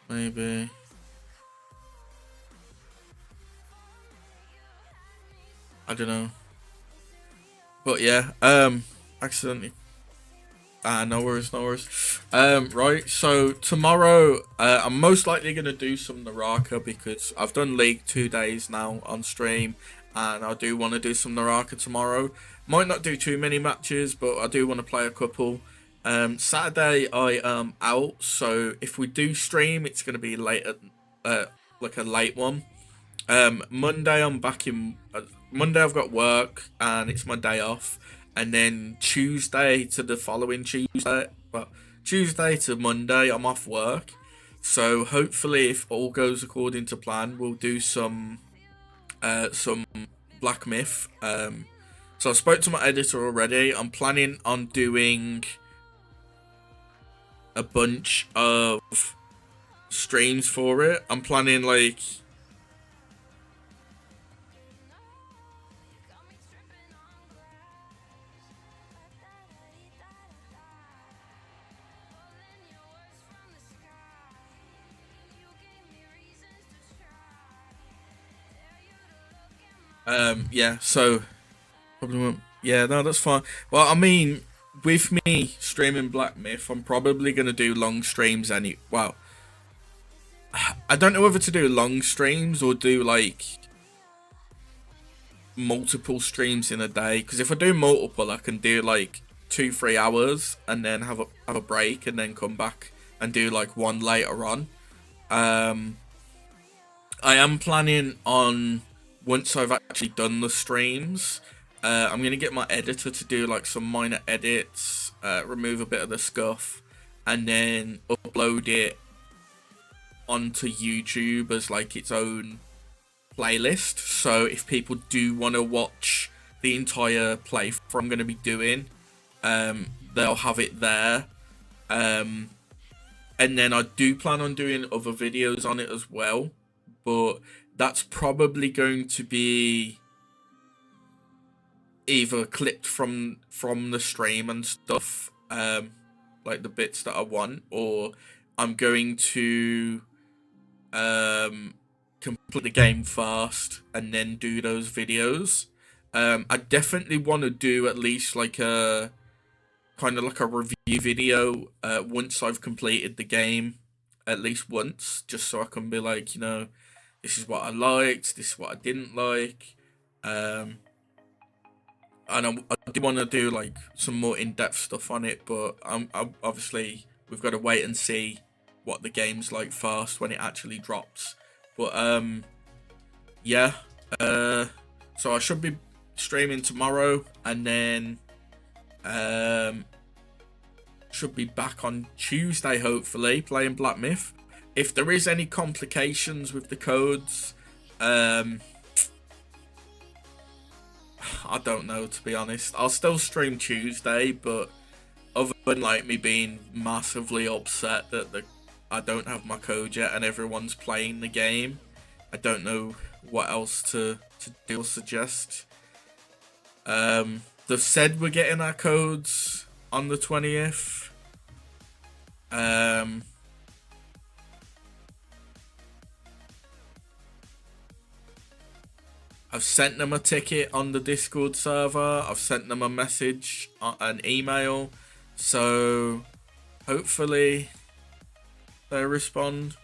Maybe. I don't know. But yeah, accidentally. No worries, no worries. Right, so tomorrow, I'm most likely going to do some Naraka because I've done League 2 days now on stream, and I do want to do some Naraka tomorrow. Might not do too many matches, but I do want to play a couple. Saturday, I am out, so if we do stream, it's going to be late at, like a late one. Monday, I'm back in... Monday, I've got work, and it's my day off. And then Tuesday to the following Tuesday, but Tuesday to Monday, I'm off work. So hopefully, if all goes according to plan, we'll do some Black Myth. So I spoke to my editor already. I'm planning on doing a bunch of streams for it. I'm planning like yeah, so probably won't. Yeah, no, that's fine. Well, I mean, with me streaming Black Myth, I'm probably gonna do long streams well, I don't know whether to do long streams or do like multiple streams in a day. Because if I do multiple, I can do like 2-3 hours and then have a break and then come back and do like one later on. I am planning on, once I've actually done the streams, I'm gonna get my editor to do like some minor edits, remove a bit of the scuff, and then upload it onto YouTube as like its own playlist. So if people do want to watch the entire playthrough I'm going to be doing, they'll have it there. And then I do plan on doing other videos on it as well, but that's probably going to be either clipped from the stream and stuff, like the bits that I want, or I'm going to complete the game first and then do those videos. I definitely want to do at least like a kind of like a review video once I've completed the game, at least once, just so I can be like, you know, this is what I liked, this is what I didn't like. And I do want to do like some more in-depth stuff on it, but I'm obviously we've got to wait and see what the game's like first when it actually drops. But yeah, so I should be streaming tomorrow, and then should be back on Tuesday hopefully playing Black Myth. If there is any complications with the codes, I don't know, to be honest. I'll still stream Tuesday, but other than like me being massively upset that I don't have my code yet and everyone's playing the game, I don't know what else to do or suggest. They've said we're getting our codes on the 20th. I've sent them a ticket on the Discord server. I've sent them a message, an email. So hopefully they respond.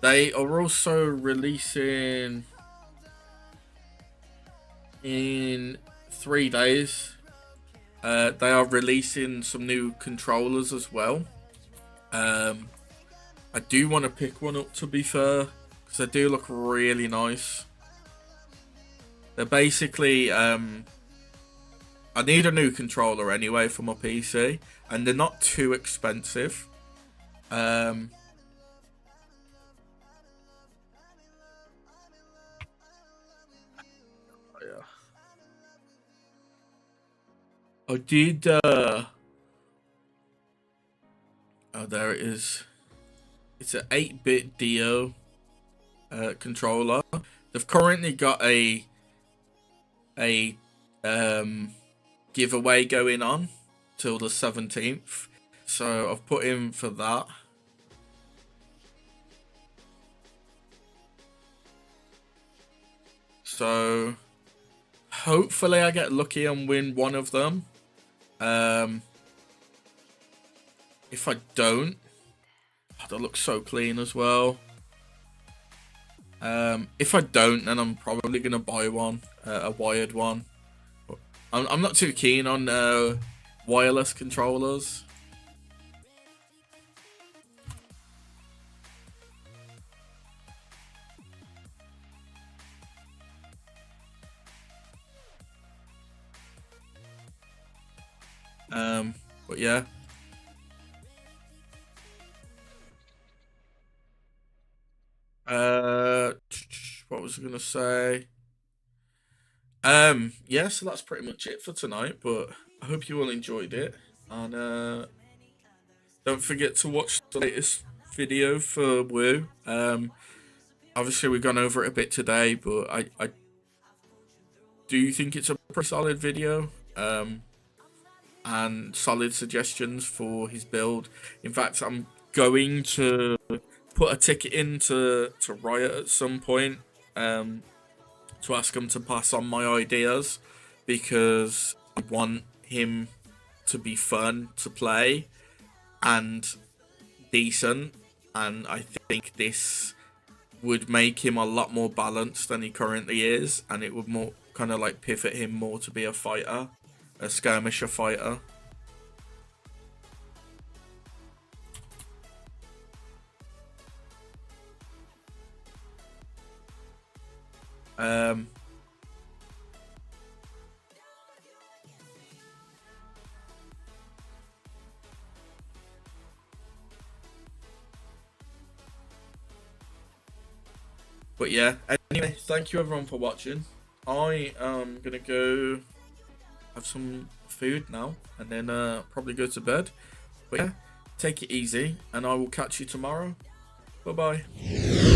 They are also releasing in 3 days. They are releasing some new controllers as well. I do want to pick one up, to be fair, because they do look really nice. They're basically I need a new controller anyway for my PC, and they're not too expensive. Yeah. I did oh, there it is. It's an 8-bit Dio controller. They've currently got a giveaway going on till the 17th, so I've put in for that. So hopefully I get lucky and win one of them. If I don't, oh, that looks so clean as well. If I don't, then I'm probably gonna buy one, a wired one. I'm not too keen on wireless controllers. But yeah. What was I gonna say? Yeah, so that's pretty much it for tonight, but I hope you all enjoyed it. And don't forget to watch the latest video for Woo. Obviously we've gone over it a bit today, but I do think it's a pretty solid video. And solid suggestions for his build. In fact, I'm going to put a ticket in to Riot at some point, to ask him to pass on my ideas, because I want him to be fun to play and decent, and I think this would make him a lot more balanced than he currently is, and it would more kind of like pivot him more to be a fighter, a skirmisher fighter. But yeah, anyway, thank you everyone for watching. I am gonna go have some food now, and then probably go to bed. But yeah, take it easy, and I will catch you tomorrow. Bye bye.